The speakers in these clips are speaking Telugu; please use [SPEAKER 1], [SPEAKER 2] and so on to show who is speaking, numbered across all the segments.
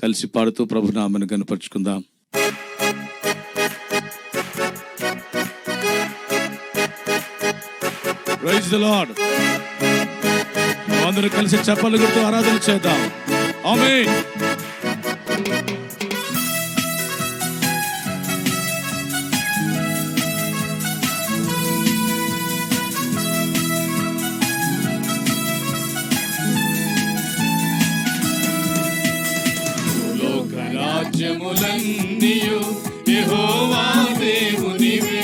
[SPEAKER 1] కలిసి పాడుతూ ప్రభు నామమును గణపరుచుకుందాం. Praise the lord. అందరూ కలిసి చప్పట్లు కొడుతూ ఆరాధన చేద్దాం. ఆమేన్.
[SPEAKER 2] రాజ్యములన్నీయు యెహోవా దేవునివే,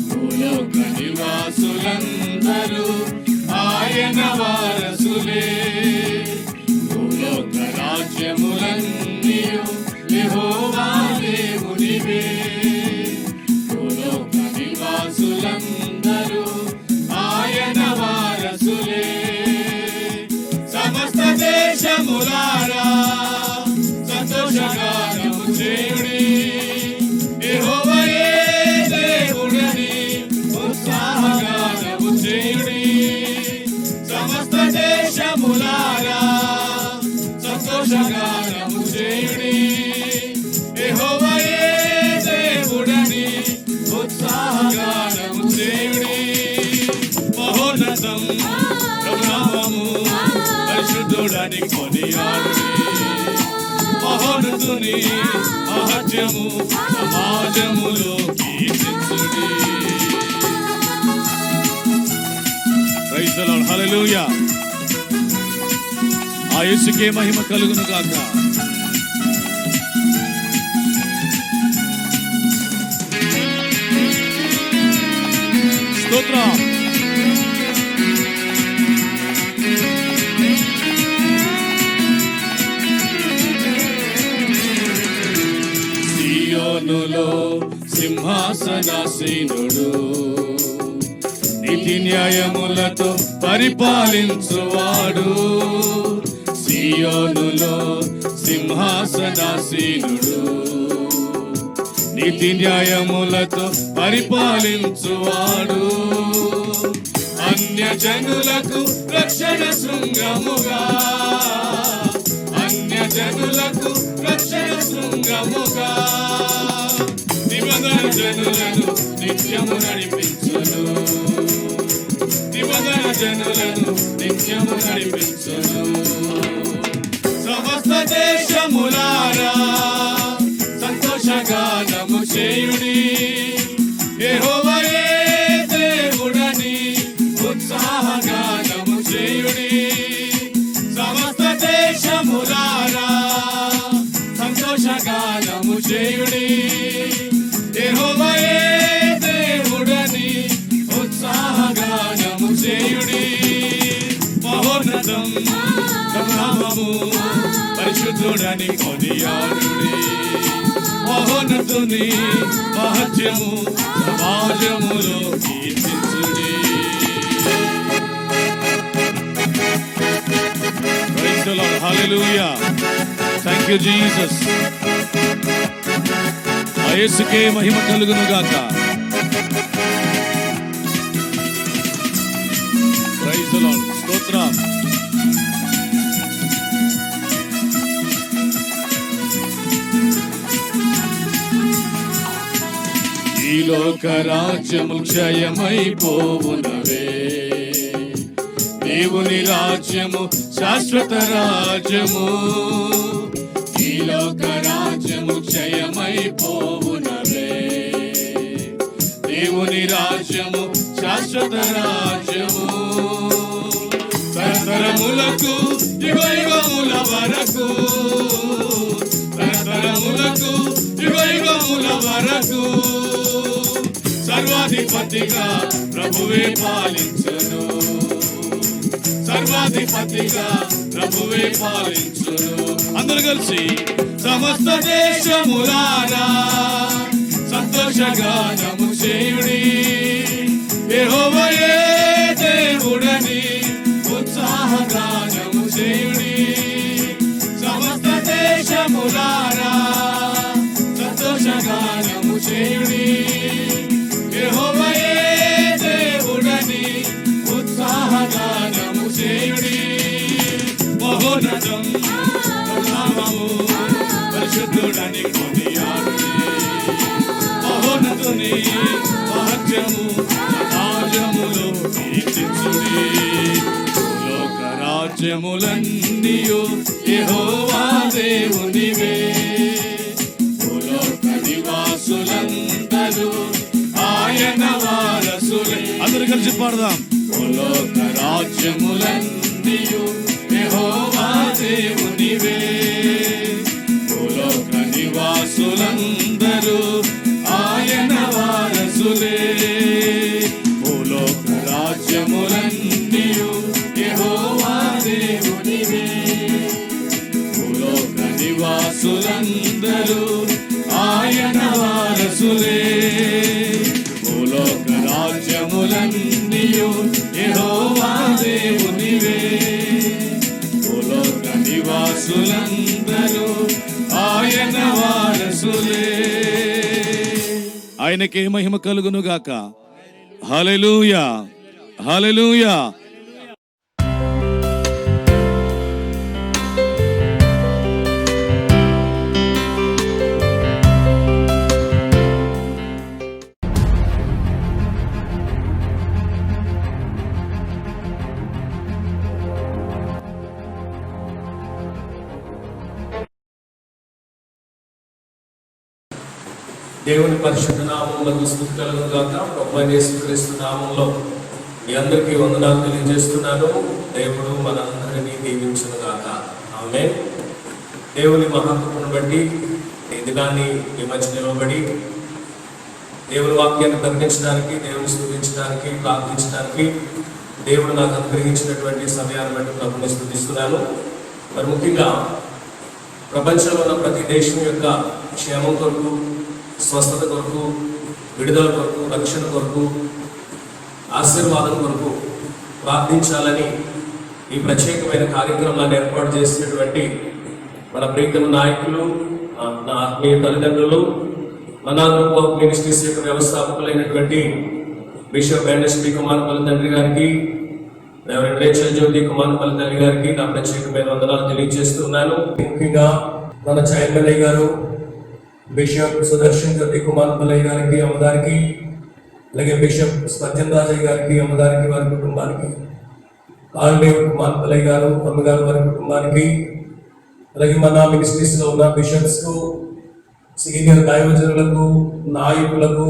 [SPEAKER 2] భూలోక నివాసులందరూ ఆయన వారసులే. భూలోక రాజ్యములన్నీయు యెహోవా దేవునివే, భూలోక నివాసులందరూ ఆయన వారసులే. సమస్త దేశములారా సంతోషగానము చేయుడి, యెహోవాయే దేవుడని ఉత్సాహగానము చేయుడి. సమస్త దేశములారా సంతోషగానము చేయుడి, యెహోవాయే దేవుడని ఉత్సాహగానము చేయుడి. మహోన్నతం ప్రభునామము పరిశుద్ధుడని కొనియాడుడి, మహోన్నతుని మహత్యము సమాజములో కీర్తించుడి. Praise the Lord. హల్లెలూయా. ఆ యేసుకే మహిమ కలుగును గాక. స్తోత్రం. సియోనులో సింహాసనాసీనుడు, నీతి న్యాయములతో పరిపాలించువాడు. సియోనులో సింహాసనాసీనుడు, నీతి న్యాయములతో పరిపాలించువాడు. అన్యజనులకు రక్షణ శృంగముగా, అన్యజనులకు రక్షణ శృంగముగా, నిబంధన జనులను నిత్యము నడిపించును, నిబంధన జనులను నిత్యము నడిపించును. సమస్త దేశములారా సంతోషగానము చేయుడి, యెహోవాయే దేవుడని ఉత్సాహగానము చేయుడి. సమస్త దేశములారా సంతోషగానము చేయుడి, యెహోవాయే దేవుడని ఉత్సాహగానము చేయుడి. మహోన్నతం ప్రభునామము పరిశుద్ధుడని కొనియాడుడి, మహోన్నతుని మహత్యము సమాజములో కీర్తించుడి. Praise the Lord. Hallelujah. Thank you Jesus. ఆ యేసుకే మహిమ కలుగును గాక. Praise the Lord. స్తోత్రం. ఈ లోక రాజ్యము క్షయమైపోవునవే, దేవుని రాజ్యము శాశ్వత రాజ్యము. ఈ లోక రాజ్యము క్షయమైపోవునవే, దేవుని రాజ్యము శాశ్వత రాజ్యము. తరతరములకు యుగయుగముల వరకు, తరతరములకు యుగయుగముల వరకు సర్వాధిపతిగా ప్రభువే పాలించును, సర్వాధిపతిగా ప్రభువే పాలించును. అందరూ కలిసి సమస్త దేశములారా సంతోషగానము చేయుడి, యెహోవాయే దేవుడని ఉత్సాహగానము చేయుడి. సమస్త దేశములారా సంతోషగానము చేయుడి, యెహోవాయే దేవుడని ఉత్సాహగానము చేయుడి. మహోన్నతం నామము పరిశుద్ధుడని కొనియాడుడి. మహోన్నతుని మహత్యము సమాజములో కీర్తించుడి. లోక రాజ్యములన్నీయు యెహోవా దేవునివే. భూలోక నివాసులందరూ ఆయన వారసులే. అందరూ కలిసి పాడదాం. భూలోక రాజ్యములన్నీయు యెహోవా దేవునివే. భూలోక నివాసులందరూ ఆయన వారసులే. భూలోక రాజ్యములన్నీయు యెహోవా దేవునివే. భూలోక నివాసులందరూ ఆయన వారసులే. భూలోక రాజ్యములన్నీయు యెహోవా దేవునివే. భూలోక నివాసులందరూ ఆయన వారసులే. ఆయనకే మహిమ కలుగును గాక. హల్లెలూయా, హల్లెలూయా.
[SPEAKER 3] దేవుని పరిశుద్ధ నామంలో స్తుతి కలుగును గాక. ప్రభువైన యేసుక్రీస్తు నామంలో మీ అందరికీ వందనాలు తెలియజేస్తున్నాను. దేవుడు మనందరినీ దీవించును గాక. ఆమేన్. దేవుని మహాకృపను బట్టి ఈ దినాన్ని మీ మధ్య నిలబడి దేవుని వాక్యాన్ని ప్రకటించడానికి, దేవుని స్తుతించడానికి, ప్రార్థించడానికి దేవుడు నాకు అనుగ్రహించినటువంటి సమయాన్ని బట్టి ప్రభుని స్తుతిస్తున్నాను. మరి ముఖ్యంగా ప్రపంచంలో ఉన్న ప్రతి దేశం యొక్క క్షేమం కొరకు, స్వస్థత కొరకు, విడుదల కొరకు, రక్షణ కొరకు, ఆశీర్వాదం కొరకు ప్రార్థించాలని ఈ ప్రత్యేకమైన కార్యక్రమాన్ని ఏర్పాటు చేసినటువంటి మన ప్రీతమ నాయకులు, నా ఆత్మీయ తల్లిదండ్రులు, మన గ్రూప్ ఆఫ్ మినిస్ట్రీస్ యొక్క వ్యవస్థాపకులైనటువంటి బిషప్ ఎన్ఎస్పి కుమారపల్లి తండ్రి గారికి, రెవరెండ్ రేచల్ జ్యోతి కుమారపల్లి తండ్రి గారికి నా ప్రత్యేకమైన వందనాలు తెలియజేస్తున్నాను. ముఖ్యంగా మన చైర్మన్ గారు బిషప్ సుదర్శన్ జ్యోతి కుమారపల్లి గారికి, అమ్మగారికి, అలాగే బిషప్ సత్యం రాజయ్య గారికి, అమ్మగారికి, వారి కుటుంబానికి, కాల్దేవ్ కుమారపల్లి గారు, అమ్మగారు, వారి కుటుంబానికి, అలాగే మన మినిస్ట్రీస్లో ఉన్న బిషప్స్కు, సీనియర్ దైవజనులకు, నాయకులకు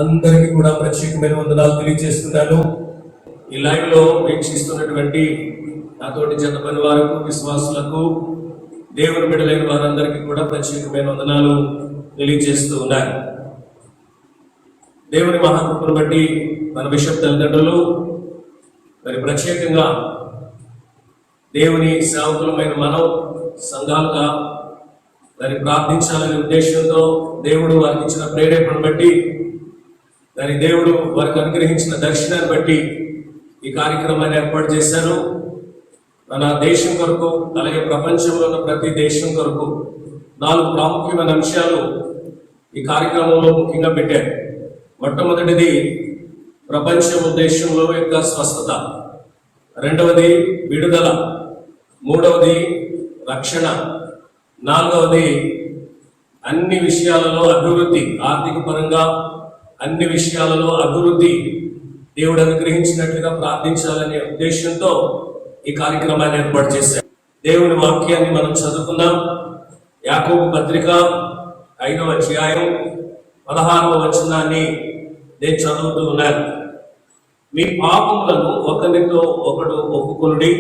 [SPEAKER 3] అందరికీ కూడా ప్రత్యేకమైన వందనాలు తెలియజేస్తున్నాను. ఈ లైవ్లో వీక్షిస్తున్నటువంటి నాతోటి జత పని వారికి, విశ్వాసులకు, దేవుని బిడ్డలైన వారందరికీ కూడా ప్రత్యేకమైన వందనాలు తెలియజేస్తూ ఉన్నారు. దేవుని మహాకృపను బట్టి మన బిషప్ తల్లిదండ్రులు మరి ప్రత్యేకంగా దేవుని సేవకులమైన మనం సంఘాలుగా మరి ప్రార్థించాలనే ఉద్దేశంతో దేవుడు వారికి ఇచ్చిన ప్రేరేపణను బట్టి, మరి దేవుడు వారికి అనుగ్రహించిన దర్శనాన్ని బట్టి ఈ కార్యక్రమాన్ని ఏర్పాటు చేశారు. మన దేశం కొరకు, అలాగే ప్రపంచంలో ఉన్న ప్రతి దేశం కొరకు 4 ప్రాముఖ్యమైన అంశాలు ఈ కార్యక్రమంలో ముఖ్యంగా పెట్టారు. మొట్టమొదటిది ప్రపంచం దేశంలో యొక్క స్వస్థత, రెండవది విడుదల, మూడవది రక్షణ, నాలుగవది అన్ని విషయాలలో అభివృద్ధి, ఆర్థిక పరంగా అన్ని విషయాలలో అభివృద్ధి దేవుడు అనుగ్రహించినట్లుగా ప్రార్థించాలనే ఉద్దేశంతో ఈ కార్యక్రమాన్ని ఏర్పాటు చేశారు. దేవుని వాక్యాన్ని మనం చదువుకున్నాం. యాకోబు పత్రిక 5వ అధ్యాయం 16వ వచనాన్ని నేను చదువుతూ ఉన్నాను. మీ పాపములను ఒకరితో ఒకడు ఒప్పుకొనుడి,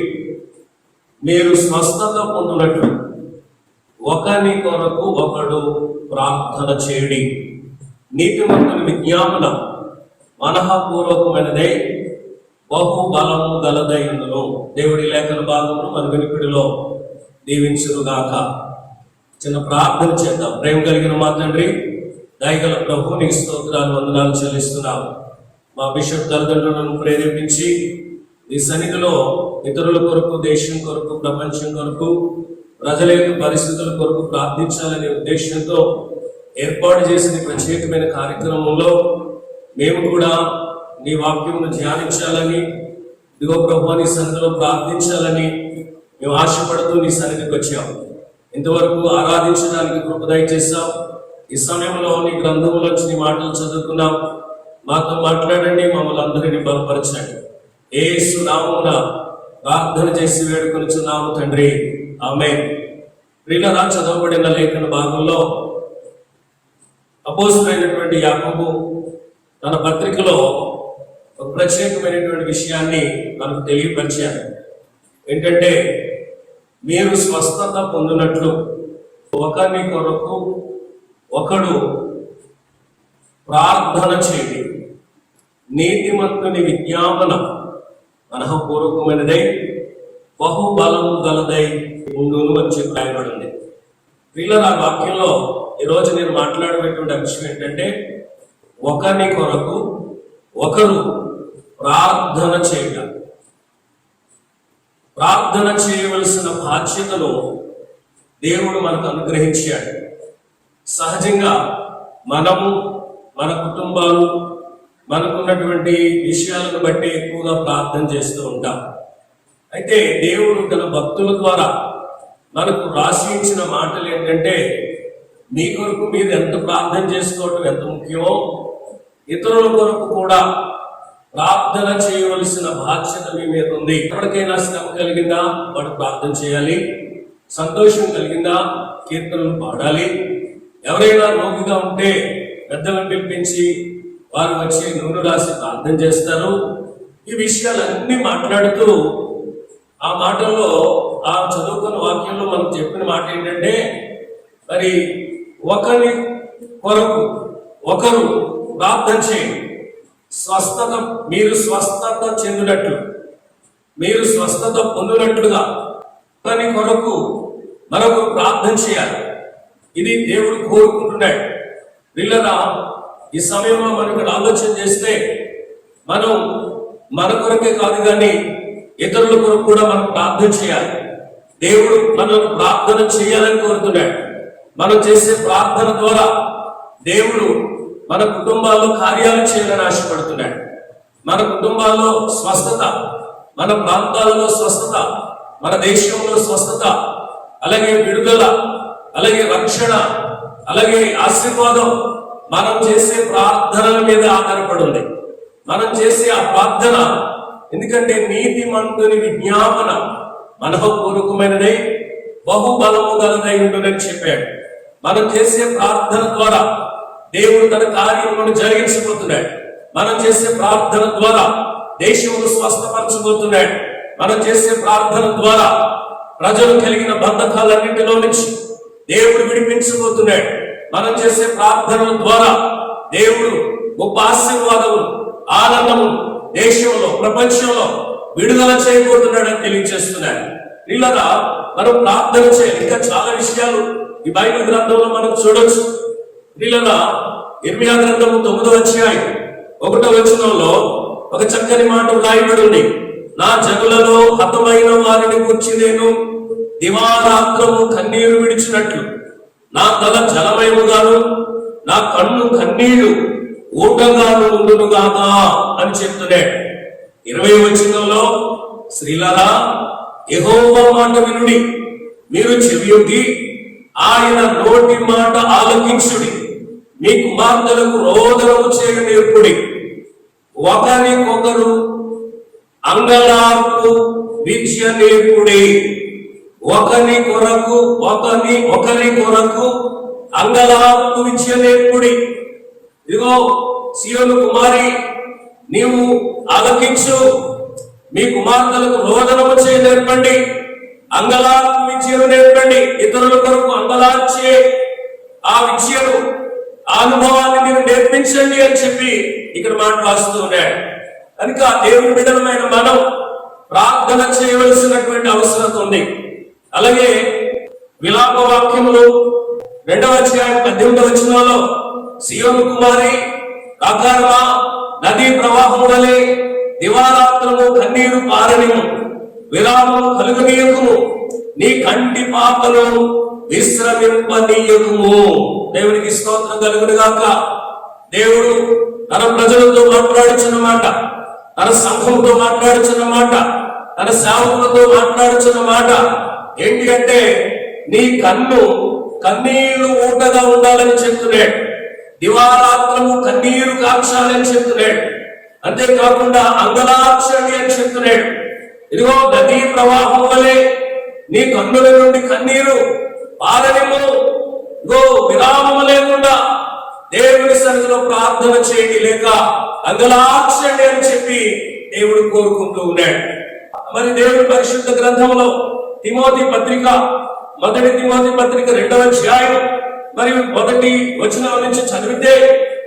[SPEAKER 3] మీరు స్వస్థత పొందినట్లు ఒకరి కొరకు ఒకడు ప్రార్థన చేయుడి. నీతిమంతుని విజ్ఞాపనం మనఃపూర్వకమైనదే, బహు బలము గలదైనను. దేవుడి లేఖన భాగమును మన వినికిడిలో దీవించుగాక. చిన్న ప్రార్థన చేద్దాం. ప్రేమ కలిగిన మా తండ్రి, దయగల ప్రభు, నీకు స్తోత్రాలు, వందనాలు చెల్లిస్తున్నాం. మా బిషప్ తల్లిదండ్రులను ప్రేరేపించి ఈ సన్నిధిలో ఇతరుల కొరకు, దేశం కొరకు, ప్రపంచం కొరకు, ప్రజల యొక్క పరిస్థితుల కొరకు ప్రార్థించాలనే ఉద్దేశంతో ఏర్పాటు చేసిన ప్రత్యేకమైన కార్యక్రమంలో మేము కూడా నీ వాక్యమును ధ్యానించాలని, ఇదిగో ప్రభు నీ సన్నిధిలో ప్రార్థించాలని మేము ఆశపడుతూ నీ సన్నిధికి వచ్చాము. ఇంతవరకు ఆరాధించడానికి కృప దయచేశాం. ఈ సమయంలో నీ గ్రంథంలోంచి నీ మాటలు చదువుకున్నాం. మాతో మాట్లాడండి, మమ్మల్ని అందరినీ బలపరచండి. యేసు నామమున ప్రార్థన చేసి వేడుకొనుచున్నాము తండ్రి, ఆమేన్. ప్రియులారా, చదవబడిన లేఖన భాగంలో అపోస్తలుడైనటువంటి యాకోబు తన పత్రికలో ఒక ప్రత్యేకమైనటువంటి విషయాన్ని మనకు తెలియపరిచారు. ఏంటంటే, మీరు స్వస్థత పొందినట్లు ఒకరి కొరకు ఒకడు ప్రార్థన చేయండి. నీతిమంతుని విజ్ఞాపన మనఃపూర్వకమైనదై బహుబలము గలదై ఉండును అని చెప్పి రాయబడింది. ప్రియులారా, ఆ వాక్యంలో ఈరోజు నేను మాట్లాడేటువంటి అంశం ఏంటంటే, ఒకరి కొరకు ఒకరు ప్రార్థన చేయడం. ప్రార్థన చేయవలసిన బాధ్యతను దేవుడు మనకు అనుగ్రహించాడు. సహజంగా మనము, మన కుటుంబాలు, మనకున్నటువంటి విషయాలను బట్టి ఎక్కువగా ప్రార్థన చేస్తూ ఉంటాం. అయితే దేవుడు తన భక్తుల ద్వారా మనకు రాసి ఇచ్చిన మాటలు ఏంటంటే, మీ కొరకు మీరు ఎంత ప్రార్థన చేసుకోవటం ఎంత ముఖ్యమో, ఇతరుల కొరకు కూడా ప్రార్థన చేయవలసిన బాధ్యత మీ మీద ఉంది. ఎవరికైనా శ్రమ కలిగిందా వాడు ప్రార్థన చేయాలి. సంతోషం కలిగిందా కీర్తనలు పాడాలి. ఎవరైనా రోగిగా ఉంటే పెద్దలను పిలిపించి వారు వచ్చి నూనె రాసి ప్రార్థన చేస్తారు. ఈ విషయాలన్నీ మాట్లాడుతూ ఆ మాటల్లో, ఆ చదువుకున్న వాక్యంలో మనం చెప్పిన మాట ఏంటంటే, మరి ఒకరి కొరకు ఒకరు ప్రార్థన చేయండి. స్వస్థత, మీరు స్వస్థత చెందినట్లు, మీరు స్వస్థత పొందినట్లుగా ఒకరి కొరకు మరొకరు ప్రార్థన చేయాలి. ఇది దేవుడు కోరుకుంటున్నాడు. వీళ్ళరా, ఈ సమయంలో మనం ఇక్కడ ఆలోచన చేస్తే, మనం మన కొరకే కాదు కానీ ఇతరుల కొరకు కూడా మనం ప్రార్థన చేయాలి. దేవుడు మనల్ని ప్రార్థన చేయాలని కోరుతున్నాడు. మనం చేసే ప్రార్థన ద్వారా దేవుడు మన కుటుంబాల్లో కార్యాలు చేయాలని ఆశపడుతున్నాడు. మన కుటుంబాల్లో స్వస్థత, మన ప్రాంతాలలో స్వస్థత, మన దేశంలో స్వస్థత, అలాగే విడుదల, అలాగే రక్షణ, అలాగే ఆశీర్వాదం మనం చేసే ప్రార్థనల మీద ఆధారపడి ఉంది. మనం చేసే ఆ ప్రార్థన, ఎందుకంటే నీతిమంతుని విజ్ఞాపన మనఃపూర్వకమైనదై బహుబలము గలదై ఉండునని చెప్పాడు. మనం చేసే ప్రార్థన ద్వారా దేవుడు తన కార్యములను జరిగించబోతున్నాడు. మనం చేసే ప్రార్థన ద్వారా దేశమును స్వస్థపరచబోతున్నాడు. మనం చేసే ప్రార్థన ద్వారా ప్రజలు కలిగిన బంధకాలన్నింటిలో నుంచి దేవుడు విడిపించబోతున్నాడు. మనం చేసే ప్రార్థనల ద్వారా దేవుడు గొప్ప ఆశీర్వాదము, ఆనందము దేశంలో, ప్రపంచంలో విడుదల చేయబోతున్నాడని తెలియజేస్తున్నాడు. వీళ్ళగా మనం ప్రార్థన చేయాలి. ఇంకా చాలా విషయాలు ఈ బైబిల్ గ్రంథంలో మనం చూడొచ్చు. వీళ్ళగా ఇర్మియా గ్రంథము 9వ అధ్యాయం 1వ వచనంలో ఒక చక్కని మాట రాయబడి ఉంది. నా జనులలో హతమైన వారిని గురించి నేను దివారాత్రము కన్నీరు విడిచినట్లు నా తల జలమయముగాను నా కన్ను కన్నీరు ఊటగాను ఉండునుగాక అని చెప్తున్నాడు. 20వ వచనంలో, స్త్రీలారా యెహోవా మాట వినుడి, మీరు చెవియొగ్గి ఆయన నోటి మాట ఆలకించుడి, మీ కుమార్తెలకు రోదనము చేయ నేర్పుడి, ఒకరికొకరు అంగలార్పు విద్య నేర్పుడి. ఒకరి కొరకు అంగలార్పు విద్య నేర్పుడి. ఇదిగో సియోను కుమారి, నీవు ఆలకించు, మీ కుమార్తెలకు రోదనము చేయ నేర్పండి, అంగలార్పు విద్యను నేర్పండి. ఇతరుల కొరకు అంగలార్చే ఆ విద్యను, ఆ అనుభవాన్ని మీరు నేర్పించండి అని చెప్పి ఇక్కడ మాట రాస్తూ ఉన్నాడు. కనుక దేవుని బిడ్డలమైన మనం ప్రార్థన చేయవలసినటువంటి అవసరం ఉంది. అలాగే విలాప వాక్యములు 2వ అధ్యాయం 18వ వచనంలో, సియోను కుమారి ఆకారమా నదీ ప్రవాహం వలె దివారాత్రము కన్నీరు పారనిము, విరామము కలుగనీయకుము, నీ కంటి పాపను విశ్రమింపనీయకుము. దేవునికి స్తోత్రం కలుగును గాక. దేవుడు తన ప్రజలతో మాట్లాడుచున్న మాట, తన సంఘంతో మాట్లాడుచున్న మాట, తన సేవకులతో మాట్లాడుచున్న మాట ఏంటి అంటే, నీ కన్ను కన్నీళ్లు ఊటగా ఉండాలని చెప్తున్నాడు. దివారాత్రము కన్నీరు కాక్షాలని చెప్తున్నాడు. అంతేకాకుండా అంగలాక్షణి అని చెప్తున్నాడు. ఇదిగో నదీ ప్రవాహం వలె నీ కన్నుల నుండి కన్నీరు పారనిము. ఇదిగో విరామము లేకుండా దేవుని సన్నిధిలో ప్రార్థన చేయండి, లేక అంగలాక్షణి అని చెప్పి దేవుడు కోరుకుంటూ ఉన్నాడు. మరి దేవుడి పరిశుద్ధ గ్రంథంలో తిమోతి పత్రిక, మొదటి తిమోతి పత్రిక 2వ అధ్యాయం మరి 1వ వచనం నుంచి చదివితే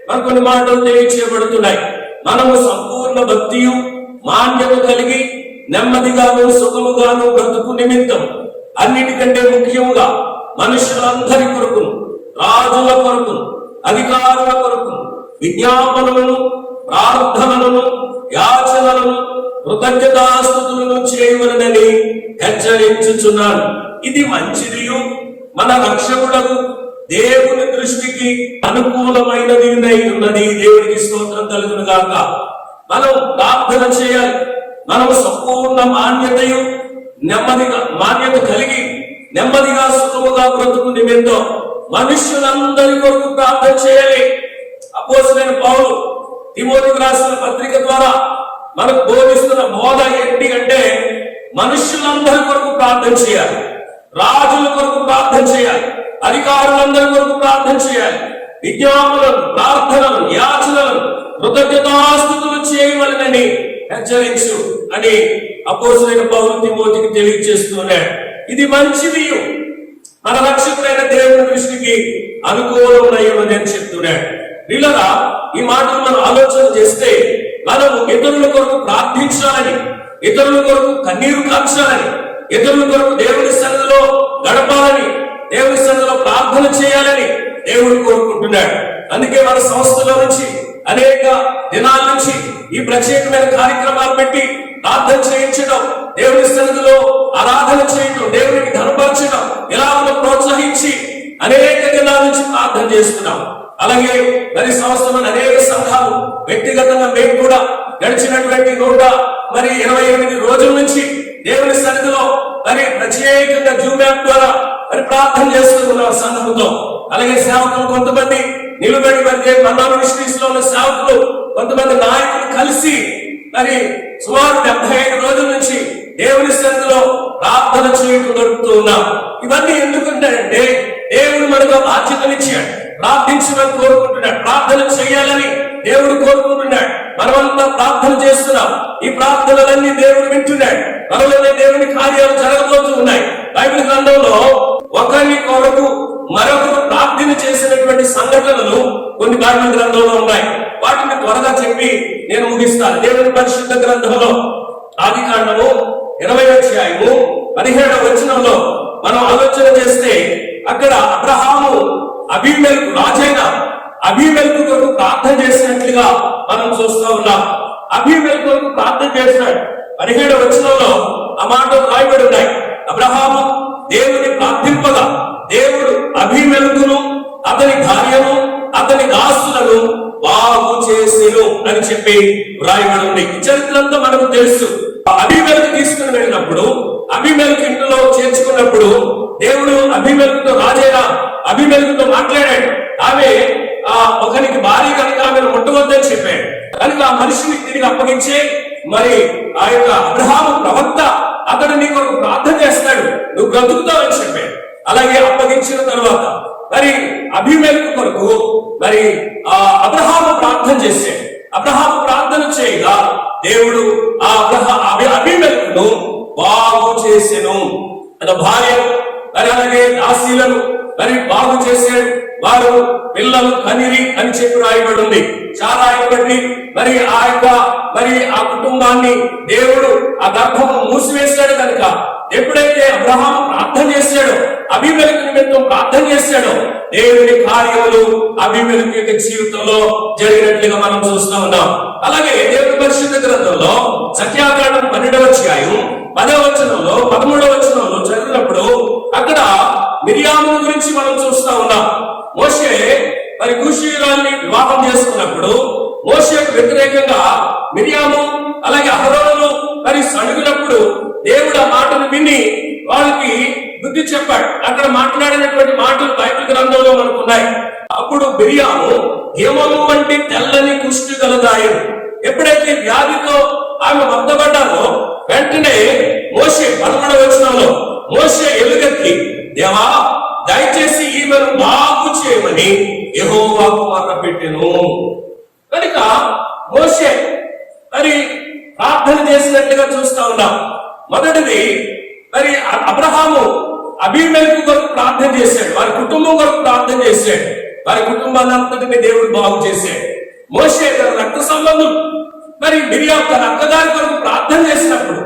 [SPEAKER 3] మనకు కొన్ని మాటలు తెలియచేయబడుతున్నాయి. మనము సంపూర్ణ భక్తియు మాన్యత కలిగి నెమ్మదిగాను సుఖముగాను బ్రతుకు నిమిత్తం అన్నిటికంటే ముఖ్యముగా మనుషులందరి కొరకును, రాజుల కొరకును, అధికారుల కొరకును విజ్ఞాపనలను, ప్రార్థనలను, యాచనలను, కృతజ్ఞతాస్తుతులను చేయవలనని హెచ్చరించుచున్నాను. ఇది మంచిదియు మన రక్షకులకు దేవుని దృష్టికి అనుకూలమైనది ఉన్నది. దేవునికి స్తోత్రం కలుగును గాక. మనం ప్రార్థన చేయాలి. మనం సంపూర్ణ మాన్యత కలిగి నెమ్మదిగా సుఖముగా బ్రతుకు నిమిత్తం మనుష్యులందరి కొరకు ప్రార్థన చేయాలి. అపోస్తలుడైన పౌలు తిమోతికి రాసిన పత్రిక ద్వారా మనకు బోధిస్తున్న బోధ ఏంటి అంటే, మనుష్యులందరి కొరకు ప్రార్థన చేయాలి, రాజుల కొరకు ప్రార్థన చేయాలి, అధికారులందరి కొరకు ప్రార్థన చేయాలి, విజ్ఞాపనలను, ప్రార్థనలను, యాచనలను, కృతజ్ఞతాస్తుతులు చేయవలనని హెచ్చరించు అని అపోస్తలుడైన పౌలు తిమోతికి తెలియజేస్తున్నాడు. ఇది మంచిది, మన రక్షకుడైన దేవుని దృష్టికి అనుకూలమైనది అని చెప్తున్నాడు. వీళ్ళరా ఈ మాటలు మనం ఆలోచన చేస్తే, మనము ఇతరుల కొరకు ప్రార్థించాలని, ఇతరుల కొరకు కన్నీరు కాల్చాలని, ఇతరుల కొరకు దేవుని సన్నిధిలో గడపాలని, దేవుని సన్నిధిలో ప్రార్థన చేయాలని దేవుడు కోరుకుంటున్నాడు. అందుకే మన సంస్థలో నుంచి అనేక దినాల నుంచి ఈ ప్రత్యేకమైన కార్యక్రమాలు పెట్టి ప్రార్థన చేయించడం, దేవుని సన్నిధిలో ఆరాధన చేయడం, దేవునికి ధనపరచడం, ఇలా ప్రోత్సహించి అనేక దినాల నుంచి ప్రార్థన చేస్తున్నాం. అలాగే మరి సంవత్సరం అనేక సంఘాలు, వ్యక్తిగతంగా మేము కూడా గడిచినటువంటి 128 రోజుల నుంచి దేవుని సన్నిధిలో మరి ప్రత్యేకంగా జూమ్ యాప్ ద్వారా మరి ప్రార్థన చేస్తున్నాం సంఘంతో. అలాగే సేవకులు కొంతమంది నిలబడి మరి మన్నా మినిస్ట్రీస్ లో ఉన్న సేవకులు, కొంతమంది నాయకులు కలిసి మరి సుమారు 75 రోజుల నుంచి దేవుని సన్నిధిలో ప్రార్థన చేయడం జరుగుతూ ఉన్నాం. ఇవన్నీ ఎందుకుంటారంటే, దేవుడు మనకు బాధ్యతనిచ్చాడు, ప్రార్థించమని కోరుకుంటున్నాడు, ప్రార్థన చేయాలని దేవుడు కోరుకుంటున్నాడు. మనమంతా ప్రార్థన చేస్తున్నాం. ఈ ప్రార్థనలన్నీ దేవుడు వింటున్నాడు. మనలోనే దేవుని కార్యాలు జరగబోతూ ఉన్నాయి. బైబిల్ గ్రంథంలో ఒకరి కొరకు మరొకరు ప్రార్థన చేసినటువంటి సంఘటనలు కొన్ని బైబిల్ గ్రంథంలో ఉన్నాయి. వాటిని త్వరగా చెప్పి నేను ముగిస్తాను. దేవుని పరిశుద్ధ గ్రంథంలో ఆదికాండము 20వ అధ్యాయము 17వ వచనంలో మనం ఆలోచన చేస్తే, అక్కడ అబ్రహాము అబీమెలెకు రాజైన అబీమెలెకు కొరకు ప్రార్థన చేసినట్లుగా మనం చూస్తూ ఉన్నాం. అబీమెలెకు కొరకు ప్రార్థన చేశాడు. 17వ వచనంలో ఆ మాట రాయబడి ఉన్నాయి. అబ్రహాము దేవుని ప్రార్థింపగా దేవుడు అబీమెలెకును, అతని భార్యను, అతని దాసులను బాగు చేసెను అని చెప్పి రాయబడి ఉంది. ఈ చరిత్రంతా మనకు తెలుసు. అబీమెలెకు తీసుకుని వెళ్ళినప్పుడు, అబీమెలెకు ఇంట్లో చేర్చుకున్నప్పుడు దేవుడు అబీమెలెకుతో, రాజైన అబీమెలెకుతో మాట్లాడాడు. ఆమె ఒకరికి భార్య కనుక ఆమెను ముట్టవద్దని చెప్పాడు. కనుక ఆ మనిషిని తిరిగి అప్పగించే మరి ఆ యొక్క అబ్రహాము ప్రవక్త, అతడు నీ కొరకు ప్రార్థన చేస్తాడు, నువ్వు బ్రతుకుతావు అని చెప్పాడు. అలాగే అప్పగించిన తర్వాత మరి అబీమెలెకు కొరకు మరి అబ్రహాము ప్రార్థన చేశాడు. అబ్రహాము ప్రార్థన చేయగా దేవుడు ఆ అబీమెలెకును బాగు చేసెను. తన భార్య మరి అలాగే దాసీలను మరి బాగు చేశాడు. వారు పిల్లలు కనిరి అని చెప్పి రాయబడి ఉంది. చాలా బట్టి మరి ఆ కుటుంబాన్ని దేవుడు ఆ గర్భము మూసివేశాడు. కనుక ఎప్పుడైతే అబ్రహాము ప్రార్థన చేశాడో, అబీమెలెకు నిమిత్తం ప్రార్థన చేశాడో, దేవుని కార్యములు అబీమెలెకు యొక్క జీవితంలో జరిగినట్లుగా మనం చూస్తూ ఉన్నాం. అలాగే దేవుని పరిశుద్ధ గ్రంథంలో సంఖ్యాకాండం 12వ అధ్యాయం 10వ వచనంలో 13వ వచనంలో చదివినప్పుడు అక్కడ మిరియాము గురించి మనం చూస్తూ ఉన్నాం. మోషే మరి కూషీయురాల్ని వివాహం చేసుకున్నప్పుడు మోషేకు వ్యతిరేకంగా మిరియాము అలాగే అహరోను మరి సడుగునప్పుడు దేవుడు ఆ మాటను విని వాళ్ళకి బుద్ధి శుద్ధి చెప్పాడు. అక్కడ మాట్లాడినటువంటి మాటలు బైబిల్ గ్రంథంలో మనకు ఉన్నాయి. అప్పుడు మిరియాము హిమము వంటి తెల్లని కుష్టి గలదాయను. ఎప్పుడైతే వ్యాధితో ఆమె మద్దబడ్డారో వెంటనే మోషే 11వ వచనంలో మోషే ఎలుగెత్తి, దేవా దయచేసి ఈమెను బాగు చేయమని యెహోవాకు మొర్రపెట్టెను. కనుక మోషే మరి ప్రార్థన చేసినట్లుగా చూస్తా ఉన్నాం. మొదటిది మరి అబ్రహాము అబీమెలెకు కొరకు ప్రార్థన చేశాడు, వారి కుటుంబం కొరకు ప్రార్థన చేశాడు, వారి కుటుంబాలంతటిని దేవుడు బాగు చేశాడు. మోషే తన రక్త సంబంధం మరి మిరియాము తన అక్కగారి కొరకు ప్రార్థన చేసినప్పుడు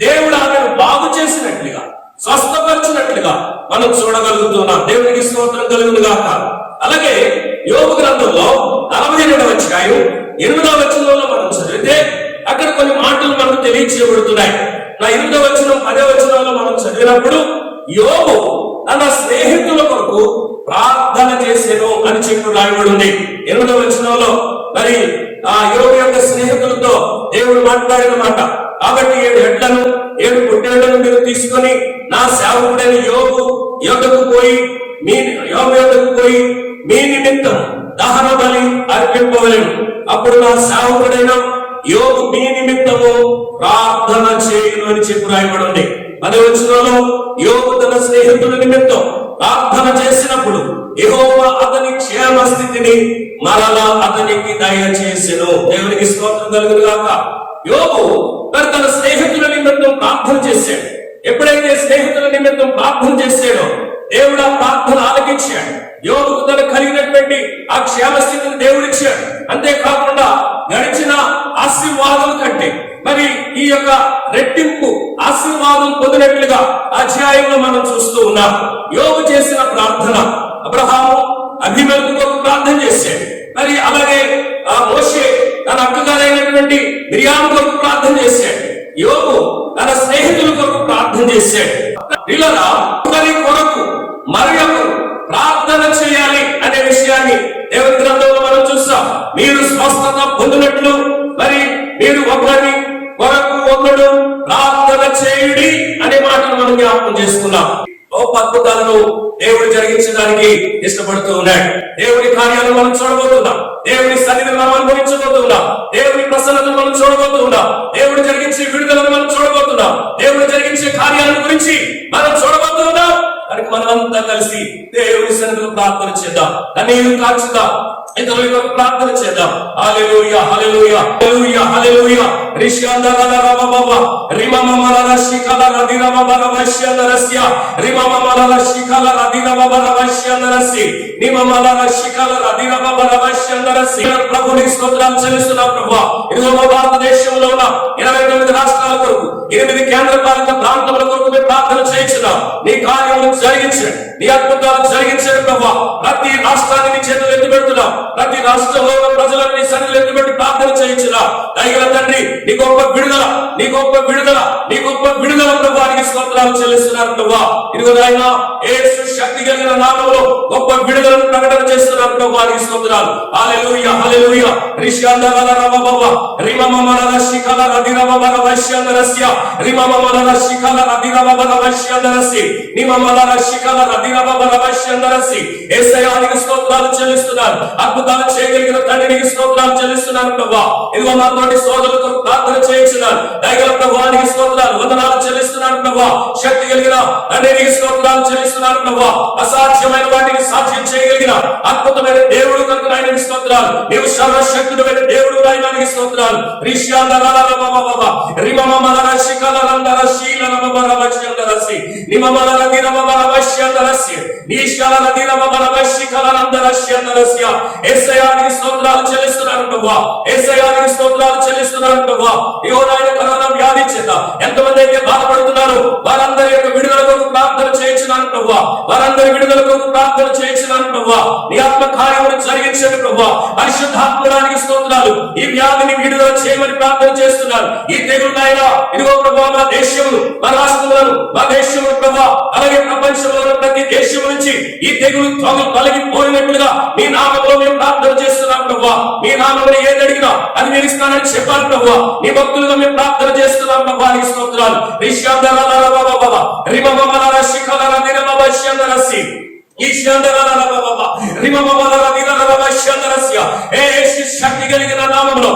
[SPEAKER 3] దేవుడు ఆమెను బాగు చేసినట్లుగా, స్వస్థపరిచినట్లుగా మనం చూడగలుగుతున్నాం. దేవునికి స్తోత్రం కలుగును గాక. అలాగే యోబు గ్రంథంలో 42వ అధ్యాయం 8వ వచనంలో మనం చదివితే అక్కడ కొన్ని మాటలు మనకు తెలియచేయబడుతున్నాయి. 8వ వచనం 10వ వచనంలో మనం చదివినప్పుడు యోబు తన స్నేహితుల కొరకు ప్రార్థన చేసేను అని చెప్పి రాయబడి ఉంది. 8వ వచనంలో మరి ఆ యోబు యొక్క స్నేహితులతో దేవుడు మాట్లాడిన మాట, కాబట్టి 7 ఎడ్లను 7 పొట్టేళ్లను మీరు తీసుకొని నా సేవకుడైన యోబు యొద్దకు పోయి మీ నిమిత్తం దహన బలి అర్పింపవలెను. అప్పుడు నా సేవకుడైన యోబు మీ నిమిత్తము ప్రార్థన చేయును అని చెప్పి రాయబడి ఉంది. 10వ వచనంలో యోబు తన స్నేహితుల నిమిత్తం ప్రార్థన చేసినప్పుడు యెహోవా అతని క్షేమ స్థితిని మరలా అతనికి దయచేసెను. దేవునికి స్తోత్రం కలుగును గాక. యోబు మరి తన స్నేహితుల నిమిత్తం ప్రార్థన చేశాడు. ఎప్పుడైతే స్నేహితుల నిమిత్తం ప్రార్థన చేశాడో దేవుడు ఆ ప్రార్థన ఆలకించాడు. యోబుకు తన కలిగినటువంటి ఆ క్షేమ స్థితిని దేవుడిచ్చాడు. అంతేకాకుండా గడిచిన ఆశీర్వాదం కంటే మరి ఈ యొక్క రెట్టింపు ఆశీర్వాదం పొందినట్లుగా అధ్యాయంలో మనం చూస్తూ ఉన్నాం. యోబు చేసిన ప్రార్థన అబ్రహాము అబీమెలెకు కొరకు ప్రార్థన చేశాడు. మరి అలాగే ఆ మోషే తన అక్కగారైనటువంటి మిరియాము కొరకు ప్రార్థన చేశాడు. యోబు తన స్నేహితుల కొరకు ప్రార్థన చేశాడు. వీళ్ళరా ఒకరి కొరకు మరొకరు ప్రార్థన చేయాలి అనే విషయాన్ని దేవుని గ్రంథంలో మనం చూస్తాం. మీరు స్వస్థత పొందినట్లు మరి మీరు ఒకరి కొరకు ఒకడు ప్రార్థన చేయుడి అనే మాటను మనం జ్ఞాపకం చేసుకున్నాం. అద్భుతాలను దేవుడు జరిగించడానికి ఇష్టపడుతూ ఉన్నాడు. దేవుని కార్యాలను మనం చూడబోతున్నాం. దేవుని సన్నిధిని మనం అనుభవించబోతున్నాం. దేవుని ప్రసన్నతను మనం చూడబోతున్నాం. దేవుడు జరిగించే విడుదలను మనం చూడబోతున్నాం. దేవుడు జరిగించే కార్యాలను గురించి మనం చూడబోతున్నాం. కనుక మనం అంతా కలిసి దేవుని సన్నిధిలో ప్రార్థన చేద్దాం. కన్నీరు కాచుదాం. ఇతరుల ప్రార్థన చేద్దాం. హల్లెలూయా హల్లెలూయా హల్లెలూయా హల్లెలూయా. రిషాందరల రబబబ రిమమమల శిఖల రదిరబబల వశ్యందరస్య రిమమమల శిఖల రదిరబబల వశ్యందరసి నిమమల శిఖల రదిరబబల వశ్యందరసి. ప్రభుని స్తోత్రాలు చెల్లిస్తున్నాం ప్రభువా. ఇదిగో మా భారతదేశంలో ఉన్న 29 రాష్ట్రాల కొరకు 8 కేంద్ర పాలిత ప్రాంతముల కొరకు మేము ప్రార్థన చేయించున్నాం. నీ కార్యములను జరిగించండి, నీ అద్భుతాలు జరిగించండి ప్రభువా. ప్రతి రాష్ట్రాన్ని నీ చేతులు ఎత్తి పెడుతున్నాం. ప్రతి రాష్ట్రంలో ఉన్న ప్రజలను నీ సన్నిధిలో ఎత్తిపెట్టి ప్రార్థన చేయించున్నాం. దయగల తండ్రి, నీ గొప్ప విడుదల, నీ గొప్ప విడుదల, నీ గొప్ప విడుదల ప్రభువానికి స్తోత్రాలు చెల్లిస్తున్నారు ప్రభువా. ఇదిగో నాయన యేసు శక్తి కలిగిన నామములో గొప్ప విడుదలను ప్రకటన చేస్తున్నారు ప్రభువానికి స్తోత్రాలు. హల్లెలూయా హల్లెలూయా. రిషాందరల రబబబ రిమమమల శిఖల రదిరబబల వశ్యందరస్య రిమమమల శిఖల రదిరబబల వశ్యందరసి నిమమల శిఖల రదిరబబల వశ్యందరసి. యేసయ్యానికి స్తోత్రాలు చెల్లిస్తున్నారు. అద్భుతాలు చేయగలిగిన తండ్రికి స్తోత్రాలు చెల్లిస్తున్నాను ప్రభువా. ఇదిగో నాతోటి సోదరులతో ప్రార్థన చేయించున్నాను. దయగల ప్రభువానికి స్తోత్రాలు వందనాలు చెల్లిస్తున్నాను ప్రభువా. శక్తి కలిగిన తండ్రికి స్తోత్రాలు చెల్లిస్తున్నాను ప్రభువా. అసాధ్యమైన వాటిని సాధ్యం చేయగలిగిన అద్భుతమైన దేవుడు కనుక నాయనకి స్తోత్రాలు. నీవు సర్వశక్తుడైన దేవుడు నాయనానికి స్తోత్రాలు. రిషాందరల రబబబ రిమమమల శిఖల రందర శీల రబబల వశ్యందరసి నిమమల రదిరబబల వశ్యందరసి నీశల రదిరబబల వశ్శిఖల రందర శయందరస్య. యేసయ్యానికి స్తోత్రాలు చెల్లిస్తున్నాను ప్రభువా. యేసయ్యానికి స్తోత్రాలు చెల్లిస్తున్నాను ప్రభువా. ఇగో నాయన కరోనా వ్యాధి చేత ఎంతమంది అయితే బాధపడుతున్నారు వారందరి యొక్క విడుదల కొరకు ప్రార్థన చేయించున్నాను ప్రభువా. వారందరి విడుదల కొరకు ప్రార్థన చేయించున్నాను ప్రభువా. నీ ఆత్మ కార్యమును జరిగించండి ప్రభువా. పరిశుద్ధాత్మడానికి స్తోత్రాలు. ఈ వ్యాధిని విడుదల చేయమని ప్రార్థన చేస్తున్నాను. ఈ తెగులు నాయన ఇదిగో ప్రభువా మా దేశమును, మా రాష్ట్రములను, మా దేశమును ప్రభువా, అలాగే ప్రపంచంలో ఉన్న ప్రతి దేశం నుంచి ఈ తెగులు తొలగిపోయినట్లుగా నీ నామములో మేము ప్రార్థన చేస్తున్నాం ప్రభువా. మీ నామములో ఏది అడిగినా అది మీరు ఇస్తానని చెప్పాలి ప్రభువా. నీ భక్తులుగా మేము ప్రార్థన చేస్తున్నాం ప్రభువా. స్తోత్రాలు. రిషాందరల రబబబ రిమమమల శిఖల రదిరబబల శక్తి కలిగిన నామములో,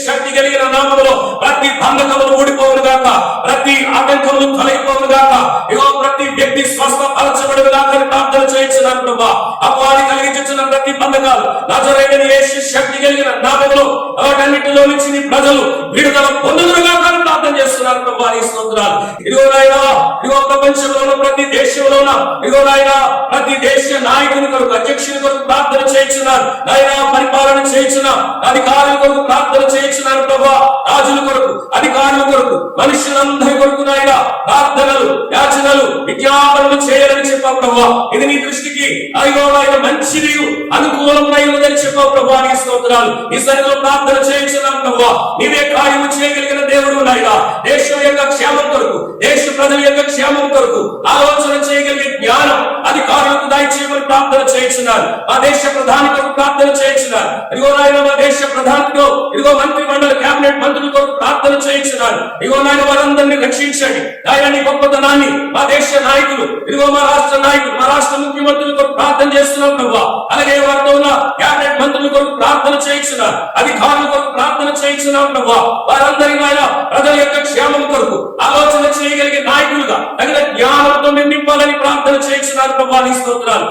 [SPEAKER 3] శక్తి కలిగిన నామములో ప్రతి బంధకములు ఊడిపోవును గాక, ప్రతి ఆటంకములు తొలగిపోవును గాక, ఇగో ప్రతి వ్యక్తి స్వస్థపరచబడును గాక అని ప్రార్థన చేయించున్నాను ప్రభా. అపవాది కలిగించున్న ప్రతి బంధకాలు నజరేయుడైన యేసు శక్తి కలిగిన నామములో వాటన్నిటిలో నుంచి నీ ప్రజలు విడుదల పొందుదురు గాక అని ప్రార్థన చేస్తున్నారు ప్రభా. నీ స్తోత్రాలు. ఇదిగో నాయనా, ఇదిగో ప్రపంచంలోనూ ప్రతి దేశంలోన, ఇదిగో నాయనా ప్రతి దేశ నాయకుని కొరకు, అధ్యక్షుని కొరకు ప్రార్థన చేయించున్నారు నాయనా. పరిపాలన చేయించిన అధికారుల కొరకు ప్రార్థన చేయించున్నారు ప్రభా. రాజుల కొరకు, అధికారుల కొరకు, మనుషులందరి కొరకు నాయన ప్రార్థనలు, యాచనలు, విజ్ఞాపనలు చేయాలని చెప్పావు ప్రభా. ఇది నీ దృష్టికి అయ్యో నాయన మంచిది, అనుకూలమైనదని చెప్పావు ప్రభా. నీ స్తోత్రాలు. ఈ సన్నిధిలో ప్రార్థన చేయించున్నాం ప్రభా. నీవే కార్యము చేయగలిగిన దేవుడు నాయన. దేశం యొక్క క్షేమం కొరకు, దేశ ప్రజల యొక్క క్షేమం కొరకు ఆలోచన చేయగలిగే జ్ఞానం అధికారులకు దయచేయమని ప్రార్థన చేయించున్నారు. ఆ దేశ ప్రధాని కొరకు ప్రార్థన చేయించున్నారు. ఇదిగో నాయన మా దేశ ప్రధానితో, ఇదిగో మంత్రి మండలి కేబినెట్ మంత్రుల కొరకు ప్రార్థన చేయించున్నారు. ఇదిగో నాయన వారందరినీ రక్షించండి నాయన. నీ గొప్పతనాన్ని మా దేశ నాయకులు, ఇదిగో మా రాష్ట్ర నాయకులు, మా రాష్ట్ర ముఖ్యమంత్రుల కొరకు ప్రార్థన చేస్తున్నాం ప్రభా. అలాగే వారితో ఉన్న కేబినెట్ మంత్రుల కొరకు ప్రార్థన చేయించున్నారు, అధికారుల కొరకు ప్రార్థన చేయించున్నాం ప్రభా. వారందరి నాయన ప్రజల యొక్క క్షేమం కొరకు ఆలోచన చేయగలిగే నాయకులుగా తగిన జ్ఞానంతో నింపాలని ప్రార్థన చేయించున్నారు ప్రభా. నీ స్తోత్రాలు.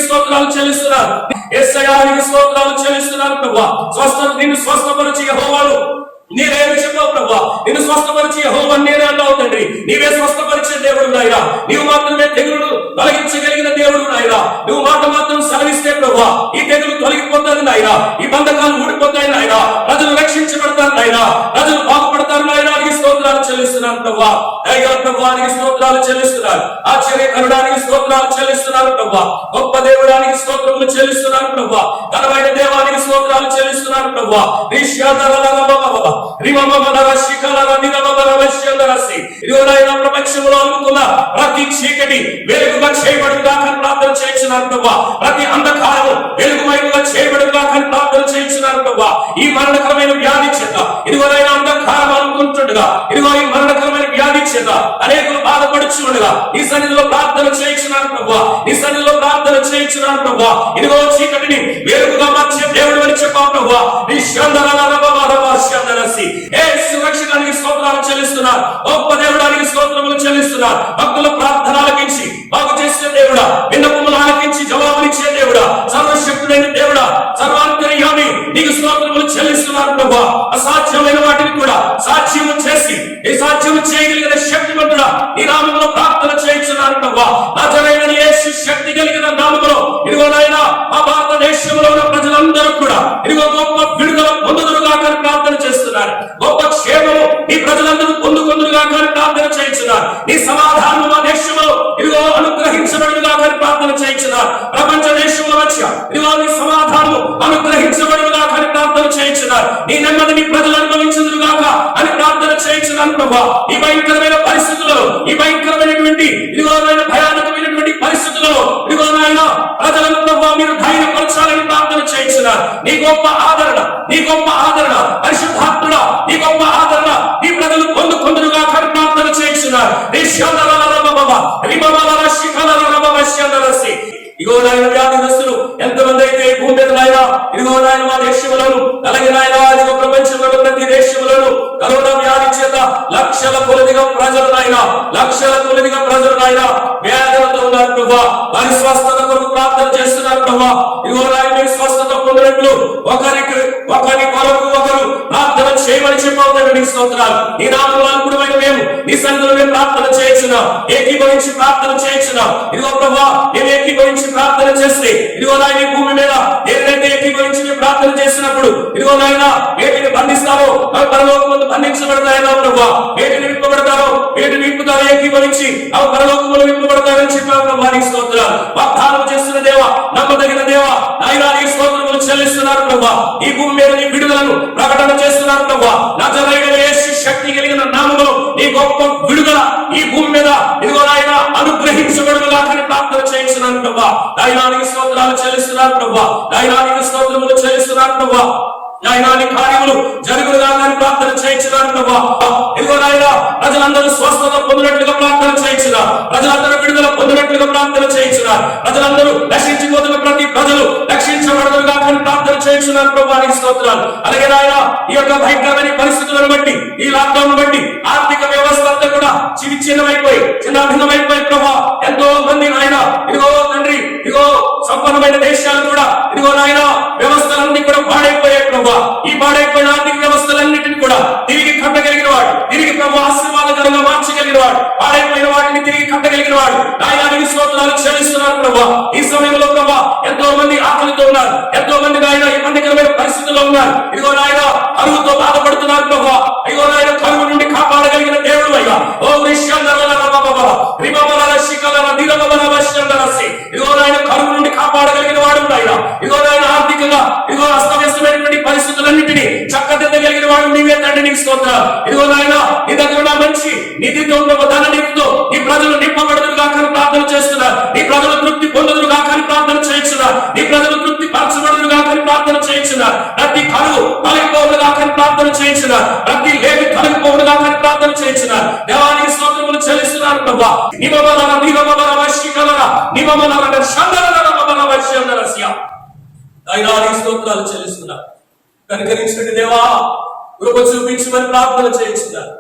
[SPEAKER 3] స్తోత్రాలు చెల్లిస్తున్నారు. యేసయ్యానికి స్తోత్రాలు చెల్లిస్తున్నారు ప్రభా. నిన్ను స్వస్థపరిచి యెహోవాను నీవేమి చెప్పావు ప్రభా. నిన్ను స్వస్థపరిచి యెహోవా నేనే అన్నావు తండ్రి. నీవే స్వస్థపరిచే దేవుడు నాయనా. నీవు మాత్రమే తెగులు తొలగించగలిగిన దేవుడు నాయనా. నువ్వు మాట మాత్రం సెలవిస్తే ప్రభా ఈ తెగులు తొలగిపోతుంది నాయనా. ఈ బంధకాలు ఊడిపోతాయి నాయనా. ప్రజలు రక్షించబడతారు నాయనా. ప్రజలు బాగుపడతారు నాయనా. నీకు స్తోత్రాలు చెల్లిస్తున్నాను ప్రభా. అయ్యా ప్రభానికి స్తోత్రాలు చెల్లిస్తున్నారు. ఆశ్చర్యకరుడానికి స్తోత్రాలు చెల్లిస్తున్నారు ప్రభా. గొప్ప దేవుడానికి స్తోత్రములు చెల్లిస్తున్నారు ప్రభా. ఘనమైన దేవానికి స్తోత్రాలు చెల్లిస్తున్నారు ప్రభా. ప్రపంచంలో అనుకున్న ప్రతి చీకటి వెలుగుగా చేయబడుగా ప్రార్థన చేయించున్నారు ప్రభా. ప్రతి అంధకారము వెలుగుమైనగా చేయబడుగా ప్రార్థన చేయించున్నారు ప్రభా. ఈ మరణకరమైన వ్యాధి చేత ఇదిగోనైనా అంధకారం అనుకుంటుండగా, ఇదిగో ఈ మరణకరమైన వ్యాధి చేత అనేకులు బాధపడుచుండగా ఈ సన్నిధిలో ప్రార్థన చేయించున్నారు ప్రభా. ఈ సన్నిధిలో ప్రార్థన చేయించున్నారు ప్రభా. ఇదిగో చీకటిని వెలుగుగా మార్చే దేవుడు అని చెప్పావు ప్రభా. నీ సురక్షితానికి స్తోత్రాలు చెల్లిస్తున్నారు. గొప్ప దేవుడానికి స్తోత్రములు చెల్లిస్తున్నారు. భక్తుల ప్రార్థన ఆలకించి బాగు చేసే దేవుడా, విన్నపములు ఆలకించి జవాబునిచ్చే దేవుడా, సర్వశక్తుడైన దేవుడా, సర్వాంతర్యామి నీకు స్తోత్రములు చెల్లిస్తున్నారు ప్రభా. అసాధ్యమైన వాటిని కూడా సాధ్యము చేసి ఈ సాధ్యము చేయగలిగిన శక్తిమంతుడా నీ నామములో ప్రార్థన చేయించున్నారు ప్రభా. నజరేయుడైన యేసు శక్తి కలిగిన నామములో ఇదిగో నాయనా మా భారతదేశంలో ఉన్న ప్రజలందరూ కూడా ఇదిగో గొప్ప విడుదల పొందుదురుగా ప్రార్థన చేస్తున్నారు. గొప్ప క్షేమము ఈ ప్రజలందరూ పొందుకొందురుగా ప్రార్థన చేయించున్నారు. నీ సమాధానం మా దేశంలో ఇదిగో అనుగ్రహించబడుగా ప్రార్థన చేయించున్నారు. ప్రపంచ దేశంలో వచ్చి ఇదిగో నీ సమాధానము అనుగ్రహించబడుగా ప్రార్థన చేయించున్నారు. నీ నెమ్మదిని ప్రజలు అనుభవించుదురుగాక అని ప్రార్థన చేయించున్నాను ప్రభా. ఈ భయంకరమైన పరిస్థితుల్లో, ఈ భయంకరమైనటువంటి ఇదిగో భయానకమైనటువంటి పరిస్థితుల్లో ఇదిగో నాయన ప్రజలను ప్రభా మీరు ధైర్యపరచాలని ప్రార్థన చేయించున్నారు. నీ గొప్ప ఆదరణ, నీ గొప్ప ఆదరణ పరిశుద్ధాత్ముడా, నీ గొప్ప ఆదరణ ఈ ప్రజలు పొందుకొందురుగా ప్రార్థన చేయించున్నారు. ఇదిగో నాయన వ్యాధిగ్రస్తులు ఎంతమంది అయితే భూమి మీద నాయన ఇదిగో నాయన మా దేశంలోను అలాగే నాయన ఇదిగో ప్రపంచంలో ప్రతి దేశంలోను కరోనా వ్యాధి చేత లక్షల కొలదిగా ప్రజలు నాయన, లక్షల కొలదిగా ప్రజలు నాయన వ్యాధులతో ఉన్నారు ప్రభా. వారి స్వస్థత కొరకు ప్రార్థన చేస్తున్నారు ప్రభా. ఇదిగో నాయన మీరు స్వస్థత పొందినట్లు ఒకరి కొరకు ఒకరు ప్రార్థన చేయమని చెప్పవుతాడు. నీ స్తోత్రాలు. నీ నామములో అనుకూలమైన మేము నీ సన్నిధిలో మేము ప్రార్థన చేయించున్నాం, ఏకీభవించి ప్రార్థన చేయించున్నాం. ఇదిగో ప్రభా మేము ఏకీభవించి ప్రార్థన చేస్తే ఇదిగో నాయన ఈ భూమి మీద ఏదైతే ఏకీభవించి ప్రార్థన చేసినప్పుడు ఇదిగో నాయన వేటిని బంధిస్తారో అవి పరలోకమందు బంధించబడతాయో ప్రభా. వేటిని విప్పబడతారో వేటిని విప్పుతారో ఏకీభవించి అవి పరలోకములు విప్పబడతాయని చెప్పావు ప్రభా. నీ స్తోత్రాలు. వాగ్దానం చేస్తున్న దేవా, నమ్మదగిన దేవా నాయనా నీ స్తోత్రములు చెల్లిస్తున్నారు ప్రభా. ఈ భూమి మీద నీ విడుదలను ప్రకటన చేస్తున్నారు ప్రభా. నజరేయుడైన యేసు శక్తి కలిగిన నామములో నీ గొప్ప విడుదల ఈ భూమి మీద ఇదిగో నాయన అనుగ్రహించబడుగా ప్రార్థన చేయించున్నాను ప్రభా. నాయనానికి స్తోత్రాలు చెల్లిస్తున్నారు ప్రభా. నాయనానికి స్తోత్రములు చెల్లిస్తున్నారు ప్రభా. నాయనా నీ కార్యములు జరుగునుగా అని ప్రార్థన చేయించున్నాను ప్రభా. ఇదిగో నాయనా ప్రజలందరూ స్వస్థత పొందినట్లుగా ప్రార్థన చేయించున్నా, ప్రజలందరూ విడుదల పొందినట్లుగా ప్రార్థన చేయించున్నా, ప్రజలందరూ రక్షించిపోతున్న ప్రతి ప్రజలు రక్షించబడదుగా అని ప్రార్థన చేయించున్నాను ప్రభా. నీకు స్తోత్రాలు. అలాగే నాయనా ఈ యొక్క భయంకరమైన పరిస్థితులను బట్టి, ఈ లాక్డౌన్ బట్టి ఆర్థిక వ్యవస్థ అంతా కూడా చిన్నమైపోయి చిన్నాభిన్నమైపోయి ప్రభా. ఎంతో మంది నాయన ఇదిగో తండ్రి ఇదిగో సంపన్నమైన దేశాలు కూడా ఇదిగో నాయన వ్యవస్థలన్నీ కూడా పాడైపోయాయి ప్రభా. ఈ పాడైపోయిన ఆర్థిక వ్యవస్థలన్నింటినీ కూడా తిరిగి కట్టగలిగిన వాడు, తిరిగి ప్రభు ఆశీర్వాదకరంగా మార్చగలిగిన వాడు, పాడైపోయిన వాటిని తిరిగి కట్టగలిగిన వాడు నాయనానికి స్తోత్రాలు చెల్లిస్తున్నారు ప్రభా. ఈ సమయంలో ప్రభా ఎంతో మంది ఆకలితో ఉన్నారు, ఎంతో మంది నాయన ఇబ్బందికరమైన పరిస్థితుల్లో ఉన్నారు. ఇదిగో నాయన కరువుతో బాధపడుతున్నారు ప్రభా. ఇదిగో నాయన కరువు నుండి కాపాడగలిగిన దేవుడు అయ్యా. ఓ ఇదిగో నాయన కరువు నుండి కాపాడగలిగిన వాడు ఆయన. ఇదిగో నాయన ఆర్థికంగా ఇదిగో అస్తవ్యస్తమైనటువంటి పరిస్థితులన్నింటినీ చక్కదిద్దగలిగిన వాడు నీవే తండ్రి. నీకు స్తోత్రాలు. ఇదిగో నాయన నీ దగ్గర ఉన్న మంచి నిధితో ధన నిధితో నీ ప్రజలు నింపబడుదురుగా కానీ ప్రార్థన చేస్తున్నారు, నీ ప్రజలు తృప్తి పొందుదురుగా కానీ ప్రార్థన చేయించున్నారు, నీ ప్రజలు తృప్తి పరచబడుదురుగా కానీ ప్రార్థన చేయించున్నారు, ప్రతి కరువు తొలగిపోవుడుగా కానీ ప్రార్థన చేయించున్నారు, ప్రతి లేమి తొలగిపోవుడుగా కానీ ప్రార్థన చేయించున్నారు. దేవానికి స్తోత్రములు చెల్లిస్తున్నారు ప్రభా. స్తోత్రాలు చెల్లిస్తున్నారు. కనికరించిన దేవా కృప చూపించమని ప్రార్థన చేయించున్నారు,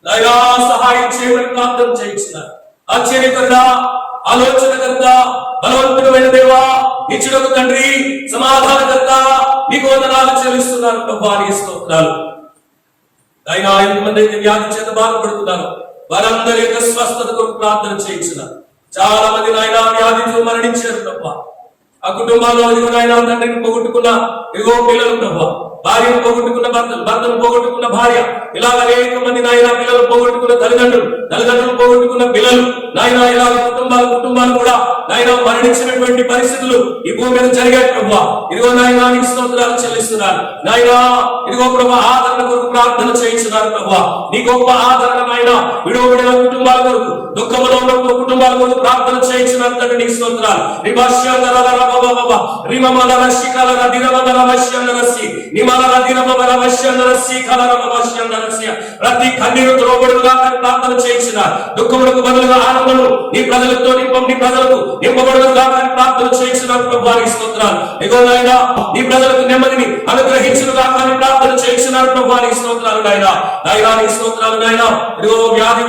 [SPEAKER 3] నాయనా సహాయం చేయమని ప్రార్థన చేయించున్నారు. ఆశ్చర్యకర్త, ఆలోచనకర్త, బలవంతుడైన దేవా, ఇచ్చుడకు తండ్రి, సమాధానకర్త, నీకు వందనాలు చెల్లిస్తున్నారు ప్రభా. నీ స్తోత్రాలు. ఆయన ఎంతమంది అయితే వ్యాధి చేత బాధపడుతున్నారు వారందరి యొక్క స్వస్థత కొరకు ప్రార్థన చేయించున్నారు. చాలా మంది నాయన వ్యాధితో మరణించారు ప్రభా. ఆ కుటుంబాల్లో ఇదిగో నాయన తండ్రిని పోగొట్టుకున్న ఇదిగో పిల్లలు ప్రభా, భార్యను పోగొట్టుకున్న భర్తలు, భర్తను పోగొట్టుకున్న భార్య, ఇలాగ అనేక మంది నాయన పిల్లలు పోగొట్టుకున్న తల్లిదండ్రులు, తల్లిదండ్రులు పోగొట్టుకున్న పిల్లలు నాయన ఇలాగ కుటుంబాలు కూడా నాయన మరణించినటువంటి పరిస్థితులు ఈ భూమి మీద జరిగాయి ప్రభా. ఇదిగో నాయన నీకు స్తోత్రాలు చెల్లిస్తున్నారు. నాయన ఇదిగో ప్రభా ఆదరణ కొరకు ప్రార్థన చేయించున్నారు ప్రభా. నీ గొప్ప ఆదరణ నాయన విడవబడిన కుటుంబాల కొరకు, దుఃఖంలో ఉన్న కుటుంబాల కొరకు ప్రార్థన చేయించున్నారు తండ్రి. నీకు స్తోత్రాలు. ప్రతి కన్నీరు త్రోబడుగా ప్రార్థన చేయించిన దుఃఖములకు బదులుగా ఆనందము నీ ప్రజలతో నీ ప్రజలకు నింపబడుగా ప్రార్థన చేయించినారు ప్రభానికి స్తోత్రాలు. ఇదిగో నాయనా నీ ప్రజలకు నెమ్మదిని అనుగ్రహించుగా కానీ ప్రార్థన చేయించినారు ప్రభానికి స్తోత్రాలు. నాయనా నీ స్తోత్రాలు నాయనా. ఇదిగో వ్యాధి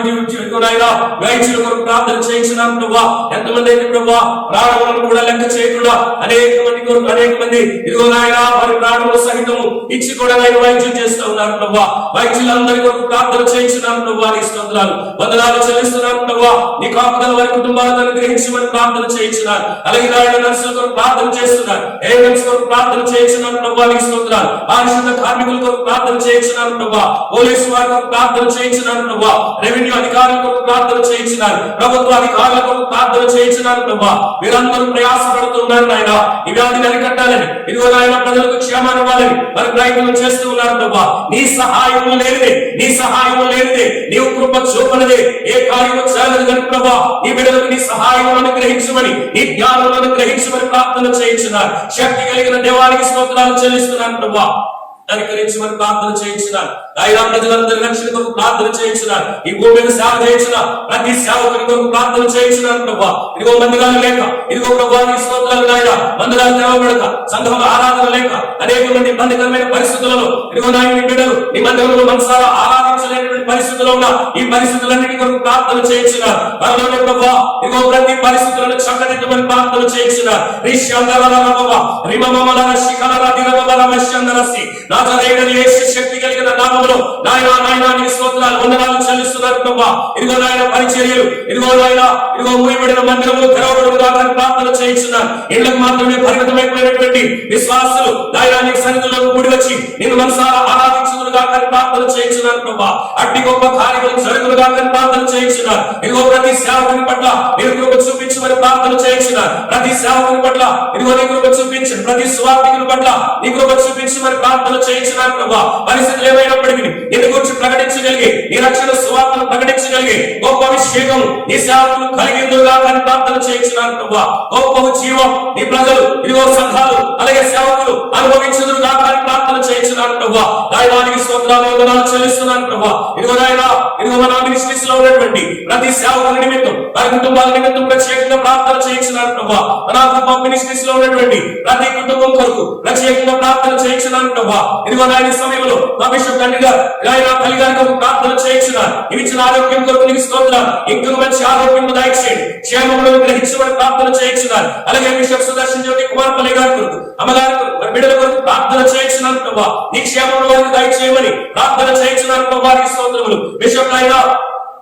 [SPEAKER 3] నాయనా వైద్యుల కొరకు ప్రార్థన చేయించినారు ప్రభా. ఎంతమంది అయితే ప్రభా ప్రాణములను కూడా లెక్క చేయకుండా అనేక మంది ఇదిగో నాయనా వారి ప్రాణముల సహితము ఇచ్చి కూడా ఆయన వైద్యం చేస్తూ ఉన్నారు ప్రభా. వైద్యులందరి కొరకు ప్రార్థన చేయించున్నాను ప్రభా. నీ స్తోత్రాలు, వందనాలు చెల్లిస్తున్నాను ప్రభా. నీ కాపుదల వారి కుటుంబాలను అనుగ్రహించమని ప్రార్థన చేయించున్నారు. అలాగే ఆయన నర్సుల కొరకు ప్రార్థన చేస్తున్నారు, ఏఎంఎస్ కొరకు ప్రార్థన చేయించున్నాను ప్రభా. నీ స్తోత్రాలు. పారిశుద్ధ కార్మికుల కొరకు ప్రార్థన చేయించున్నాను ప్రభా. పోలీసు వారి కొరకు ప్రార్థన చేయించున్నాను ప్రభా. రెవెన్యూ అధికారుల కొరకు ప్రార్థన చేయించున్నారు, ప్రభుత్వ అధికారుల కొరకు ప్రార్థన చేయించున్నాను ప్రభా. వీరందరూ ప్రయాసపడుతున్నారు నాయన ఈ వ్యాధిని అరికట్టాలని, ఇదిగో నాయన ప్రజలకు క్షేమాన్ని ఇవ్వాలని మరి ప్రయత్నం చేస్తూ ఉన్నారు ప్రభా. నీ సహాయము లేనిదే నీవు కృప చూపనిదే ఏ కార్యము చేయలేదు కనుక ప్రభా. నీ బిడ్డలకు నీ సహాయం అనుగ్రహించమని, నీ జ్ఞానం అనుగ్రహించమని ప్రార్థన చేయించున్నారు. శక్తి కలిగిన దేవానికి స్తోత్రాలు చెల్లిస్తున్నాను ప్రభా. అనుకరించమని ప్రార్థన చేయించున్నారు. ఆయన ప్రజలందరి రక్షణ కొరకు ప్రార్థన చేయించున్నారు. ఈ భూమి మీద సేవ చేయించిన ప్రతి సేవకుని కొరకు ప్రార్థన చేయించున్నారు ప్రభా. ఇదిగో మందిరాలు లేక, ఇదిగో ప్రభా నీ స్తోత్రాలు నాయన మందిరాలు తెరవబడక, సంఘంలో ఆరాధన లేక, అనేక మంది ఇబ్బందికరమైన పరిస్థితులలో ఇదిగో నాయన నీ బిడ్డలు నీ మందిరంలో మనసారా ఆరాధించలేనటువంటి పరిస్థితుల్లో ఉన్న ఈ పరిస్థితులన్నిటి కొరకు ప్రార్థన చేయించున్నారు. త్వరలోనే ప్రభా ఇదిగో ప్రతి పరిస్థితులను చక్కదిద్దమని ప్రార్థన చేయించున్నారు. శక్తి కలిగిన నామములో నాయనా నీ స్తోత్రాలు, వందనాలు చెల్లిస్తున్నారు ప్రభా. ఇదిగో నాయన పరిచర్యలు, ఇదిగో నాయన ఇదిగో మూయబడిన మందిరములు తెరవబడుగా ప్రార్థన చేయించున్నారు. ఇళ్లకు మాత్రమే పరిమితమైపోయినటువంటి విశ్వాసులు నాయనా నీ సన్నిధిలో కూడి వచ్చి నిన్ను మనసారా ఆరాధించుదురుగా ప్రార్థన చేయించున్నారు ప్రభా. అట్టి గొప్ప కార్యములు జరుగులుగా ప్రార్థన చేయించున్నారు. ఇదిగో ప్రతి సేవకుని పట్ల మీరు కృప చూపించమని ప్రార్థన చేయించున్నారు. ప్రతి సేవకుని పట్ల ఇదిగో నీ కృప చూపించండి, ప్రతి స్వార్థికుని పట్ల నీ కృప చూపించమని ప్రార్థన చేయించున్నారు ప్రభా. పరిస్థితులు ఏమైనప్పటికీ నిన్ను గురించి ప్రకటించగలిగి, నీ రక్షణ సువార్తను ప్రకటించగలిగి గొప్ప అభిషేకం నీ సేవకులు కలిగిందుగా అని ప్రార్థన చేయించున్నారు ప్రభా. గొప్ప జీవం నీ ప్రజలు ఇదిగో సంఘాలు అలాగే సేవకులు అనుభవించుదురుగా అని ప్రార్థన చేయించున్నారు చెల్లిస్తున్నాను ప్రభా. దైవానికి స్తోత్రాలు వందనాలు చెల్లిస్తున్నాను ప్రభా. ఇదిగో నాయనా, ఇదిగో మన మినిస్ట్రీస్ లో ఉన్నటువంటి ప్రతి సేవకుల నిమిత్తం, వారి కుటుంబాల నిమిత్తం ప్రత్యేకంగా ప్రార్థన చేయించున్నాను ప్రభా. మన మినిస్ట్రీస్ లో ఉన్నటువంటి ప్రతి కుటుంబం కొరకు ప్రత్యేకంగా ప్రార్థన చేయించున్నాను ప్రభా. ఇదిగో నాయన సమయంలో మా బిషప్ తండ్రి గారు తల్లి గారి కొరకు ప్రార్థన చేయించున్నాను. ఇచ్చిన ఆరోగ్యం కొరకు నీకు స్తోత్రాలు. ఇంకా మంచి ఆరోగ్యం దయచేయండి, క్షేమములను గ్రహించమని ప్రార్థన చేయించున్నాను. అలాగే బిషప్ సుదర్శన్ జ్యోతి కుమార్ పల్లి గారి కొరకు, అమ్మగారి కొరకు, బిడ్డల కొరకు ప్రార్థన చేయించున్నాను ప్రభా. నీ క్షేమముల వారికి దయచేయమని ప్రార్థన చేయించున్నాను ప్రభా. స్తోత్రములు. బిషప్ అయినా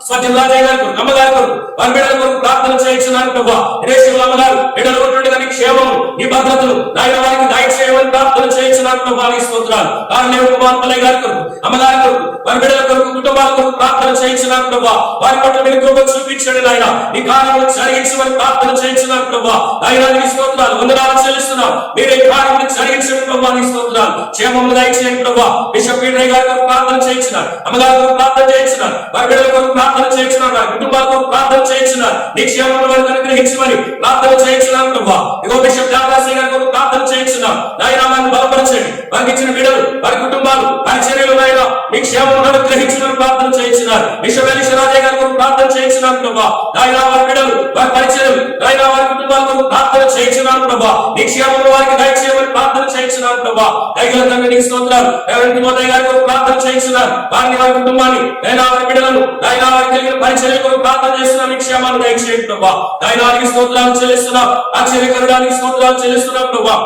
[SPEAKER 3] స్వచ్ఛం రాజయ్య గారి కొరకు, అమ్మగారి కొరకు, వారి బిడ్డల కొరకు ప్రార్థన చేయించున్నాను ప్రభా. రేషముల అమ్మగారు బిడ్డలు కొట్టుండగా నీ క్షేమము, నీ భద్రతలు నాయన వారికి దయచేయమని ప్రార్థన చేయించున్నాను ప్రభా. స్తోత్రాలు. కారణం కుమార్ పల్లయ్య గారి కొరకు, అమ్మగారి కొరకు, వారి బిడ్డల కొరకు, కుటుంబాల కొరకు ప్రార్థన చేయించున్నాను ప్రభా. వారి పట్ల మీరు కృప చూపించండి నాయన. నీ కార్యములు జరిగించమని ప్రార్థన చేయించున్నాను ప్రభా. నాయన నీ స్తోత్రాలు వందనాలు చెల్లిస్తున్నాం. మీరే కార్యములు జరిగించండి ప్రభా. నీ స్తోత్రాలు. క్షేమము దయచేయండి ప్రభా. బిషప్ పీడయ్య గారి కొరకు ప్రార్థన చేయించున్నారు, అమ్మగారి కొరకు ప్రార్థన చేయించున్నారు, వారి బిడ్డల కొరకు ప్రార్థన చేయించున్నారు, వారి కుటుంబాల కొరకు ప్రార్థన చేయించున్నారు. నీ క్షేమముల వారికి అనుగ్రహించమని ప్రార్థన చేయించున్నాను ప్రభా. ఇగో బిషప్ త్యాగరాజయ్య గారి కొరకు ప్రార్థన చేయించున్నాం. నాయన వారిని బలపరచండి, వారికి ఇచ్చిన బిడ్డలు, వారి కుటుంబాలు, వారి చర్యలు నాయన నీ క్షేమములను అనుగ్రహించమని ప్రార్థన చేయించున్నారు. బిషప్ రాజయ్య గారి కొరకు ప్రార్థన చేయించున్నాను ప్రభా. నాయన వారి బిడ్డలు, వారి పరిచయం, నాయన వారి కుటుంబాల కొరకు ప్రార్థన చేయించున్నాను ప్రభా. నీ క్షేమముల వారికి దయచేయమని ప్రార్థన చేయించున్నాను ప్రభా. దైవ తండ్రి నీకు స్తోత్రాలు. తిమోతి గారి కొరకు ప్రార్థన చేయించున్నారు, వారిని, వారి కుటుంబాన్ని, నాయన వారి బిడ్డలను, నాయన వారికి కలిగిన పరిచర్య కొరకు ప్రార్థన చేస్తున్నాం. నీ క్షేమాన్ని దయచేయండి ప్రభా. నాయనానికి స్తోత్రాలు చెల్లిస్తున్నాం, ఆశ్చర్యకరుడానికి స్తోత్రాలు చెల్లిస్తున్నాం ప్రభా.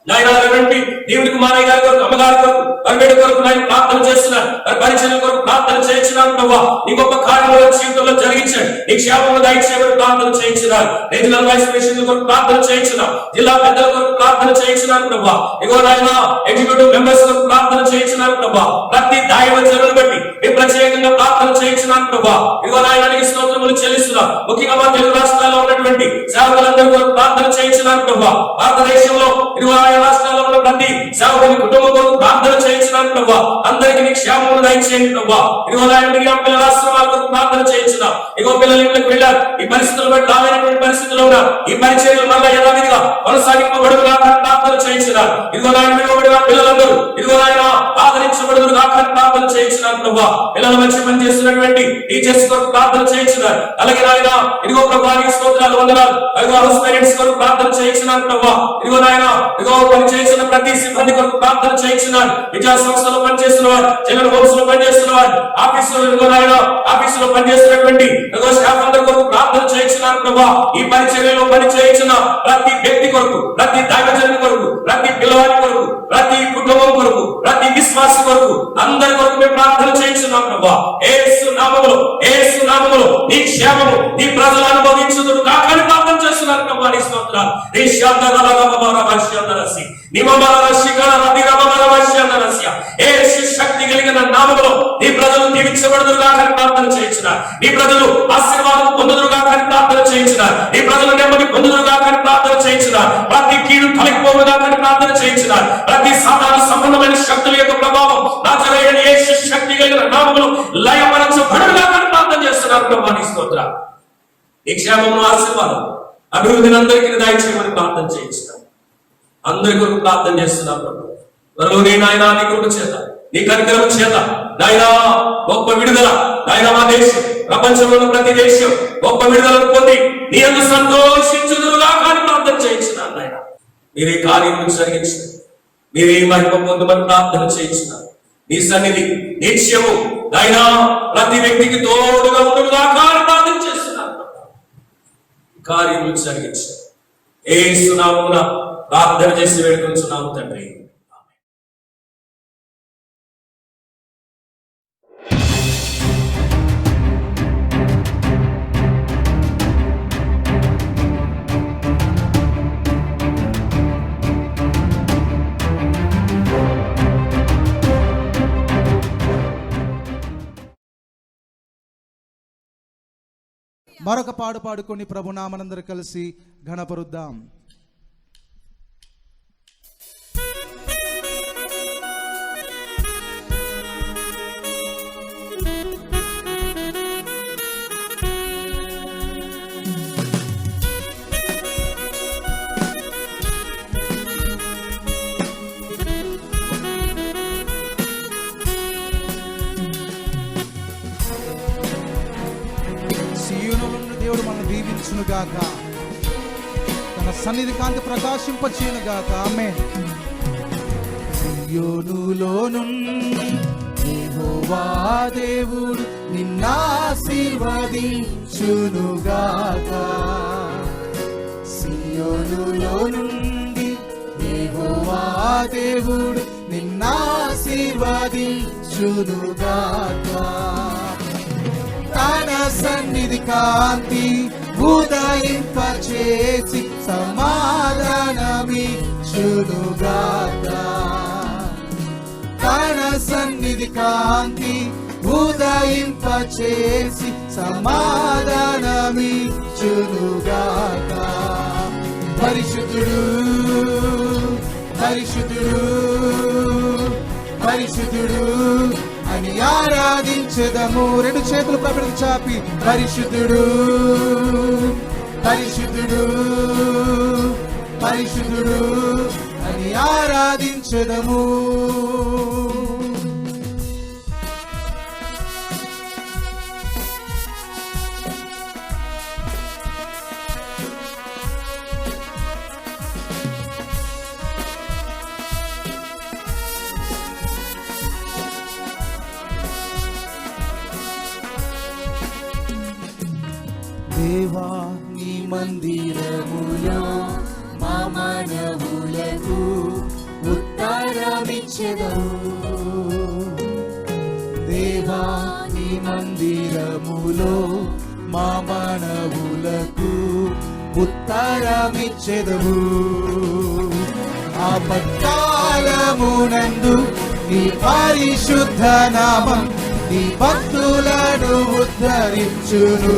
[SPEAKER 3] నాయన దేవుడి కుమారయ్య గారి కొరకు, అమ్మగారి కొరకు, వారి బిడ్డ కొరకు నాయన ప్రార్థన చేస్తున్నారు, వారి పరిచయం కొరకు ప్రార్థన చేయించున్నాను ప్రభా. నీ గొప్ప కార్యములు జీవితంలో జరిగించండి, నీ క్షేమమును దయచేయమని ప్రార్థన చేయించున్నారు. రీజనల్ వైస్ ప్రెసిడెంట్ కొరకు ప్రార్థన చేయించున్నాం, జిల్లా పెద్దల కొరకు ప్రార్థన చేయించున్నాను ప్రభా. ఇగో నాయన ఎగ్జిక్యూటివ్ మెంబర్స్ కొరకు ప్రార్థన చేయించున్నాను ప్రభా. ప్రతి దైవజనులను బట్టి నేను ప్రత్యేకంగా ప్రార్థన చేయించున్నాను ప్రభా. ఇగో నాయనానికి స్తోత్రములు చెల్లిస్తున్నాం. ముఖ్యంగా మా తెలుగు రాష్ట్రాల్లో ఉన్నటువంటి సేవకులందరి కొరకు ప్రార్థన చేయించున్నాను ప్రభా. భారతదేశంలో ఇదిగో రాష్ట్రాల్లో ఉన్న ప్రతి సేవకుని కుటుంబం కొరకు ప్రార్థన చేయించున్నాను ప్రభా. అందరికీ నీ క్షేమమును దయచేయండి ప్రభా. ఇదిగో నాయన పిల్లల ఆశ్రమాల కొరకు ప్రార్థన చేయించున్నాం. ఇగో పిల్లల ఇంట్లోకి వెళ్ళారు, ఈ పరిస్థితులు బట్టి రాలేనటువంటి పరిస్థితుల్లో ఉన్నారు. ఈ పరిచర్యలు మళ్ళా యథావిధిగా కొనసాగింపబడుగా ప్రార్థన చేయించున్నారు. ఇదిగో నాయన విలువబడిన పిల్లలందరూ ఇదిగో నాయన ఆదరించబడుగా ప్రార్థన చేయించున్నారు ప్రభా. పిల్లలు మంచి పని చేస్తున్నటువంటి టీచర్స్ కొరకు ప్రార్థన చేయించున్నారు. అలాగే నాయన ఇదిగో ప్రభానికి స్తోత్రాలు వందనాలు. ఇదిగో హౌస్ పేరెంట్స్ కొరకు ప్రార్థన చేయించున్నారు ప్రభా. ఇదిగో నాయన ఇదిగో పని చేస్తున్న ప్రతి సిబ్బంది కొరకు ప్రార్థన చేయించున్నారు. విద్యా సంస్థలో పనిచేస్తున్న వారు, చిల్డ్రన్ హోమ్స్ లో పనిచేస్తున్న వారు, ఆఫీసులో పనిచేస్తున్నటువంటి స్టాఫ్ అందరి కొరకు ప్రార్థన చేయించున్నారు ప్రభా. ఈ పరిచర్యలో పని చేయించిన ప్రతి వ్యక్తి కొరకు, ప్రతి దైవజనుని కొరకు, ప్రతి పిల్లవాడి కొరకు, ప్రతి కుటుంబం కొరకు, ప్రతి విశ్వాసి కొరకు, అందరి కొరకు మేము ప్రార్థన చేయించున్నాం ప్రభా. యేసు నామములో నీ క్షేమము నీ ప్రజలు అనుభవించుదురు కాకని ప్రార్థన చేస్తున్నారు ప్రభా. నీ స్తోత్రాలు. యేసు శక్తి కలిగిన నామములో నీ ప్రజలు దీవించబడుదురు కాకని ప్రార్థన చేయించున్నారు. నీ ప్రజలు ఆశీర్వాదం పొందుదురు కాకని ప్రార్థన చేయించున్నారు. నీ ప్రజలు నెమ్మది పొందుదురు కాకని ప్రార్థన చేయించున్నారు. ప్రతి కీడు తొలగిపోవును కాకని ప్రార్థన చేయించున్నారు. ప్రతి సాధారణ సంబంధమైన శక్తుల యొక్క ప్రభావం నజరేయుడైన యేసు శక్తి కలిగిన నామములో లయపరచబడును కాకని ప్రార్థన చేస్తున్నారు ప్రభా. నీ స్తోత్రాలు. ఈ క్షేమము, ఆశీర్వాదం, అభివృద్ధిని అందరికీ దయచేయమని ప్రార్థన చేయించున్నారు. అందరి కొరకు ప్రార్థన చేస్తున్నాం ప్రభు. త్వరలో నాయన నీ కృప చేత, నీ కనికరం చేత నాయన గొప్ప విడుదల, నాయన మా దేశం, ప్రపంచంలో ప్రతి దేశం గొప్ప విడుదలను పొంది నీ యందు సంతోషించుదురుగా కానీ ప్రార్థన చేయించున్నాను. నాయన మీరే కార్యం జరిగించారు, మీరే మహిమ పొందమని ప్రార్థన చేయించున్నారు. నీ సన్నిధి నిత్యము నాయన ప్రతి వ్యక్తికి తోడుగా ఉండుగా కానీ ప్రార్థన చేస్తున్నాను. కార్యము జరిగించారు. యేసు నామమున ప్రార్థన చేసి వేడుకొంచున్నాము తండ్రి.
[SPEAKER 4] మరొక పాడు పాడుకొని ప్రభునామనందరూ కలిసి ఘనపరుద్దాం. దీవించునుగాక, తన సన్నిధి కాంతి ప్రకాశింపచేయునుగాక. ఆమేన్. సియోనులో నుండి యెహోవా దేవుడు నిన్నాశీర్వదించునుగాక. సియోనులో నుండి యెహోవా దేవుడు నిన్నాశీర్వదించునుగాక. తన సన్నిధి కాంతి ఉదయింపచేసి సమాధానమిచ్చునుగాక. తన సన్నిధి కాంతి ఉదయింపచేసి సమాధానమిచ్చునుగాక. పరిశుద్ధుడు పరిశుద్ధుడు పరిశుద్ధుడు అని ఆరాధించెదము. రెండు చేతులు ప్రభువుకు చాపి పరిశుద్ధుడు పరిశుద్ధుడు పరిశుద్ధుడు అని ఆరాధించెదము. దేవా నీ మందిరములో మా మనవులకు ఉత్తరమిచ్చెదము. దేవా నీ మందిరములో మా మనవులకు ఉత్తరమిచ్చెదము. ఆపత్కాలమునందు నీ పరిశుద్ధ నామం నీ భక్తులను ఉద్ధరించును.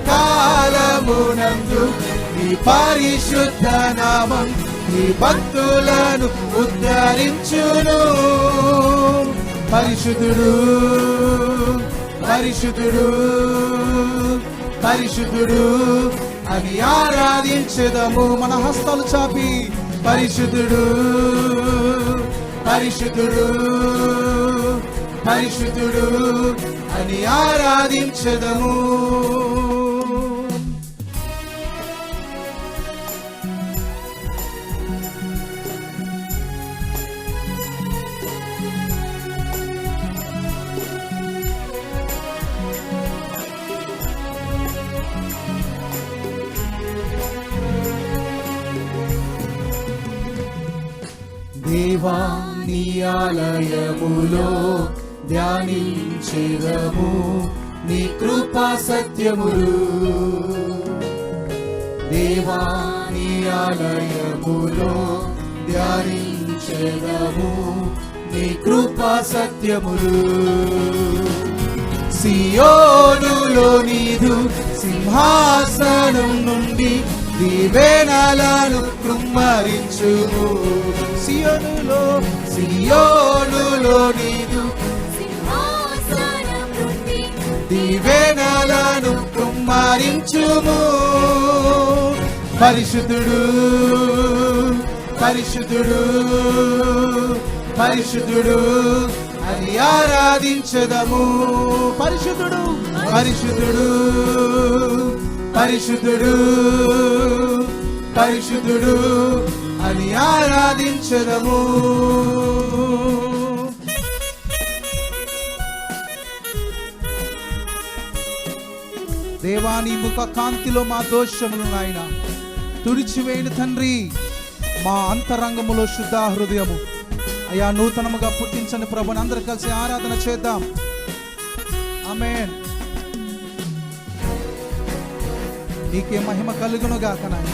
[SPEAKER 4] కాలమునందు నీ పరిశుద్ధ నామం నీ భక్తులను ఉద్ధరించును. పరిశుద్ధుడు పరిశుద్ధుడు పరిశుద్ధుడు అని ఆరాధించెదము. మన హస్తాలు చాపి పరిశుద్ధుడు పరిశుద్ధుడు పరిశుద్ధుడు అని ఆరాధించెదము. దేవా నీ ఆలయములో ధ్యానించెదము నీ కృపా సత్యములు. దేవా నీ ఆలయములో ధ్యానించెదము నీ కృపా సత్యములు. సియోనులో నీదు సింహాసనం నుండి దీవెనలను కృమ్మరించుము. సియోనులో నీదు
[SPEAKER 5] సింహాసనం నుండి
[SPEAKER 4] దీవెనలను కృమ్మరించుము. పరిశుద్ధుడు పరిశుద్ధుడు పరిశుద్ధుడు అని ఆరాధించెదము. పరిశుద్ధుడు పరిశుద్ధుడు పరిశుద్ధుడు పరిశుద్ధుడు అని ఆరాధించెదము. దేవా నీ ముఖ కాంతిలో మా దోషములు నాయన తుడిచివేయని తండ్రి, మా అంతరంగములో శుద్ధ హృదయము అయా నూతనముగా పుట్టించని ప్రభుని అందరూ కలిసి ఆరాధన చేద్దాం. ఆమేన్. నీకే మహిమ కలుగును గాక నాయన,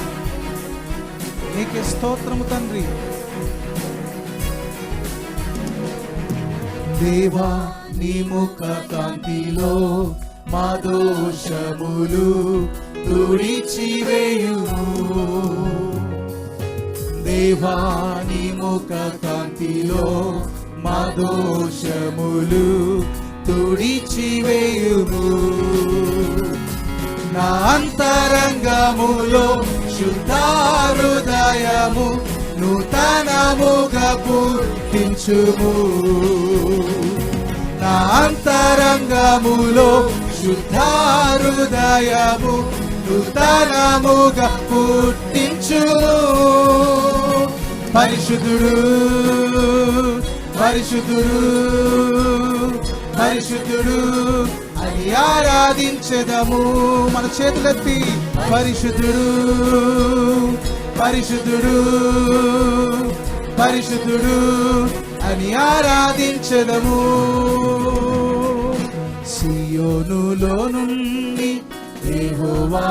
[SPEAKER 4] నీకే స్తోత్రము తండ్రి. దేవా నీ ముఖ కాంతిలో మా దోషములు తుడిచివేయుము. దేవా నీ ముఖ కాంతిలో మా దోషములు తుడిచివేయుము. నా అంతరంగములో శుద్ధ హృదయము నూతనముగా పుట్టించుము. నా అంతరంగములో శుద్ధ హృదయము నూతనముగా పుట్టించు. పరిశుద్ధుడు పరిశుద్ధుడు పరిశుద్ధుడు అని ఆరాధించెదము. మన చేతులెత్తి పరిశుద్ధుడు పరిశుద్ధుడు పరిశుద్ధుడు అని ఆరాధించెదము. సియోనులో నుండి యెహోవా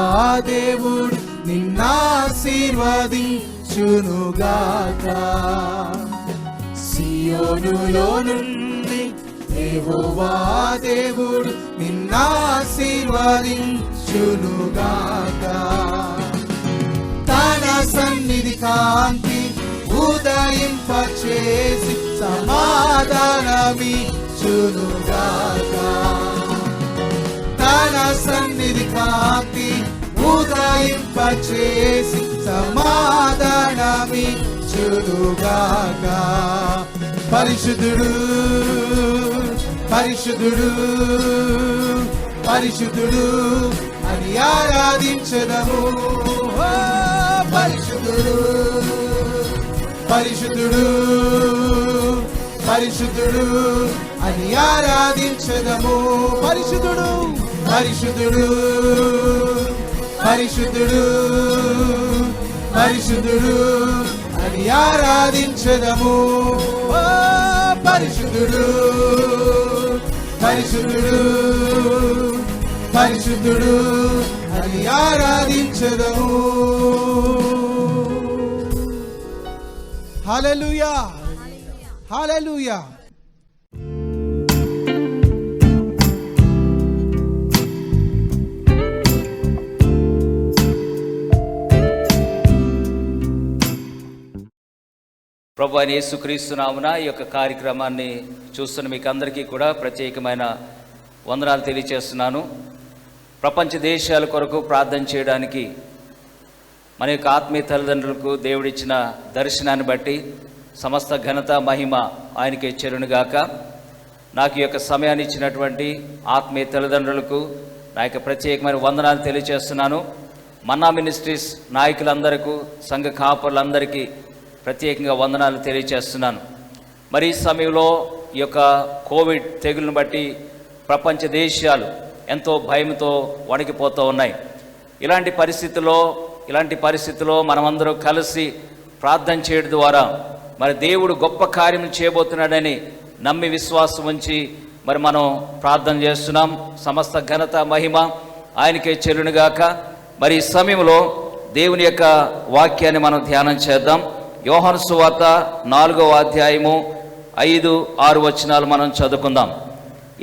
[SPEAKER 4] దేవుడు నిన్నాశీర్వదించునుగాక. సియోనులో నుండి యెహోవా దేవుడు నిన్నాశీర్వదించునుగాక. తన సన్నిధి కాంతి ఉదయింపచేసి సమాధానమిచ్చునుగాక. తన సన్నిధి కాంతి ఉదయింపచేసి సమాధానమిచ్చునుగాక. పరిశుద్ధుడు పరిశుద్ధుడు పరిశుద్ధుడు అని ఆరాధించెదము. పరిశుద్ధుడు పరిశుద్ధుడు పరిశుద్ధుడు అని ఆరాధించెదము. పరిశుద్ధుడు పరిశుద్ధుడు పరిశుద్ధుడు పరిశుద్ధుడు అని ఆరాధించెదము. పరిశుద్ధుడు పరిశుద్ధుడు పరిశుద్ధుడు అని ఆరాధించెదము. హల్లెలూయా హల్లెలూయా.
[SPEAKER 5] ప్రభువైన యేసుక్రీస్తు నామమున ఈ యొక్క కార్యక్రమాన్ని చూస్తున్న మీకు అందరికీ కూడా ప్రత్యేకమైన వందనాలు తెలియజేస్తున్నాను. ప్రపంచ దేశాల కొరకు ప్రార్థన చేయడానికి మన యొక్క ఆత్మీయ తల్లిదండ్రులకు దేవుడిచ్చిన దర్శనాన్ని బట్టి సమస్త ఘనత మహిమ ఆయనకి చెరునుగాక. నాకు ఈ యొక్క సమయాన్ని ఇచ్చినటువంటి ఆత్మీయ తల్లిదండ్రులకు నా యొక్క ప్రత్యేకమైన వందనాలు తెలియజేస్తున్నాను. మన్నా మినిస్ట్రీస్ నాయకులందరికీ, సంఘ కాపరులందరికీ ప్రత్యేకంగా వందనాలు తెలియజేస్తున్నాను. మరి ఈ సమయంలో ఈ యొక్క కోవిడ్ తెగులును బట్టి ప్రపంచ దేశాలు ఎంతో భయంతో వణికిపోతూ ఉన్నాయి. ఇలాంటి పరిస్థితుల్లో మనమందరం కలిసి ప్రార్థన చేయడం ద్వారా మరి దేవుడు గొప్ప కార్యం చేయబోతున్నాడని నమ్మి విశ్వాసం ఉంచి మరి మనం ప్రార్థన చేస్తున్నాం. సమస్త ఘనత మహిమ ఆయనకే చెల్లునుగాక. మరి ఈ సమయంలో దేవుని యొక్క వాక్యాన్ని మనం ధ్యానం చేద్దాం. యోహాను సువార్త 4వ అధ్యాయము 5-6 వచనాలు మనం చదువుకుందాం.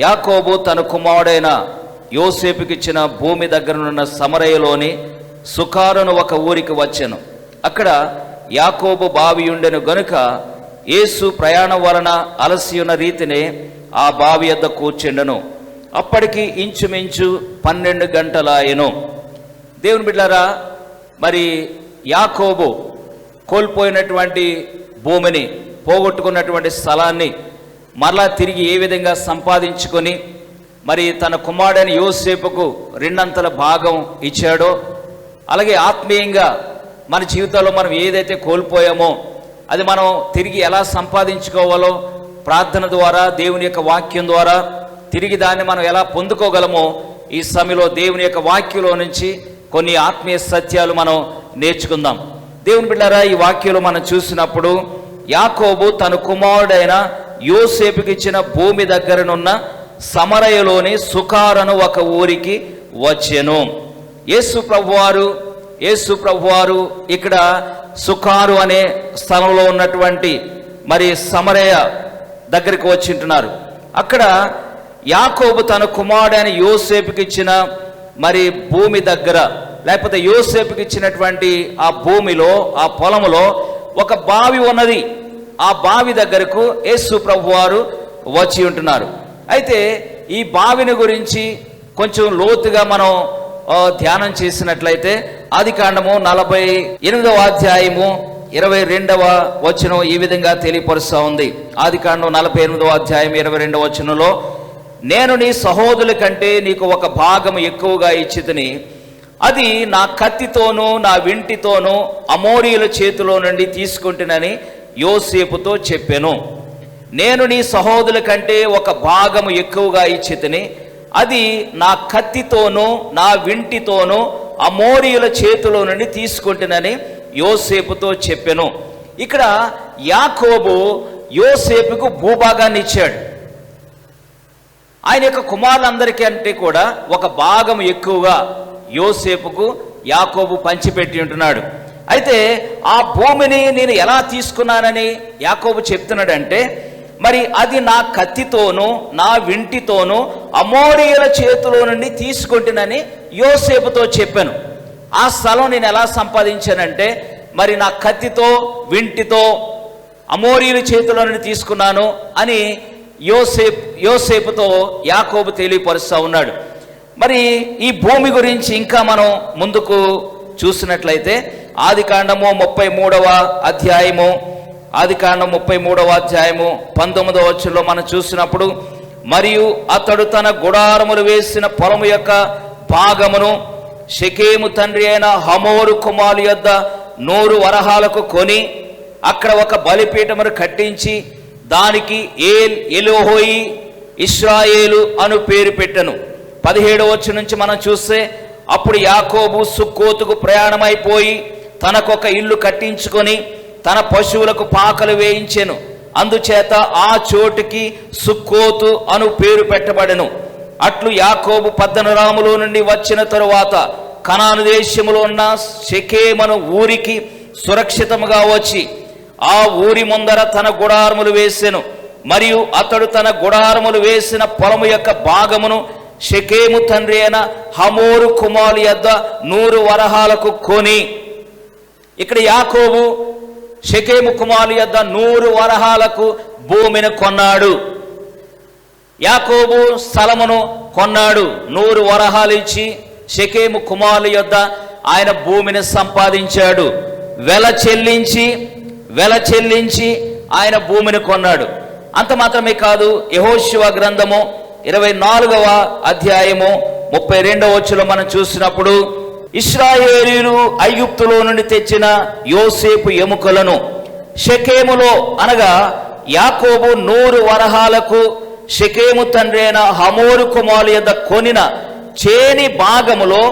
[SPEAKER 5] యాకోబు తన కుమారుడైన యోసేపుకిచ్చిన భూమి దగ్గరనున్న సమరయలోని సుకారును ఒక ఊరికి వచ్చెను. అక్కడ యాకోబు బావి ఉండెను గనుక యేసు ప్రయాణం వలన అలసి ఉన్న రీతినే ఆ బావి యొద్ద కూర్చుండెను. అప్పటికి ఇంచుమించు 12 గంటలాయెను. దేవుని బిడ్డలారా, మరి యాకోబు కోల్పోయినటువంటి భూమిని, పోగొట్టుకున్నటువంటి స్థలాన్ని మరలా తిరిగి ఏ విధంగా సంపాదించుకొని మరి తన కుమారుడైన యోసేపుకు 2 భాగం ఇచ్చాడో, అలాగే ఆత్మీయంగా మన జీవితంలో మనం ఏదైతే కోల్పోయామో అది మనం తిరిగి ఎలా సంపాదించుకోవాలో ప్రార్థన ద్వారా, దేవుని యొక్క వాక్యం ద్వారా తిరిగి దాన్ని మనం ఎలా పొందుకోగలమో ఈ సమయంలో దేవుని యొక్క వాక్యంలో నుంచి కొన్ని ఆత్మీయ సత్యాలు మనం నేర్చుకుందాం. దేవుని బిడ్డలారా, ఈ వాక్యంలో మనం చూసినప్పుడు యాకోబు తన కుమారుడైన యోసేపుకి ఇచ్చిన భూమి దగ్గరనున్న సమరయలోని సుకారును ఒక ఊరికి వచ్చెను. యేసు ప్రభువారు ఇక్కడ సుకారు అనే స్థలంలో ఉన్నటువంటి మరి సమరయ దగ్గరికి వచ్చింటున్నారు. అక్కడ యాకోబు తన కుమారుడైన యోసేపుకి ఇచ్చిన మరి భూమి దగ్గర, లేకపోతే యోసేపుకి ఇచ్చినటువంటి ఆ భూమిలో, ఆ పొలములో ఒక బావి ఉన్నది. ఆ బావి దగ్గరకు యేసు ప్రభువారు వచ్చి ఉంటున్నారు. అయితే ఈ బావిని గురించి కొంచెం లోతుగా మనం ధ్యానం చేసినట్లయితే ఆదికాండము 48వ అధ్యాయము 22వ వచనం ఈ విధంగా తెలియపరుస్తూ ఉంది. ఆదికాండం 48వ అధ్యాయం 22వ వచనంలో నేను నీ సహోదరుల కంటే నీకు ఒక భాగం ఎక్కువగా ఇచ్చితిని, అది నా కత్తితోనూ నా వింటితోనూ అమోరీయుల చేతిలో నుండి తీసుకుంటునని యోసేపుతో చెప్పెను. నేను నీ సహోదరుల కంటే ఒక భాగము ఎక్కువగా ఇచ్చితిని, అది నా కత్తితోనూ నా వింటితోనూ అమోరీయుల చేతిలో నుండి తీసుకుంటునని యోసేపుతో చెప్పెను. ఇక్కడ యాకోబు యోసేపుకు భూభాగాన్ని ఇచ్చాడు. ఆయన యొక్క కుమారులందరికీ అంటే కూడా ఒక భాగం ఎక్కువగా యోసేపుకు యాకోబు పంచిపెట్టి ఉంటున్నాడు. అయితే ఆ భూమిని నేను ఎలా తీసుకున్నానని యాకోబు చెప్తున్నాడంటే, మరి అది నా కత్తితోనూ నా వింటితోనూ అమోరీయుల చేతిలో నుండి తీసుకుంటునని యోసేపుతో చెప్పాను. ఆ స్థలం నేను ఎలా సంపాదించానంటే, మరి నా కత్తితో వింటితో అమోరీయుల చేతిలో నుండి తీసుకున్నాను అని యోసేపుతో యాకోబు తెలియపరుస్తూ ఉన్నాడు. మరి ఈ భూమి గురించి ఇంకా మనం ముందుకు చూసినట్లయితే ఆదికాండము 33వ అధ్యాయము 19వ వచనంలో మనం చూసినప్పుడు, మరియు అతడు తన గుడారములు వేసిన పొలము యొక్క భాగమును షెకెము తండ్రి అయిన హమోరు కుమారు యొద్ద 100 వరహాలకు కొని అక్కడ ఒక బలిపీఠమును కట్టించి దానికి ఎలోహోయి ఇశ్రాయేలు అను పేరు పెట్టెను. 17వ వచనం నుంచి మనం చూస్తే, అప్పుడు యాకోబు సుక్కోతుకు ప్రయాణమైపోయి తనకొక ఇల్లు కట్టించుకొని తన పశువులకు పాకలు వేయించెను. అందుచేత ఆ చోటుకి సుక్కోతు అను పేరు పెట్టబడెను. అట్లు యాకోబు పద్దనరాములో నుండి వచ్చిన తరువాత కనాను దేశములో ఉన్న షెకెము ఊరికి సురక్షితముగా వచ్చి ఆ ఊరి ముందర తన గుడారములు వేసెను. మరియు అతడు తన గుడారములు వేసిన పొలము యొక్క భాగమును షెకెము తండ్రి అయిన హమోరు కుమారు యొద్ద 100 వరహాలకు కొని. ఇక్కడ యాకోబు షెకెము కుమారు యొద్ద 100 వరహాలకు భూమిని కొన్నాడు. యాకోబు స్థలమును కొన్నాడు. 100 వరహాలు ఇచ్చి షెకెము కుమారు యొద్ద ఆయన భూమిని సంపాదించాడు. వెల చెల్లించి ఆయన భూమిని కొన్నాడు. అంత మాత్రమే కాదు, యెహోషువ గ్రంథము 24వ అధ్యాయము 32వ వచనంలో మనం చూసినప్పుడు, ఇశ్రాయేలీయులు ఐగుప్తులో నుండి తెచ్చిన యోసేపు ఎముకలను షెకెములో అనగా యాకోబు 100 వరహాలకు షెకెము తండ్రి అయిన హమోరు కుమారు యొద్ద కొనిన చేని భాగములో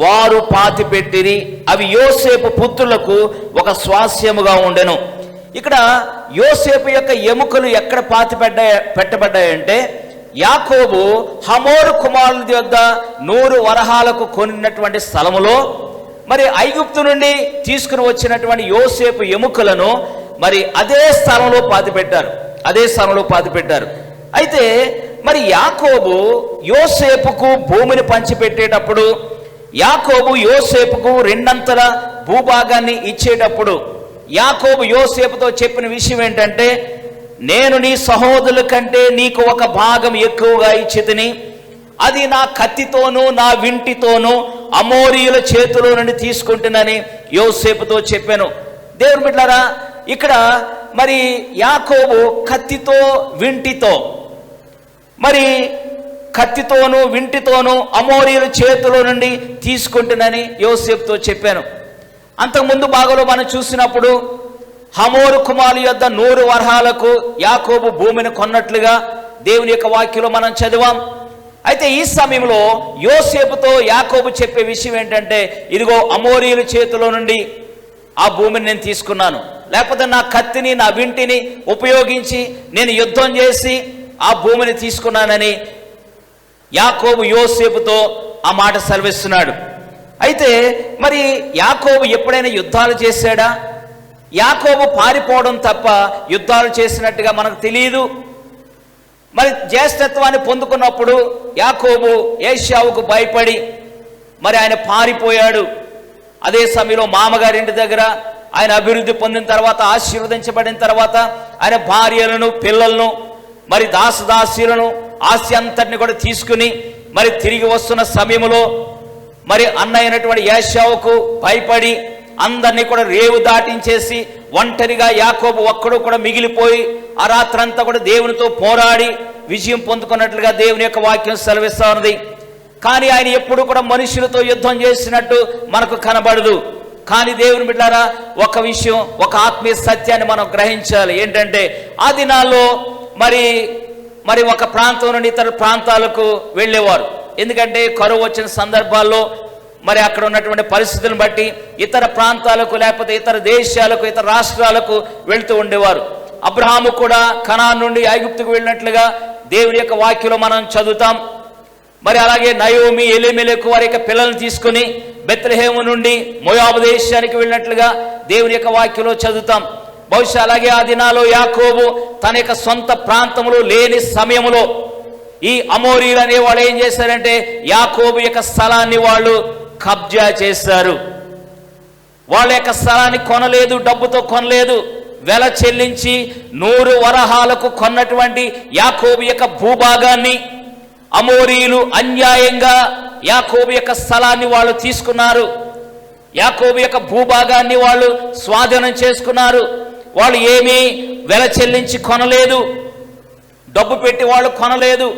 [SPEAKER 5] వారు పాతిపెట్టిరి. అవి యోసేపు పుత్రులకు ఒక స్వాస్యముగా ఉండెను. ఇక్కడ యోసేపు యొక్క ఎముకలు ఎక్కడ పెట్టబడ్డాయంటే, యాకోబు హమోరు కుమారుల యొద్ద 100 వరహాలకు కొనినటువంటి స్థలములో మరి ఐగుప్తు నుండి తీసుకుని వచ్చినటువంటి యోసేపు ఎముకలను మరి అదే స్థలంలో పాతిపెట్టారు. అయితే మరి యాకోబు యోసేపుకు భూమిని పంచిపెట్టేటప్పుడు, యాకోబు యోసేపుకు 2 అంతల భూభాగాన్ని ఇచ్చేటప్పుడు యాకోబు యోసేపుతో చెప్పిన విషయం ఏంటంటే, నేను నీ సహోదరుల కంటే నీకు ఒక భాగం ఎక్కువగా ఇచ్చితిని, అది నా కత్తితోనూ నా వింటితోనూ అమోరీయుల చేతిలో నుండి తీసుకుంటునని యోసేపుతో చెప్పాను. దేవుని బిడ్డలారా, ఇక్కడ మరి యాకోబు కత్తితోనూ వింటితోనూ అమోరీయుల చేతిలో నుండి తీసుకుంటునని యోసేపుతో చెప్పాను. అంతకుముందు భాగంలో మనం చూసినప్పుడు హమోరు కుమారు యొద్ద 100 వరహాలకు యాకోబు భూమిని కొన్నట్లుగా దేవుని యొక్క వాక్యంలో మనం చదివాం. అయితే ఈ సమయంలో యోసేపుతో యాకోబు చెప్పే విషయం ఏంటంటే, ఇదిగో అమోరీయుల చేతిలో నుండి ఆ భూమిని నేను తీసుకున్నాను, లేకపోతే నా కత్తిని నా వింటిని ఉపయోగించి నేను యుద్ధం చేసి ఆ భూమిని తీసుకున్నానని యాకోబు యోసేపుతో ఆ మాట సెలవిస్తున్నాడు. అయితే మరి యాకోబు ఎప్పుడైనా యుద్ధాలు చేశాడా? యాకోబు పారిపోవడం తప్ప యుద్ధాలు చేసినట్టుగా మనకు తెలియదు. మరి జ్యేష్ఠత్వాన్ని పొందుకున్నప్పుడు యాకోబు ఏశావుకు భయపడి మరి ఆయన పారిపోయాడు. అదే సమయంలో మామగారింటి దగ్గర ఆయన అభివృద్ధి పొందిన తర్వాత, ఆశీర్వదించబడిన తర్వాత ఆయన భార్యలను పిల్లలను మరి దాసదాసీలను ఆస్తి అంతటిని కూడా తీసుకుని మరి తిరిగి వస్తున్న సమయంలో మరి అన్న అయినటువంటి ఏశావుకు భయపడి అందరినీ కూడా రేవు దాటించేసి ఒంటరిగా యాకోబు ఒక్కడు కూడా మిగిలిపోయి ఆ రాత్రంతా కూడా దేవునితో పోరాడి విజయం పొందుకున్నట్లుగా దేవుని యొక్క వాక్యం సెలవిస్తా ఉన్నది. కానీ ఆయన ఎప్పుడు కూడా మనుషులతో యుద్ధం చేసినట్టు మనకు కనబడదు. కానీ దేవుని బిడ్డారా, ఒక విషయం, ఒక ఆత్మీయ సత్యాన్ని మనం గ్రహించాలి. ఏంటంటే ఆ దినాల్లో మరి ఒక ప్రాంతం నుండి ఇతర ప్రాంతాలకు వెళ్ళేవారు. ఎందుకంటే కరువు వచ్చిన సందర్భాల్లో మరి అక్కడ ఉన్నటువంటి పరిస్థితులను బట్టి ఇతర ప్రాంతాలకు, లేకపోతే ఇతర దేశాలకు, ఇతర రాష్ట్రాలకు వెళుతూ ఉండేవారు. అబ్రహాము కూడా కనాను నుండి ఐగుప్తుకు వెళ్ళినట్లుగా దేవుని యొక్క వాక్యంలో మనం చదువుతాం. మరి అలాగే నయోమి, ఎలీమెలెకు వారి యొక్క పిల్లల్ని తీసుకుని బెత్లెహేము నుండి మోయాబు దేశానికి వెళ్ళినట్లుగా దేవుని యొక్క వాక్యంలో చదువుతాం. బహుశా అలాగే ఆ దినాల్లో యాకోబు తన యొక్క సొంత ప్రాంతంలో లేని సమయంలో ఈ అమోరీలు అనే వాళ్ళు ఏం చేశారంటే యాకోబు యొక్క స్థలాన్ని వాళ్ళు కబ్జా చేశారు. వాళ్ళ యొక్క స్థలాన్ని కొనలేదు, డబ్బుతో కొనలేదు, వెల చెల్లించి 100 వరహాలకు కొన్నటువంటి యాకోబు యొక్క భూభాగాన్ని అమోరీలు అన్యాయంగా యాకోబు యొక్క స్థలాన్ని వాళ్ళు తీసుకున్నారు. యాకోబు యొక్క భూభాగాన్ని వాళ్ళు స్వాధీనం చేసుకున్నారు. వాళ్ళు ఏమీ వెల చెల్లించి కొనలేదు, డబ్బు పెట్టి వాళ్ళు కొనలేదు.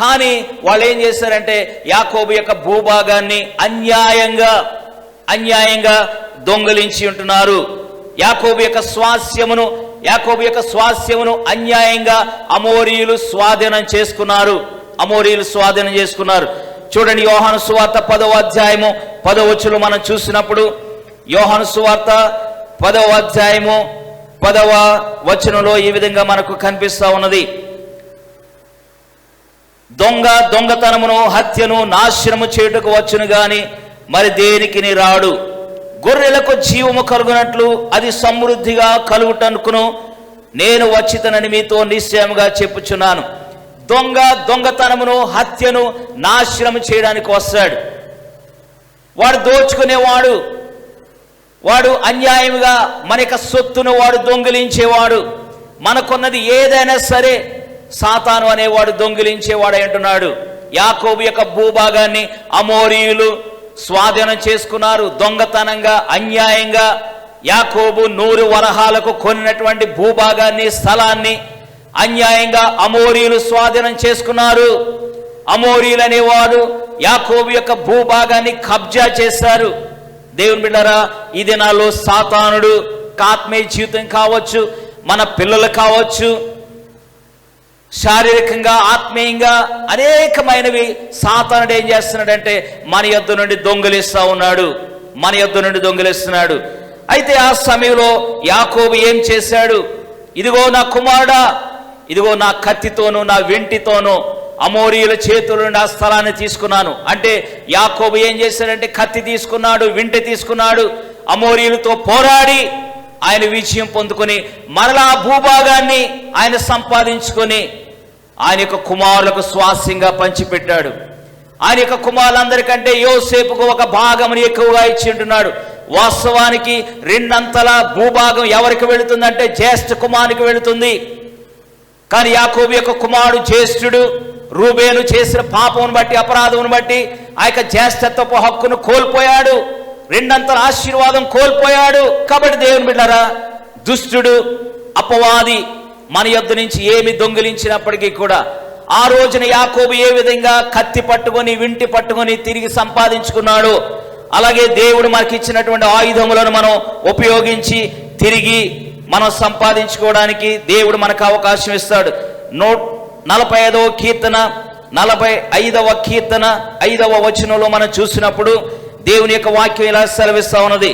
[SPEAKER 5] కానీ వాళ్ళు ఏం చేశారంటే యాకోబు యొక్క భూభాగాన్ని అన్యాయంగా దొంగిలించి ఉంటున్నారు. యాకోబు యొక్క స్వాస్యమును అన్యాయంగా అమోరీయులు స్వాధీనం చేసుకున్నారు. చూడండి, యోహాను సువార్త 10వ అధ్యాయము 10వ వచనం మనం చూసినప్పుడు, యోహాను సువార్త 10వ అధ్యాయము 10వ వచనంలో ఈ విధంగా మనకు కనిపిస్తా ఉన్నది. దొంగతనమును, హత్యను, నాశనము చేయుటకు వచ్చును గాని మరి దేనికి రాడు. గొర్రెలకు జీవము కలుగునట్లు అది సమృద్ధిగా కలుగుటనుకును నేను వచ్చితనని మీతో నిశ్చయముగా చెప్పుచున్నాను. దొంగతనమును, హత్యను, నాశనము చేయడానికి వస్తాడు. వాడు దోచుకునేవాడు, వాడు అన్యాయముగా మన యొక్క సొత్తును వాడు దొంగిలించేవాడు. మనకున్నది ఏదైనా సరే సాతాను అనేవాడు దొంగిలించేవాడు అంటున్నాడు. యాకోబు యొక్క భూభాగాన్ని అమోరీయులు స్వాధీనం చేసుకున్నారు. దొంగతనంగా, అన్యాయంగా యాకోబు 100 వరహాలకు కొన్నటువంటి భూభాగాన్ని, స్థలాన్ని అన్యాయంగా అమోరీయులు స్వాధీనం చేసుకున్నారు. అమోరీయులు అనేవాడు యాకోబు యొక్క భూభాగాన్ని కబ్జా చేశారు. దేవుని బిడ్డరా, ఈ దినాల్లో సాతానుడు ఆత్మీయ జీవితం కావచ్చు, మన పిల్లలు కావచ్చు, శారీరకంగా, ఆత్మీయంగా అనేకమైనవి సాతానుడు ఏం చేస్తున్నాడంటే మన యొద్ద నుండి దొంగిలిస్తున్నాడు. అయితే ఆ సమయంలో యాకోబు ఏం చేశాడు? ఇదిగో నా కుమారుడా, ఇదిగో నా కత్తితోనూ నా వెంటితోనూ అమోరీయుల చేతుల నుండి ఆ స్థలాన్ని తీసుకున్నాను. అంటే యాకోబు ఏం చేశాడంటే కత్తి తీసుకున్నాడు, వింటి తీసుకున్నాడు, అమోరీయులతో పోరాడి ఆయన విజయం పొందుకొని మరలా ఆ భూభాగాన్ని ఆయన సంపాదించుకొని ఆయన యొక్క కుమారులకు స్వాస్యంగా పంచిపెట్టాడు. ఆయన యొక్క కుమారులందరికంటే యోసేపుకు ఒక భాగముని ఎక్కువగా ఇచ్చి ఉంటున్నాడు. వాస్తవానికి 2 అంతల భూభాగం ఎవరికి వెళుతుందంటే జ్యేష్ఠ కుమారునికి వెళుతుంది. కానీ యాకోబు యొక్క కుమారుడు జ్యేష్ఠుడు. రూబేను చేసిన పాపమును బట్టి, అపరాధమును బట్టి ఆ యొక్క జ్యేష్ఠత్వపు హక్కును కోల్పోయాడు, 2 అంతల ఆశీర్వాదం కోల్పోయాడు. కాబట్టి దేవుని బిడ్డలారా, దుష్టుడు, అపవాది మన యొద్ద నుంచి ఏమి దొంగిలించినప్పటికీ కూడా ఆ రోజున యాకోబు ఏ విధంగా కత్తి పట్టుకొని, వింటి పట్టుకొని తిరిగి సంపాదించుకున్నాడు, అలాగే దేవుడు మనకి ఇచ్చినటువంటి ఆయుధములను మనం ఉపయోగించి తిరిగి మనం సంపాదించుకోవడానికి దేవుడు మనకు అవకాశం ఇస్తాడు. 45వ కీర్తన 45వ కీర్తన 5వ వచనంలో మనం చూసినప్పుడు దేవుని యొక్క వాక్యం ఇలా సెలవిస్తా ఉన్నది.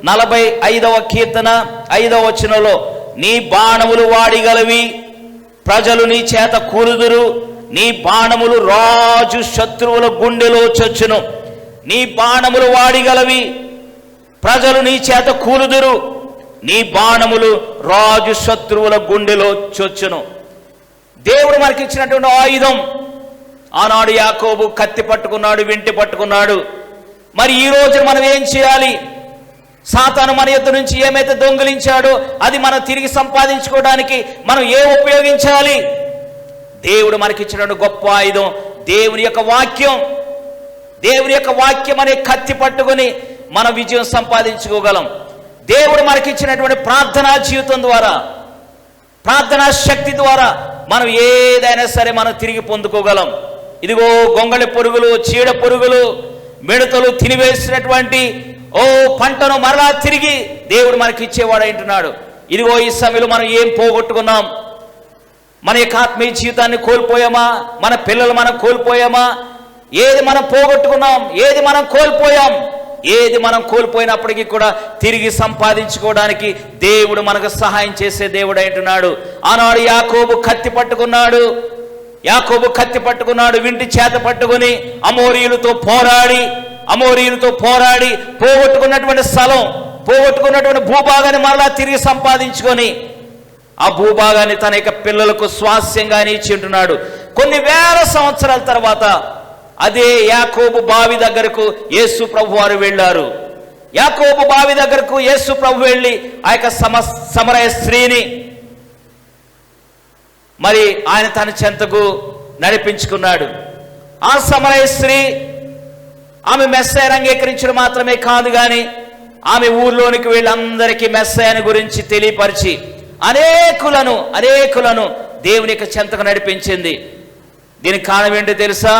[SPEAKER 5] 45వ కీర్తన 5వ వచనంలో, నీ బాణములు వాడిగలవి, ప్రజలు నీ చేత కూలుదురు, నీ బాణములు రాజు శత్రువుల గుండెలో చొచ్చును. నీ బాణములు వాడిగలవి, ప్రజలు నీ చేత కూలుదురు, నీ బాణములు రాజు శత్రువుల గుండెలో చొచ్చును. దేవుడు మనకి ఇచ్చినటువంటి ఆయుధం. ఆనాడు యాకోబు కత్తి పట్టుకున్నాడు, వింటి పట్టుకున్నాడు. మరి ఈ రోజు మనం ఏం చేయాలి? సాతాను మన యొద్ద నుంచి ఏమైతే దొంగిలించాడో అది మనం తిరిగి సంపాదించుకోవడానికి మనం ఉపయోగించాలి? దేవుడు మనకిచ్చినటువంటి గొప్ప ఆయుధం దేవుని యొక్క వాక్యం. దేవుని యొక్క వాక్యం అనే కత్తి పట్టుకొని మనం విజయం సంపాదించుకోగలం. దేవుడు మనకిచ్చినటువంటి ప్రార్థనా జీవితం ద్వారా, ప్రార్థనా శక్తి ద్వారా మనం ఏదైనా సరే మనం తిరిగి పొందుకోగలం. ఇదిగో గొంగళి పురుగులు, చీడ పురుగులు, మిడతలు తినివేసినటువంటి పంటను మరలా తిరిగి దేవుడు మనకి ఇచ్చేవాడు అంటున్నాడు. ఇదిగో ఈ సమయంలో మనం ఏం పోగొట్టుకున్నాం? మన యొక్క ఆత్మీయ జీవితాన్ని కోల్పోయామా? మన పిల్లలు మనం కోల్పోయామా? ఏది మనం పోగొట్టుకున్నాం? ఏది మనం కోల్పోయాం? ఏది మనం కోల్పోయినప్పటికీ కూడా తిరిగి సంపాదించుకోవడానికి దేవుడు మనకు సహాయం చేసే దేవుడు అంటున్నాడు. ఆనాడు యాకోబు కత్తి పట్టుకున్నాడు, వింటి చేత పట్టుకుని అమోరీయులతో పోరాడి పోగొట్టుకున్నటువంటి స్థలం, పోగొట్టుకున్నటువంటి భూభాగాన్ని మరలా తిరిగి సంపాదించుకొని ఆ భూభాగాన్ని తన యొక్క పిల్లలకు స్వాస్యంగా ఇచ్చి ఉంటున్నాడు. కొన్ని వేల సంవత్సరాల తర్వాత అదే యాకోబు బావి దగ్గరకు యేసు ప్రభు వారు వెళ్ళారు. యాకోబు బావి దగ్గరకు యేసు ప్రభు వెళ్ళి ఆ యొక్క సమరయ స్త్రీని మరి ఆయన తన చెంతకు నడిపించుకున్నాడు. ఆ సమరయ స్త్రీ ఆమె మెస్సయ్యను అంగీకరించడం మాత్రమే కాదు, కానీ ఆమె ఊర్లోనికి వెళ్ళి అందరికీ మెస్సయ్యను గురించి తెలియపరిచి అనేకులను దేవుని యొక్క చెంతకు నడిపించింది. దీనికి కారణం ఏంటో తెలుసా?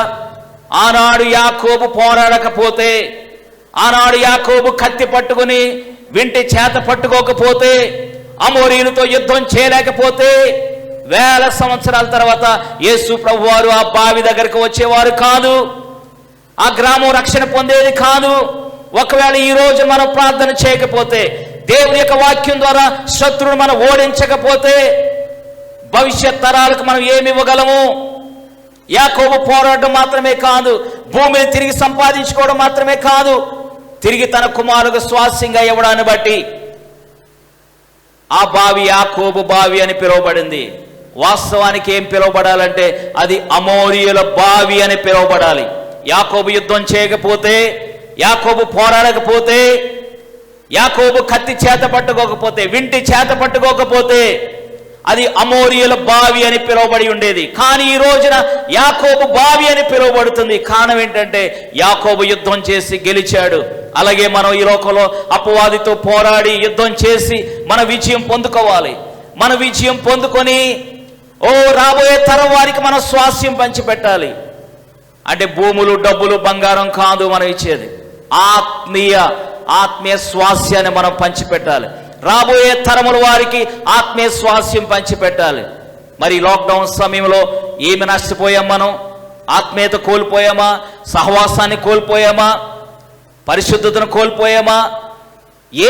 [SPEAKER 5] ఆనాడు యాకోబు పోరాడకపోతే, ఆనాడు యాకోబు కత్తి పట్టుకుని వింటి చేత పట్టుకోకపోతే, అమోరీయులతో యుద్ధం చేయలేకపోతే వేల సంవత్సరాల తర్వాత యేసు ప్రభువారు ఆ బావి దగ్గరకు వచ్చేవారు కాదు, ఆ గ్రామం రక్షణ పొందేది కాదు. ఒకవేళ ఈ రోజు మనం ప్రార్థన చేయకపోతే, దేవుని యొక్క వాక్యం ద్వారా శత్రువును మనం ఓడించకపోతే భవిష్యత్ తరాలకు మనం ఏమి ఇవ్వగలము? యాకోబు పోరాటం మాత్రమే కాదు, భూమిని తిరిగి సంపాదించుకోవడం మాత్రమే కాదు, తిరిగి తన కుమారులకు స్వాస్యంగా ఇవ్వడాన్ని బట్టి ఆ బావి యాకోబు బావి అని పిలువబడింది. వాస్తవానికి ఏం పిలువబడాలంటే అది అమోరీయుల బావి అని పిలువబడాలి. యాకోబు యుద్ధం చేయకపోతే, యాకోబు పోరాడకపోతే, యాకోబు కత్తి చేత పట్టుకోకపోతే, వింటి చేత పట్టుకోకపోతే అది అమోరీయుల బావి అని పిలువబడి ఉండేది. కానీ ఈ రోజున యాకోబు బావి అని పిలువబడుతుంది. కారణం ఏంటంటే యాకోబు యుద్ధం చేసి గెలిచాడు. అలాగే మనం ఈ లోకంలో అపవాదితో పోరాడి యుద్ధం చేసి మన విజయం పొందుకోవాలి. మన విజయం పొందుకొని రాబోయే తరం వారికి మనం స్వాస్యం పంచిపెట్టాలి. అంటే భూములు, డబ్బులు, బంగారం కాదు మనం ఇచ్చేది, ఆత్మీయ స్వాస్యాన్ని మనం పంచిపెట్టాలి. రాబోయే తరముల వారికి ఆత్మీయ స్వాస్యం పంచిపెట్టాలి. మరి లాక్డౌన్ సమయంలో ఏమి నష్టపోయాం? మనం ఆత్మీయత కోల్పోయామా? సహవాసాన్ని కోల్పోయామా? పరిశుద్ధతను కోల్పోయామా?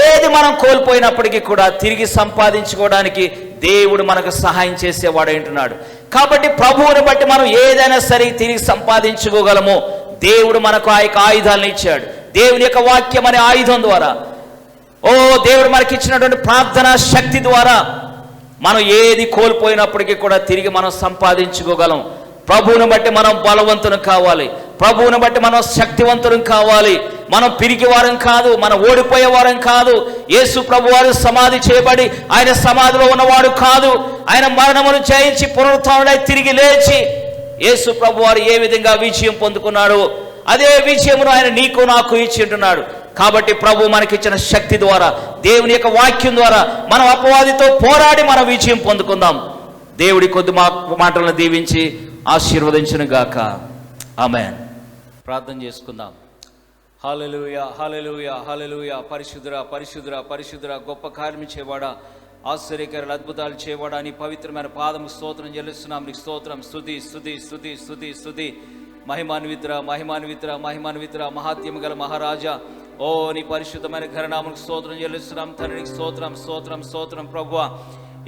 [SPEAKER 5] ఏది మనం కోల్పోయినప్పటికీ కూడా తిరిగి సంపాదించుకోవడానికి దేవుడు మనకు సహాయం చేసేవాడు అంటున్నాడు. కాబట్టి ప్రభువుని బట్టి మనం ఏదైనా సరే తిరిగి సంపాదించుకోగలము. దేవుడు మనకు ఆ యొక్క ఆయుధాలను ఇచ్చాడు. దేవుని యొక్క వాక్యం అనే ఆయుధం ద్వారా, దేవుడు మనకి ఇచ్చినటువంటి ప్రార్థనా శక్తి ద్వారా మనం ఏది కోల్పోయినప్పటికీ కూడా తిరిగి మనం సంపాదించుకోగలం. ప్రభువుని బట్టి మనం బలవంతులం కావాలి, ప్రభువుని బట్టి మనం శక్తివంతులం కావాలి. మనం పిరికి వారం కాదు, మనం ఓడిపోయే వారం కాదు. యేసు ప్రభు వారు సమాధి చేయబడి ఆయన సమాధిలో ఉన్నవాడు కాదు. ఆయన మరణమును జయించి పునరుత్థానుడై తిరిగి లేచి యేసు ప్రభు వారు ఏ విధంగా విజయం పొందుకున్నాడు, అదే విజయమును ఆయన నీకు నాకు ఇచ్చి ఉంటున్నాడు. కాబట్టి ప్రభు మనకిచ్చిన శక్తి ద్వారా, దేవుని యొక్క వాక్యం ద్వారా మనం అపవాదితో పోరాడి మన విజయం పొందుకుందాం. దేవుడి కొద్ది మాటలను దీవించి ఆశీర్వదించును గాక. ఆమేన్. ప్రార్థన చేసుకుందాం. హల్లెలూయా, హల్లెలూయా, హల్లెలూయా. పరిశుద్ధురా, పరిశుద్ధురా, పరిశుద్ధురా, గొప్ప కార్యం చేయవాడా, ఆశ్చర్యకరమైన అద్భుతాలు చేయవాడా, నీ పవిత్రమైన పాదము స్తోత్రం చెల్లిస్తున్నాం. నీకు స్తోత్రం, స్తుతి, స్తుతి, స్తుతి, స్తుతి, స్తుతి. మహిమాన్వితురా, మహిమాన్వితురా, మహిమాన్వితురా, మహాత్యము గల మహారాజా, నీ పరిశుద్ధమైన ఘననామముకు స్తోత్రం చెల్లిస్తున్నాం తండ్రి. నీకు స్తోత్రం, స్తోత్రం, స్తోత్రం ప్రభువా.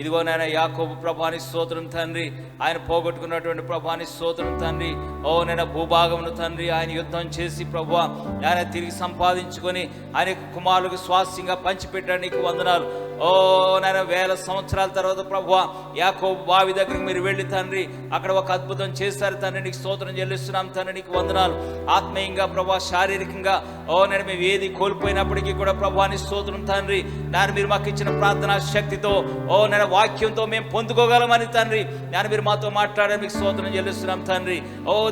[SPEAKER 5] ఇదిగో నాయన యాకోబు ప్రభాని స్తోత్రం తండ్రి, ఆయన పోగొట్టుకున్నటువంటి ప్రభాని స్తోత్రం తండ్రి. నేను భూభాగమును తండ్రి ఆయన యుద్ధం చేసి ప్రభువా ఆయన తిరిగి సంపాదించుకొని ఆయన కుమారులకు స్వాస్యంగా పంచిపెట్టాడు. నీకు వందనాలు. నేను వేల సంవత్సరాల తర్వాత ప్రభువా యాకోబు బావి దగ్గరికి మీరు వెళ్ళి తండ్రి అక్కడ ఒక అద్భుతం చేశారు తండ్రి. నీకు స్తోత్రం చెల్లిస్తున్నాం తండ్రి. నీకు వందనాలు. ఆత్మీయంగా ప్రభా, శారీరకంగా నేను మేము ఏది కోల్పోయినప్పటికీ కూడా ప్రభాని స్తోత్రం తండ్రి. నేను మీరు మాకు ఇచ్చిన ప్రార్థనా శక్తితో నేను వాక్యంతో మేము పొందుకోగలమని తండ్రి నేను మీరు మాతో మాట్లాడారు. మీకు స్తోత్రం చెల్లిస్తున్నాం తండ్రి.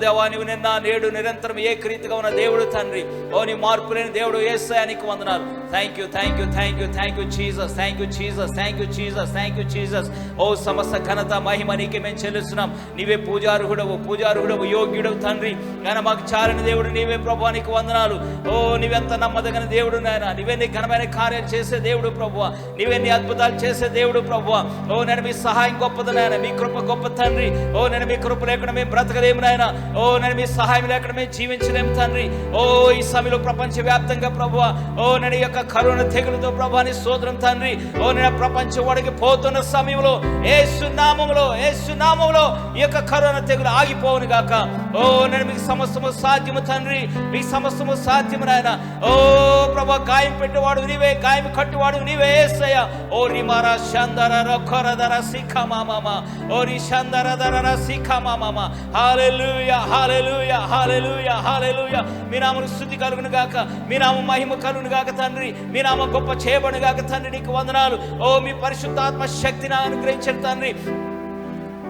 [SPEAKER 5] దేవా, నీవు నిన్న నేడు నిరంతరం ఏకరీతిగా ఉన్న దేవుడు తండ్రి. నీ మార్పు లేని దేవుడు యేసయ్యా నీకు వందనాలు. Thank you, thank you, thank you, thank you Jesus, thank you Jesus, thank you Jesus, thank you Jesus. ఓ సమస్త ఘనత మహిమ నీకే మేము చెల్లిస్తున్నాం. నీవే పూజారుహుడవు, యోగ్యుడవు తండ్రి. ఆయన మాకు చాలని దేవుడు నీవే ప్రభువా, నీకు వందనాలు. ఓ నీవెంత నమ్మదగిన దేవుడు నాయన, నీవే నీ ఘనమైన కార్యాలు చేసే దేవుడు ప్రభువా, నీవే నీ అద్భుతాలు చేసే దేవుడు ప్రభువా. ఓ నేను మీ సహాయం గొప్పది నాయన, మీ కృప గొప్ప తండ్రి. ఓ నేను మీ కృప లేకుండా మేము బ్రతకలేము నాయన. ఓ నేను మీ సహాయం లేకుండా మేము జీవించలేము తండ్రి. ఓ ఈ సమయంలో ప్రపంచవ్యాప్తంగా ప్రభువా, ఓ నేను యొక్క కరోనా తెగులుతో ప్రభువాని స్తోత్రం తండ్రి. ఓ నేను ప్రపంచం వాడికి పోతున్న సమయంలో యేసు నామములో ఈ యొక్క కరోనా తెగులు ఆగిపోవును గాక. ఓ నేను మీకు సమస్తము సాధ్యము తండ్రి, మీకు సమస్తము సాధ్యము నాయన. ఓ ప్రభా, గాయం పెట్టేవాడు నీవే, గాయం కట్టువాడు నీవే యేసయ్య. ఓ రిమారా షందర కొరదర సిఖమామా, ఓ రి షందరదర సిఖమామా. హల్లెలూయా, హల్లెలూయా, హల్లెలూయా, హల్లెలూయా. మీ నామమునకు స్తుతి కలుగును గాక, మీ నామము మహిమ కలుగును గాక తండ్రి. మీ నామం గొప్ప చేయబడును గాక తండ్రి. నీకు వందనాలు. ఓ మీ పరిశుద్ధాత్మ శక్తిని అనుగ్రహించండి తండ్రి,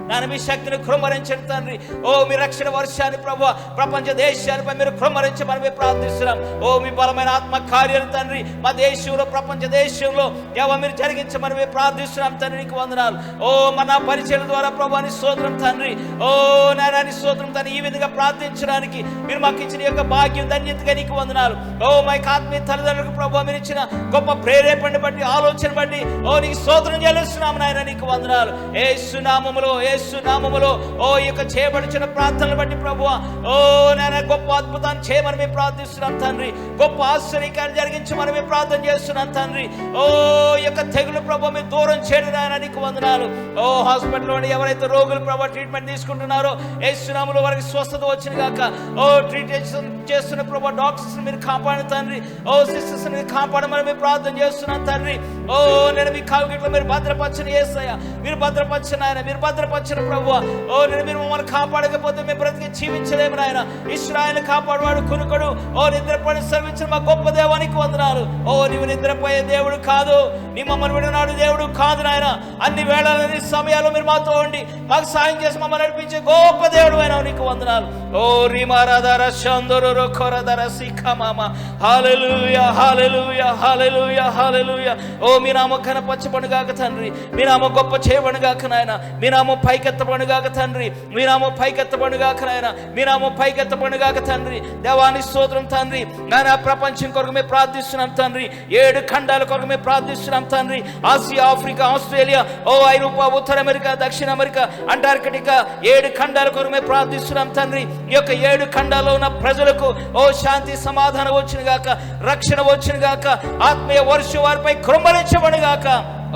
[SPEAKER 5] నాన్న మీ శక్తిని కృమ్మరించండి తండ్రి. ఓ మీ రక్షణ వర్షాన్ని ప్రభువా ప్రపంచ దేశాలపై మీరు కృమ్మరించమని మేము ప్రార్థిస్తున్నాం. ఓ మీ బలమైన ఆత్మ కార్యాలు తండ్రి మా దేశంలో, ప్రపంచ దేశంలో మీరు జరిగించమని మేము ప్రార్థిస్తున్నాం తండ్రి. నీకు వందనాలు. ఓ మన పరిచయం ద్వారా ప్రభువాని స్తోత్రం తండ్రి. ఓ నాయనాని స్తోత్రం తండ్రి. ఈ విధంగా ప్రార్థించడానికి మీరు మాకు ఇచ్చిన యొక్క భాగ్యం, ధన్యతగా నీకు వందనాలు. ఓ మా యొక్క ఆత్మీయ తల్లిదండ్రులకు ప్రభువా మీరు ఇచ్చిన గొప్ప ప్రేరేపణ బట్టి, ఆలోచన బట్టి ఓ నీకు స్తోత్రం చెల్లిస్తున్నాము నాయన. నీకు వందనాలు. యేసు నామములో ఓ ఈ యొక్క చేయబడిన ప్రార్థనలు బట్టి ప్రభువా, ఓ నేను గొప్ప అద్భుతాన్ని చేయమని మేము ప్రార్థిస్తున్నాం తండ్రి. గొప్ప ఆశ్చర్యకాలు జరిగించమని మేము ప్రార్థన చేస్తున్నాం తండ్రి. ఓ ఈ యొక్క తెగులు ప్రభు మీరు దూరం చేయడం నాయన. నీకు వందనాలు. ఓ హాస్పిటల్లో ఎవరైతే రోగులు ప్రభు ట్రీట్మెంట్ తీసుకుంటున్నారో యేసు నామములో వారికి స్వస్థత వచ్చిన గాక. ఓ ట్రీట్మెంట్ చేస్తున్న ప్రభు డాక్టర్స్ మీరు కాపాడు తండ్రి. ఓ సిస్టర్స్ మీరు కాపాడమని మేము ప్రార్థన చేస్తున్నాం తండ్రి. ఓ నేను మీ కావుగిట్లో మీరు భద్రపరచని యేసయ్య, మీరు భద్రపరచని ఆయన, మీరు భద్రపరచని ప్రభువా. ఓ నేను మీరు మమ్మల్ని కాపాడకపోతే మేము బ్రతికి జీవించలేము నాయన. ఇశ్రాయేలు కాపాడువాడు కునుకడు. ఓ నిద్రపోయి సర్వించిన మా గొప్ప దేవానికి వందనాలు. ఓ నీవు నిద్రపోయే దేవుడు కాదు, నీ మమ్మల్ని విడనాడు దేవుడు కాదు నాయన. అన్ని వేళలని సమయాల్లో మీరు మాతో ఉండి మాకు సాయం చేసి మమ్మల్ని నడిపించే గొప్ప దేవుడు అయినా నీకు వందనాలు. ఓ రిమారాధర చందరు కొరదర సిఖమామ. హల్లెలూయా, హల్లెలూయా, హల్లెలూయా, హల్లెలూయా. ఓ మీ నామ కనపరచబడును గాక తండ్రి, మీ నామ గొప్ప చేయబడును గాక నాయన. మీ నామ పైకెత్తబడును గాక తండ్రి, మీ నామ పైకెత్తబడును గాక నాయన. మీ నామ పైకెత్తబడును గాక తండ్రి. దేవాని స్తోత్రం తండ్రి. నాయన ప్రపంచం కొరకు మేము ప్రార్థిస్తున్నాం తండ్రి. 7 ఖండాల కొరకు మేము ప్రార్థిస్తున్నాం తండ్రి. ఆసియా, ఆఫ్రికా, ఆస్ట్రేలియా, ఓ ఐరోపా, ఉత్తర అమెరికా, దక్షిణ అమెరికా, అంటార్కిటికా 7 ఖండాల కొరకు మేము ప్రార్థిస్తున్నాం తండ్రి. ఈ యొక్క 7 ఖండాల్లో ఉన్న ప్రజలకు ఓ శాంతి సమాధానం వచ్చిన గాక, రక్షణ వచ్చిన గాక, ఆత్మీయ వర్షం వారిపై కృమ్మరించబడును గాక.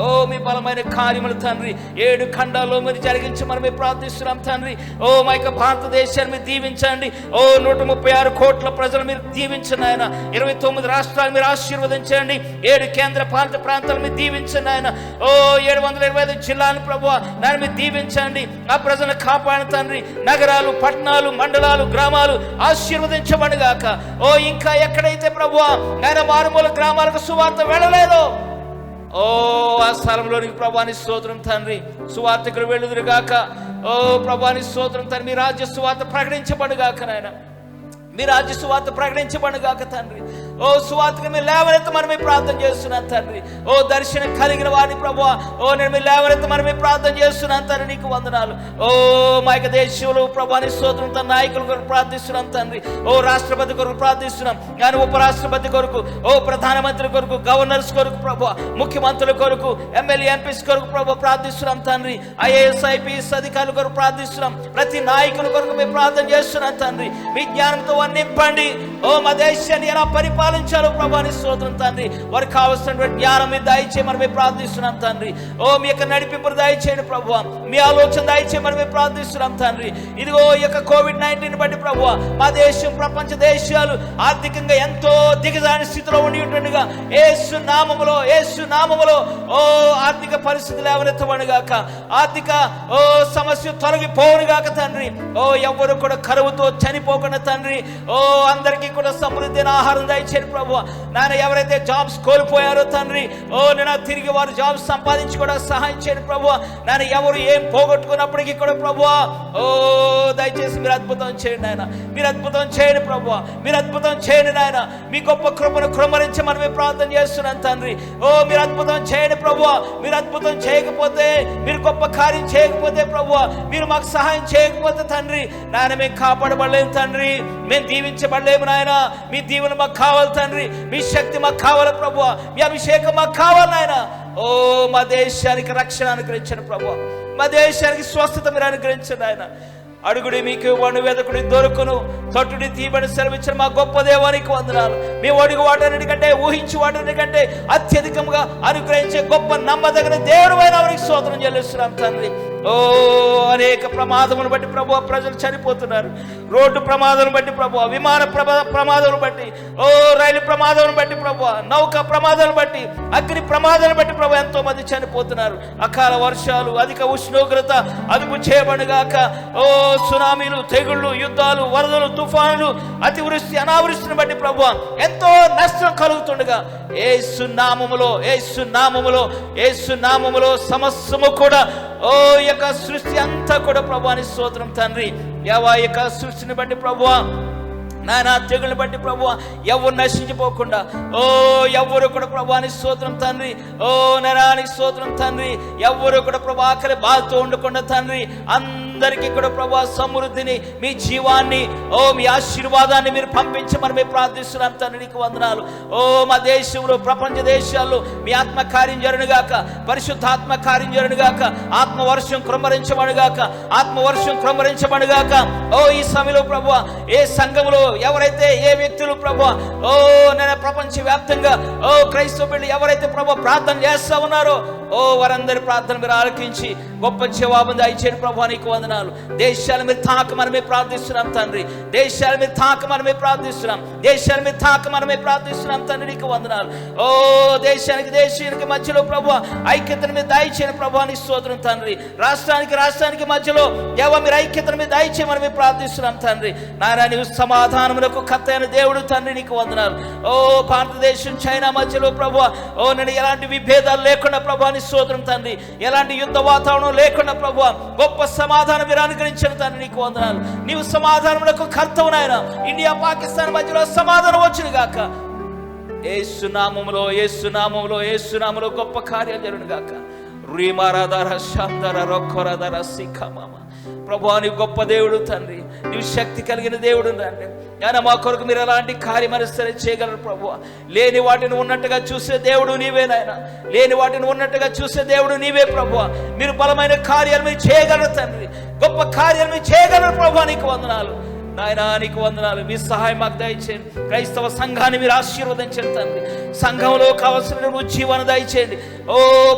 [SPEAKER 5] ఓ మీ బలమైన కార్యములు తండ్రి 7 ఖండాల్లో మీరు జరిగించమని మేము ప్రార్థిస్తున్నాం తండ్రి. ఓ మా యొక్క భారతదేశాన్ని మీరు దీవించండి. ఓ 136 కోట్ల ప్రజలు మీరు దీవించండి ఆయన. 29 రాష్ట్రాలు మీరు ఆశీర్వదించండి. 7 కేంద్ర పాలిత ప్రాంతాలు మీరు దీవించండి ఆయన. ఓ 725 జిల్లాలను ప్రభువా దాన్ని మీరు దీవించండి. ఆ ప్రజలను కాపాడు తండ్రి. నగరాలు, పట్టణాలు, మండలాలు, గ్రామాలు ఆశీర్వదించబడి గాక. ఓ ఇంకా ఎక్కడైతే ప్రభువా నేను మారుమూల గ్రామాలకు సువార్త వెళ్ళలేదో ఓ ఆ స్థలంలోనికి ప్రభువాని స్తోత్రం తండ్రి. సువార్తకులు వెళ్ళుదురుగాక. ఓ ప్రభువాని స్తోత్రం తండ్రి. మీ రాజ్య సువార్త ప్రకటించబడుగాక నాయన. మీ రాజ్య సువార్త ప్రకటించబడుగాక తండ్రి. ఓ సువార్తకు మీరు లేవనెత్తమని మేము ప్రార్థన చేస్తున్నాను తండ్రి. ఓ దర్శనం కలిగిన వారిని ప్రభువా ఓ నేను మీరు లేవనెత్తమని మేము ప్రార్థన చేస్తున్నాను తండ్రి. నీకు వందనాలు. ఓ మా యొక్క దేశంలో ప్రభువాని స్తోత్రం తన నాయకుల కొరకు ప్రార్థిస్తున్నాం తండ్రి. ఓ రాష్ట్రపతి కొరకు ప్రార్థిస్తున్నాం, కానీ ఉపరాష్ట్రపతి కొరకు, ఓ ప్రధానమంత్రి కొరకు, గవర్నర్స్ కొరకు ప్రభువా, ముఖ్యమంత్రుల కొరకు, ఎమ్మెల్యే ఎంపీస్ కొరకు ప్రభు ప్రార్థిస్తున్నాం తండ్రి. ఐఏఎస్ ఐపీఎస్ అధికారుల కొరకు ప్రార్థిస్తున్నాం. ప్రతి నాయకుల కొరకు మేము ప్రార్థన చేస్తున్నాం తండ్రి. మీ జ్ఞానంతో నింపండి. ఓ మా దేశాన్ని ఎలా పరిపాలించాలో ప్రభువాని స్తోత్రం తండ్రి. వారికి కావలసినటువంటి జ్ఞానం మీరు దయచేయమని మేము ప్రార్థిస్తున్నాం తండ్రి. ఓ మీ యొక్క నడిపింపును దయచేయండి ప్రభువా, మీ ఆలోచన దయచేయమని మేము ప్రార్థిస్తున్నాం తండ్రి. ఇదిగో ఈ యొక్క COVID-19 బట్టి ప్రభువా మా దేశం, ప్రపంచ దేశాలు ఆర్థికంగా ఎంతో దిగజాని స్థితిలో ఉండి ఉంటుండగా యేసు నామములో ఓ ఆర్థిక పరిస్థితులు లేవనెత్తబడును గాక. ఆర్థిక ఓ సమస్య తొలగిపోవును గాక తండ్రి. ఓ ఎవరు కూడా కరువుతో చనిపోకుండా తండ్రి. ఓ అందరికీ కూడా సమృద్ధిని ఆహారం దయచేయండి ప్రభు. నాయన ఎవరైతే జాబ్స్ కోల్పోయారో తండ్రి, నేను తిరిగి వారు జాబ్స్ సంపాదించుకోవడానికి సహాయం చేయండి ప్రభు. నాయన ఎవరు ఏం పోగొట్టుకున్నప్పటికీ కూడా ప్రభు దయచేసి మీరు అద్భుతం చేయండి నాయన, మీరు అద్భుతం చేయండి ప్రభు, మీరు అద్భుతం చేయండి నాయన. మీ గొప్ప కృపను కృమరించి మనమే ప్రార్థన చేస్తున్నాం తండ్రి. మీరు అద్భుతం చేయండి ప్రభు. మీరు అద్భుతం చేయకపోతే, మీరు గొప్ప కార్యం చేయకపోతే ప్రభు, మీరు మాకు సహాయం చేయకపోతే తండ్రి నాయన మేము కాపాడబడలేము తండ్రి, మేము దీవించబడలేము నాయన. మీ దీవెన మాకు కావాలి తండ్రి, మీ శక్తి మాకు కావాలి ప్రభు, మీ అభిషేకం మాకు కావాలి నాయన. మా దేశానికి రక్షణ అనుగ్రహించండి ప్రభు, మా దేశానికి స్వస్థత మీరు అనుగ్రహించండి ఆయన. అడుగుడి మీకు ఇవ్వండి, వెదకుడి దొరుకును, తట్టుడి తీయబడి సెలవిచ్చిన మా గొప్ప దేవానికి వందనాలు. మేము అడుగు వాటన్నిటికంటే, ఊహించి వాటన్నిటికంటే అత్యధికంగా అనుగ్రహించే గొప్ప నమ్మదగిన దేవుడు అయిన వారికి స్తోత్రం చెల్లిస్తున్నాం తండ్రి. అనేక ప్రమాదమును బట్టి ప్రభు ప్రజలు చనిపోతున్నారు. రోడ్డు ప్రమాదాలను బట్టి ప్రభు, విమాన ప్రమాదాలను బట్టి, రైలు ప్రమాదాలను బట్టి ప్రభు, నౌక ప్రమాదాలను బట్టి, అగ్ని ప్రమాదాలను బట్టి ప్రభు ఎంతో మంది చనిపోతున్నారు. అకాల వర్షాలు, అధిక ఉష్ణోగ్రత అదుపు చేయబడుగాక. సునామీలు, తెగుళ్ళు, యుద్ధాలు, వరదలు, తుఫానులు, అతివృష్టి, అనావృష్టిని బట్టి ప్రభు ఎంతో నష్టం కలుగుతుండగా యేసు నామములో, యేసు నామములో, యేసు నామములో సమస్తము కూడా యొక్క సృష్టి అంతా కూడా ప్రభువాని స్తోత్రం తండ్రి. యొక్క సృష్టిని బట్టి ప్రభువా నాయన, తెగుళ్ళని బట్టి ప్రభు ఎవరు నశించిపోకుండా, ఎవరు కూడా ప్రభువాని స్తోత్రం తండ్రి. నరానికి స్తోత్రం తండ్రి. ఎవరు కూడా ప్రభు ఆకలి బాధతో ఉండకుండా తండ్రి అందరికీ కూడా ప్రభు సమృద్ధిని, మీ జీవాన్ని, మీ ఆశీర్వాదాన్ని మీరు పంపించమని మేము ప్రార్థిస్తున్నాం తండ్రి. నీకు వందనాలు. మా దేశంలో, ప్రపంచ దేశాల్లో మీ ఆత్మ కార్యం జరుగునుగాక, పరిశుద్ధాత్మ కార్యం జరుగునుగాక, ఆత్మవర్షం కృమ్మరించబడుగాక, ఆత్మవర్షం కృమ్మరించబడుగాక. ఈ సమయంలో ప్రభు ఏ సంఘంలో ఎవరైతే, ఏ వ్యక్తులు ప్రభు నేను ప్రపంచ వ్యాప్తంగా క్రైస్తవ బిడ్డలు ఎవరైతే ప్రభు ప్రార్థన చేస్తా ఉన్నారో వారందరి ప్రార్థన మీరు ఆలకించి గొప్ప జవాబు దయచేయండి ప్రభు. నీకు వందనాలు. దేశాల మీద తాకమని మేము ప్రార్థిస్తున్నాం తండ్రి, దేశాల మీద తాకమని మేము ప్రార్థిస్తున్నాం, దేశాల మీద తాకమని మేము ప్రార్థిస్తున్నాం తండ్రి. నీకు వందనాలు. దేశానికి మధ్యలో ప్రభు ఐక్యతను మీద దయచేయండి ప్రభు. నీ స్తోత్రం తండ్రి. రాష్ట్రానికి మధ్యలో మీరు ఐక్యతను మీద దయచేయమని మేము ప్రార్థిస్తున్నాం తండ్రి. నాయన నీవు సమాధానములకు కర్తైన దేవుడు తండ్రి. నీకు వందనాలు. భారతదేశం, చైనా మధ్యలో ప్రభు నేను ఎలాంటి విభేదాలు లేకుండా ప్రభు నీ స్తోత్రం తండ్రి, ఎలాంటి యుద్ధ వాతావరణం లేకుండా ప్రభు గొప్ప సమాధానం మీరు అనుగ్రహించిన తండ్రి. నీకు వందనాలు. నీవు సమాధానములకు కర్తవు నాయన. ఇండియా పాకిస్తాన్ మధ్యలో సమాధానం వచ్చును గాక. యేసు నామములో, యేసు నామములో, యేసు నామములో గొప్ప కార్యాలు జరుగును గాక. రీమారాధర శాంతర రొక్కరధర సిఖమామ. ప్రభువా నీవు గొప్ప దేవుడు తండ్రి, నీవు శక్తి కలిగిన దేవుడు తండ్రి. ఆయన మా కొరకు మీరు ఎలాంటి కార్యమైనా సరే చేయగలరు ప్రభువా. లేని వాటిని ఉన్నట్టుగా చూసే దేవుడు నీవే నాయన, లేని వాటిని ఉన్నట్టుగా చూసే దేవుడు నీవే ప్రభువా. మీరు బలమైన కార్యాలు మీరు చేయగలరు తండ్రి, గొప్ప కార్యాలు మీరు చేయగలరు ప్రభువా. నీకు వందనాలు నాయనా, నీకు వందనాలు. మీ సహాయం మాకు దయచేయండి. క్రైస్తవ సంఘాన్ని మీరు ఆశీర్వదించండి తండ్రి. సంఘంలో కావలసిన ఉజ్జీవాన్ని దయచేయండి.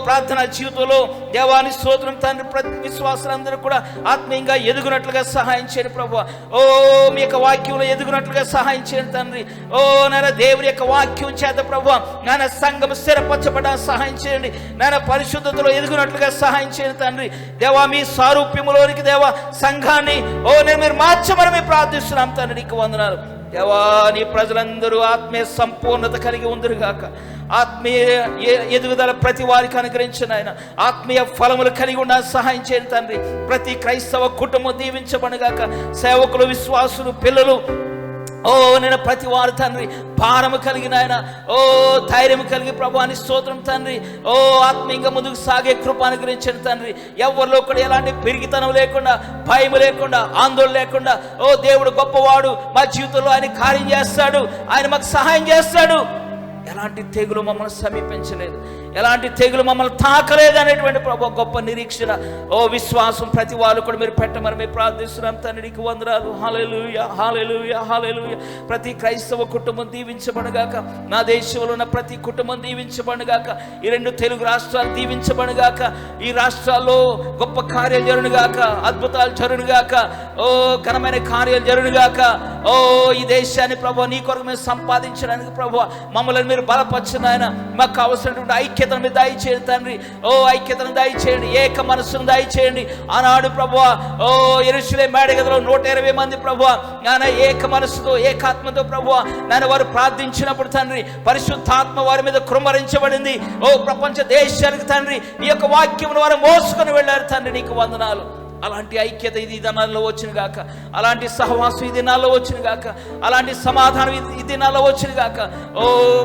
[SPEAKER 5] ప్రార్థన జీవితంలో దేవాని స్తోత్రం తండ్రి. ప్రతి విశ్వాసులందరూ కూడా ఆత్మీయంగా ఎదుగునట్లుగా సహాయం చేయండి ప్రభువా. మీ యొక్క వాక్యంలో ఎదుగునట్లుగా సహాయం చేయండి తండ్రి. నాయన దేవుని యొక్క వాక్యం చేత ప్రభువా నాయన సంఘం స్థిరపరచబడడానికి సహాయం చేయండి. నాయన పరిశుద్ధతలో ఎదుగునట్లుగా సహాయం చేయండి తండ్రి. దేవా మీ సారూప్యములోనికి దేవా సంఘాన్ని నేను మీరు మార్చమని మేము ప్రార్థిస్తున్నాం తండ్రి. నీకు వందనాలు. దేవా నీ ప్రజలందరూ ఆత్మీయ సంపూర్ణత కలిగి ఉందరుగాక. ఆత్మీయ ఎదుగుదల ప్రతి వారికి అనుగ్రహించిన ఆయన, ఆత్మీయ ఫలములు కలిగి ఉన్న సహాయం చేయండి తండ్రి. ప్రతి క్రైస్తవ కుటుంబం దీవించబడుగాక. సేవకులు, విశ్వాసులు, పిల్లలు నేను ప్రతి వారు తండ్రి భారము కలిగిన ఆయన ధైర్యం కలిగి ప్రభువాని స్తోత్రం తండ్రి. ఆత్మీయంగా ముందుకు సాగే కృప అనుగ్రహించండి తండ్రి. ఎవరిలో కూడా ఎలాంటి పెరిగితనం లేకుండా, భయం లేకుండా, ఆందోళన లేకుండా దేవుడు గొప్పవాడు, మా జీవితంలో ఆయన కార్యం చేస్తాడు, ఆయన మాకు సహాయం చేస్తాడు. ఎలాంటి తెగులు మమ్మల్ని సమీపించలేదు, ఎలాంటి తెగులు మమ్మల్ని తాకలేదు అనేటువంటి ప్రభు గొప్ప నిరీక్షణ విశ్వాసం ప్రతి వాళ్ళు కూడా మీరు పెట్టమని మేము ప్రార్థిస్తున్నాం తండ్రి. నీకు వందనాలు. హల్లెలూయా, హల్లెలూయా, హల్లెలూయా. ప్రతి క్రైస్తవ కుటుంబం దీవించబడుగాక. నా దేశంలో ఉన్న ప్రతి కుటుంబం దీవించబడుగాక. ఈ 2 తెలుగు రాష్ట్రాలు దీవించబడుగాక. ఈ రాష్ట్రాల్లో గొప్ప కార్యాలు జరుగునుగాక, అద్భుతాలు జరుగునుగాక, ఘనమైన కార్యాలు జరుగునుగాక. ఈ దేశాన్ని ప్రభు నీ కొరకు మేము సంపాదించడానికి ప్రభు మమ్మల్ని మీరు బలపరచిన ఆయన, మాకు కావలసినటువంటి ఐక్య ఐక్యతను మీరు దయచేయండి తండ్రి. ఓ ఐక్యతను దయచేయండి, ఏక మనస్సును దయచేయండి. ఆనాడు ప్రభువా ఓ యెరూషలేము మేడగదిలో 120 మంది ప్రభువా నాయన ఏక మనస్సుతో ఏకాత్మతో ప్రభువా నాయన వారు ప్రార్థించినప్పుడు తండ్రి పరిశుద్ధాత్మ వారి మీద కృమ్మరించబడింది. ఓ ప్రపంచ దేశానికి తండ్రి నీ యొక్క వాక్యమును వారు మోసుకొని వెళ్ళారు తండ్రి. నీకు వందనాలు. అలాంటి ఐక్యత ఈ దినాల్లో వచ్చిన గాక, అలాంటి సహవాసం ఈ దినాల్లో వచ్చిన గాక, అలాంటి సమాధానం ఈ దినాల్లో వచ్చిన గాక. ఓ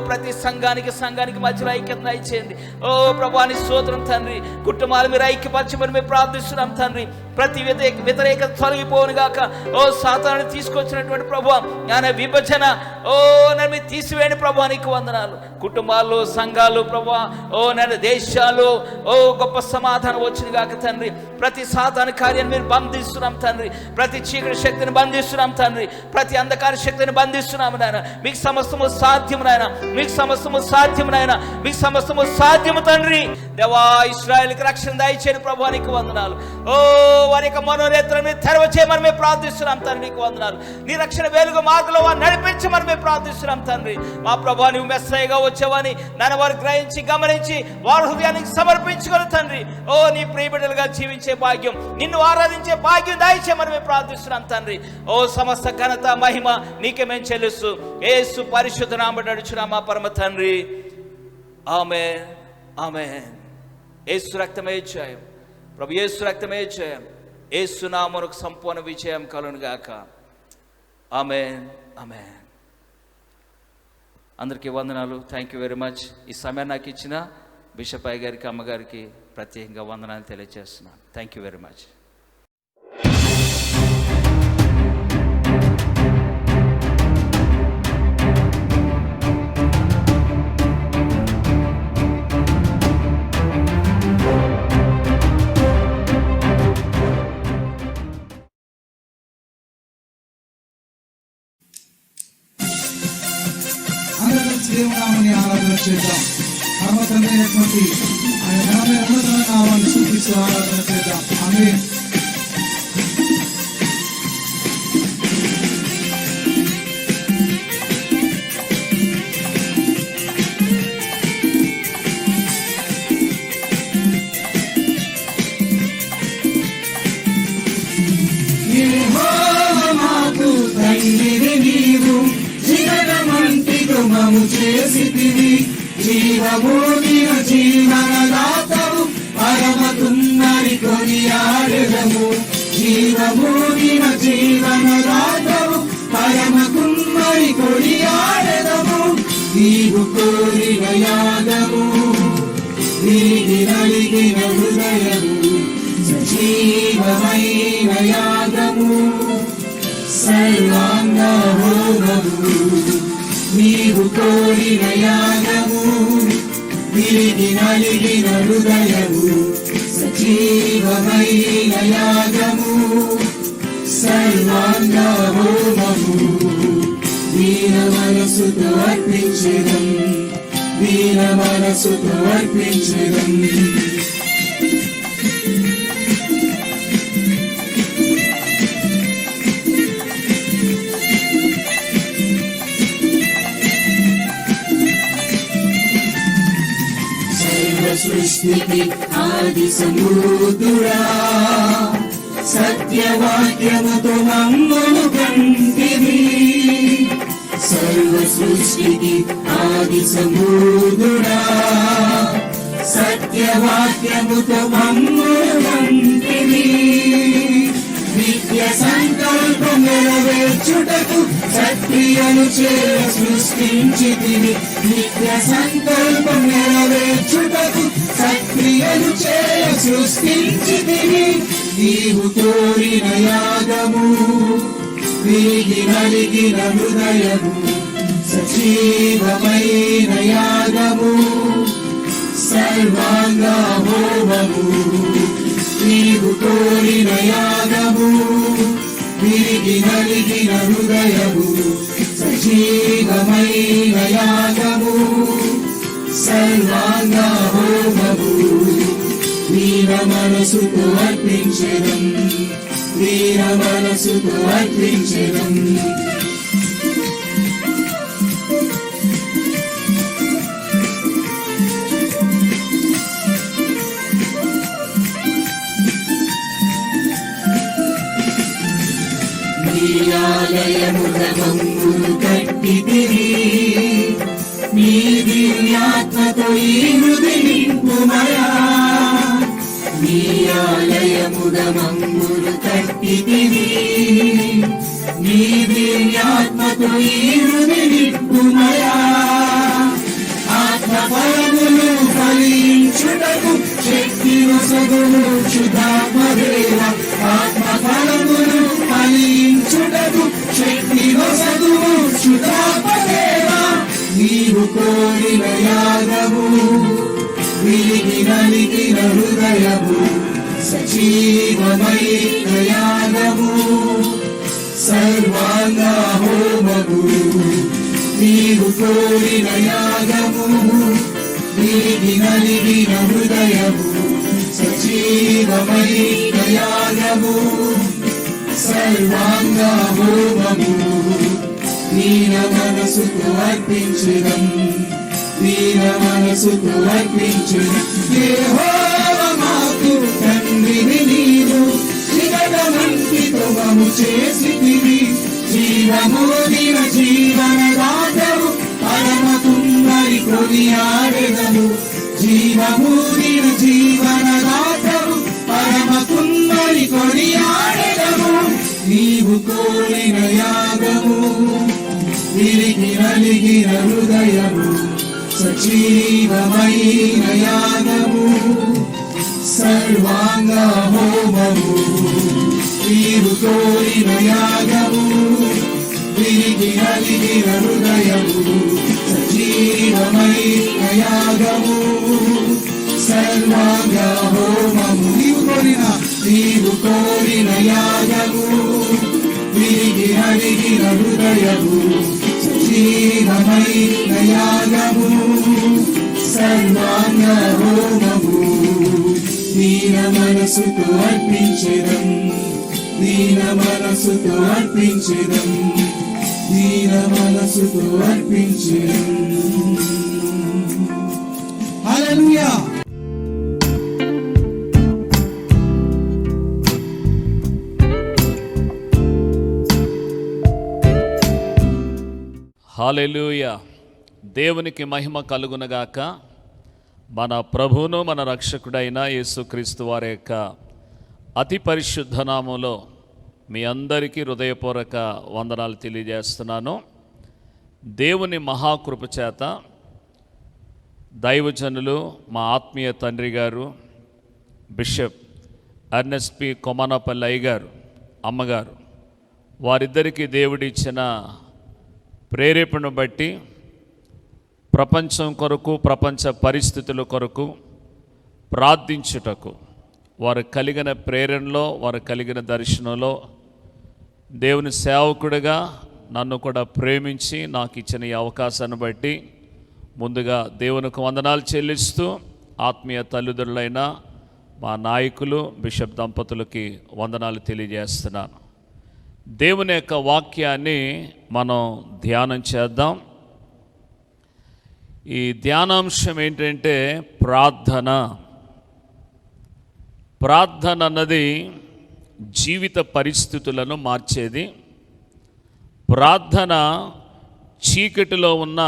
[SPEAKER 5] ప్రతి సంఘానికి మధ్యలో ఐక్యత దయచేయండి. ఓ ప్రభువాని స్తోత్రం తండ్రి. కుటుంబాలు మీరు ఐక్యపరచమని మేము ప్రార్థిస్తున్నాం తండ్రి. ప్రతి వ్యతిరేకత తొలగిపోను గాక. ఓ సాతాను తీసుకొచ్చినటువంటి ప్రభువా ఆయన విభజన ఓ నన్ను మీరు తీసివేయండి ప్రభువా. నీకు వందనాలు. కుటుంబాలు, సంఘాలు ప్రభువా ఓ నన్ను దేశాలు ఓ గొప్ప సమాధానం వచ్చిన గాక తండ్రి. ప్రతి సాతాను కార్యాన్ని మీరు బంధిస్తున్నాం తండ్రి. ప్రతి చీకటి శక్తిని బంధిస్తున్నాం తండ్రి. ప్రతి అంధకార శక్తిని బంధిస్తున్నాము నాయన. మీకు సమస్తము సాధ్యము నాయన, మీకు సమస్తము సాధ్యము నాయన, మీకు సమస్తము సాధ్యము తండ్రి. దేవా ఇశ్రాయేలుకి రక్షణ దయచేయండి ప్రభువా. నీకు వందనాలు. ఓ వారి యొక్క మనోనేత్రాన్ని తెరవ చేయమని మేము ప్రార్థిస్తున్నాం తండ్రి. నీకు వందనాలు. నీ రక్షణ వెలుగు మార్గంలో వారిని నడిపించమని మేము ప్రార్థిస్తున్నాం తండ్రి. మా ప్రభువా నువ్వు మెస్సయ్యగా వచ్చావని నన్ను వారు గ్రహించి గమనించి వారి హృదయానికి సమర్పించుకొని తండ్రి ఓ నీ ప్రియబిడ్డలుగా జీవించే భాగ్యం, నిన్ను ఆరాధించే భాగ్యం దయచేయమని మేము ప్రార్థిస్తున్నాం తండ్రి. ఓ సమస్త ఘనత మహిమ నీకే మేము చెల్లిస్తూ యేసు పరిశుద్ధ నామమున నడుచున్నాం మా పరమ తండ్రి. ఆమేన్, ఆమేన్. యేసు రక్తమే జయం, ప్రభు యేసు రక్తమే జయం. యేసు నామమునకు సంపూర్ణ విజయం కలుగును గాక. ఆమేన్, ఆమేన్. అందరికీ వందనాలు. Thank you very much. ఈ సమయం నాకు ఇచ్చిన బిషప్ అయ్య గారికి, అమ్మగారికి ప్రత్యేకంగా వందనాలు తెలియజేస్తున్నాను. Thank you very much.
[SPEAKER 4] దేవునామని ఆరాధన చేద్దాం. పరమతండ్రి అయినటువంటి ఆయన ఘనమైన ఉన్నతమైన నామాన్ని స్తుతిస్తూ ఆరాధన చేద్దాం. ఆమేన్. యెహోవా మాకు తండ్రి నీవు మము చేసితివి, జీవభూమిన జీవనదాతవు పరమ కుమ్మరి కొనియాడెదము. జీవభూమిన జీవనదాతవు పరమ కుమ్మరి కొనియాడెదము. నీవు కోరిన యాగము, వీడి నలిగిన హృదయము, సజీవమైన యాగము, సర్వాంగ హోమము. నీవు కోరిన యాగము, విరిగి నలిగిన హృదయము, సజీవమైన యాగము, సర్వాంగ హోమము. వీర మనసుతో అర్పించెదం, వీర మనసుతో అర్పించెదం. సృష్టికి ఆది సమూదురా, సత్యవాక్యముతో మమ్మును కంటివి. సర్వ సృష్టికి ఆది సమూదురా, సత్యవాక్యముతో మమ్మును కంటివి. నిత్య సంకల్పం నెరవేర్చుటకు సత్క్రియను చేయ సృష్టించితివి. నిత్య సంకల్పం నెరవేర్చుటకు సత్క్రియను చేయ సృష్టించితివి. నీవు కోరిన యాగము, వీగి నలిగిన హృదయము, సజీవమైన యాగము, సర్వాంగ హోమము. నీవు కోరిన యాగము, విరిగి నలిగిన హృదయము, సజీవమైన యాగము, సర్వాంగ హోమము. వీర మనసుతో అర్పించెదం, వీర మనసుతో అర్పించెదం.
[SPEAKER 6] నీ ఆలయమున మమ్మును కట్టితివి. నీ దివ్యాత్మతో ఈ హృది నింపుమయా. నీ ఆలయమున మమ్మును కట్టితివి. నీ దివ్యాత్మతో ఈ హృది నింపుమయా. ఆత్మఫలములు ఫలించుటకు శక్తి వసగులు శుద్ధాత్మదేవ. ఆత్మఫలములు ఫలించుటకు శక్తి వసగులు శుద్ధాత్మదేవ. నీవు కోరిన యాగము విరిగి నలిగిన హృదయము సజీవమైన యాగము సర్వాంగ హోమము. నీవు కోరిన యాగము విరిగి నలిగిన హృదయము సజీవమైన యాగము సర్వాంగ హోమము. దీన మనసుకు అర్పించడం దీన మనసుకు అర్పించడం. యెహోవా మాకు తండ్రివి నీవు నిగడమంటితమము చేసితివి. జీవమోదిన జీవనదాతవు పరమ కుమ్మరి కొనియాడెదము. జీవమోదిన జీవనదాతవు పరమ కుమ్మరి కొనియాడెదము. నీవు కోరిన యాగము విరిగి నలిగిన హృదయము సజీవమైన యాగము సర్వాంగ హోమము. నీవు కోరిన యాగము విరిగి నలిగిన హృదయము సజీవమైన యాగము సర్వాంగ హోమము. నీవు కోరిన యాగము విరిగి నలిగిన హృదయము సజీవమైన యాగము సర్వాంగ హోమము. దీన మనసుతో అర్పించడం దీన మనసుతో అర్పించడం దీన మనసుతో అర్పించడం.
[SPEAKER 4] హల్లెలూయా.
[SPEAKER 2] హల్లెలూయా. దేవునికి మహిమ కలుగునగాక. మన ప్రభువును మన రక్షకుడైన యేసుక్రీస్తు వారి యొక్క అతి పరిశుద్ధ నామములో మీ అందరికీ హృదయపూర్వక వందనాలు తెలియజేస్తున్నాను. దేవుని మహాకృప చేత దైవజనులు మా ఆత్మీయ తండ్రి గారు బిషప్ ఎర్నెస్ట్ కొమనపల్లి అయ్య గారు అమ్మగారు వారిద్దరికీ దేవుడిచ్చిన ప్రేరేపణ బట్టి ప్రపంచం కొరకు ప్రపంచ పరిస్థితుల కొరకు ప్రార్థించుటకు వారు కలిగిన ప్రేరణలో వారు కలిగిన దర్శనంలో దేవుని సేవకుడిగా నన్ను కూడా ప్రేమించి నాకు ఇచ్చిన ఈ అవకాశాన్ని బట్టి ముందుగా దేవునికి వందనాలు చెల్లిస్తూ ఆత్మీయ తల్లిదండ్రులైన మా నాయకులు బిషప్ దంపతులకి వందనాలు తెలియజేస్తున్నాను. దేవుని యొక్క వాక్యాన్ని మనం ధ్యానం చేద్దాం. ఈ ధ్యానాంశం ఏంటంటే ప్రార్థన. ప్రార్థన అన్నది జీవిత పరిస్థితులను మార్చేది. ప్రార్థన చీకటిలో ఉన్న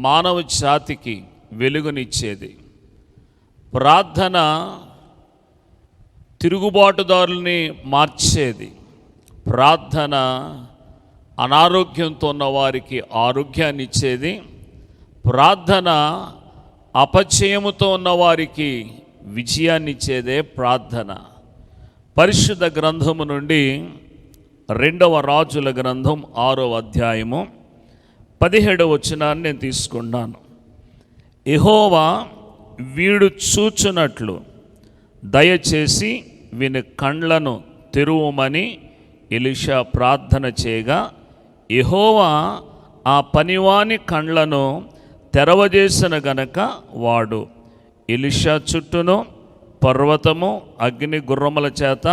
[SPEAKER 2] మానవ జాతికి వెలుగునిచ్చేది. ప్రార్థన తిరుగుబాటుదారుల్ని మార్చేది. ప్రార్థన అనారోగ్యంతో ఉన్న వారికి ఆరోగ్యాన్ని ఇచ్చేది. ప్రార్థన అపచయముతో ఉన్న వారికి విజయాన్ని ఇచ్చేదే ప్రార్థన. పరిశుద్ధ గ్రంథము నుండి 2వ రాజుల గ్రంథం 6వ అధ్యాయము 17వ వచనాన్ని నేను తీసుకున్నాను. యెహోవా వీడు చూచునట్లు దయచేసి వీని కండ్లను తెరువమని ఎలీషా ప్రార్థన చేయగా యెహోవా ఆ పనివాని కండ్లను తెరవజేసిన గనక వాడు ఎలీషా చుట్టూను పర్వతము అగ్ని గుర్రముల చేత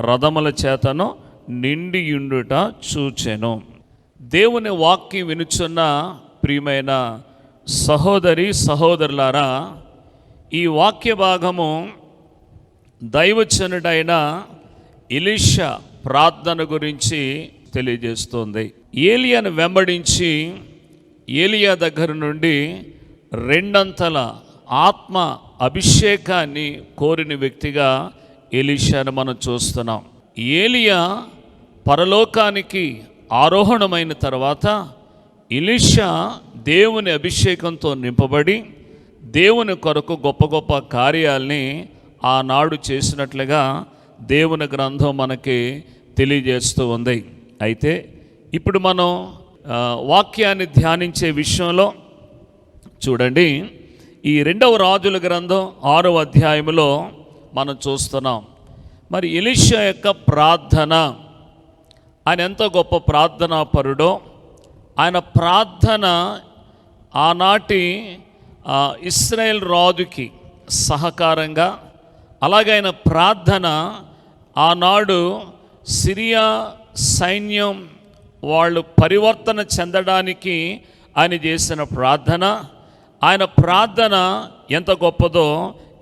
[SPEAKER 2] రథముల చేతను నిండియుండుట చూచెను. దేవుని వాక్యం వినుచున్న ప్రియమైన సహోదరి సహోదరులారా, ఈ వాక్య భాగము దైవజనుడైన ఎలీషా ప్రార్థన గురించి తెలియజేస్తుంది. ఏలియాను వెంబడించి ఏలియా దగ్గర నుండి రెండంతల ఆత్మ అభిషేకాన్ని కోరిన వ్యక్తిగా ఎలీషాను మనం చూస్తున్నాం. ఏలియా పరలోకానికి ఆరోహణమైన తర్వాత ఎలీషా దేవుని అభిషేకంతో నింపబడి దేవుని కొరకు గొప్ప గొప్ప కార్యాల్ని ఆనాడు చేసినట్లుగా దేవుని గ్రంథం మనకి తెలియజేస్తూ ఉంది. అయితే ఇప్పుడు మనం వాక్యాన్ని ధ్యానించే విషయంలో చూడండి, ఈ 2వ రాజుల గ్రంథం 6వ అధ్యాయంలో మనం చూస్తున్నాం. మరి ఎలీషా యొక్క ప్రార్థన, ఆయన ఎంత గొప్ప ప్రార్థనా పరుడో, ఆయన ప్రార్థన ఆనాటి ఇశ్రాయేల్ రాజుకి సహకారంగా, అలాగే ఆయన ప్రార్థన ఆనాడు సిరియా సైన్యం వాళ్ళు పరివర్తన చెందడానికి ఆయన చేసిన ప్రార్థన, ఆయన ప్రార్థన ఎంత గొప్పదో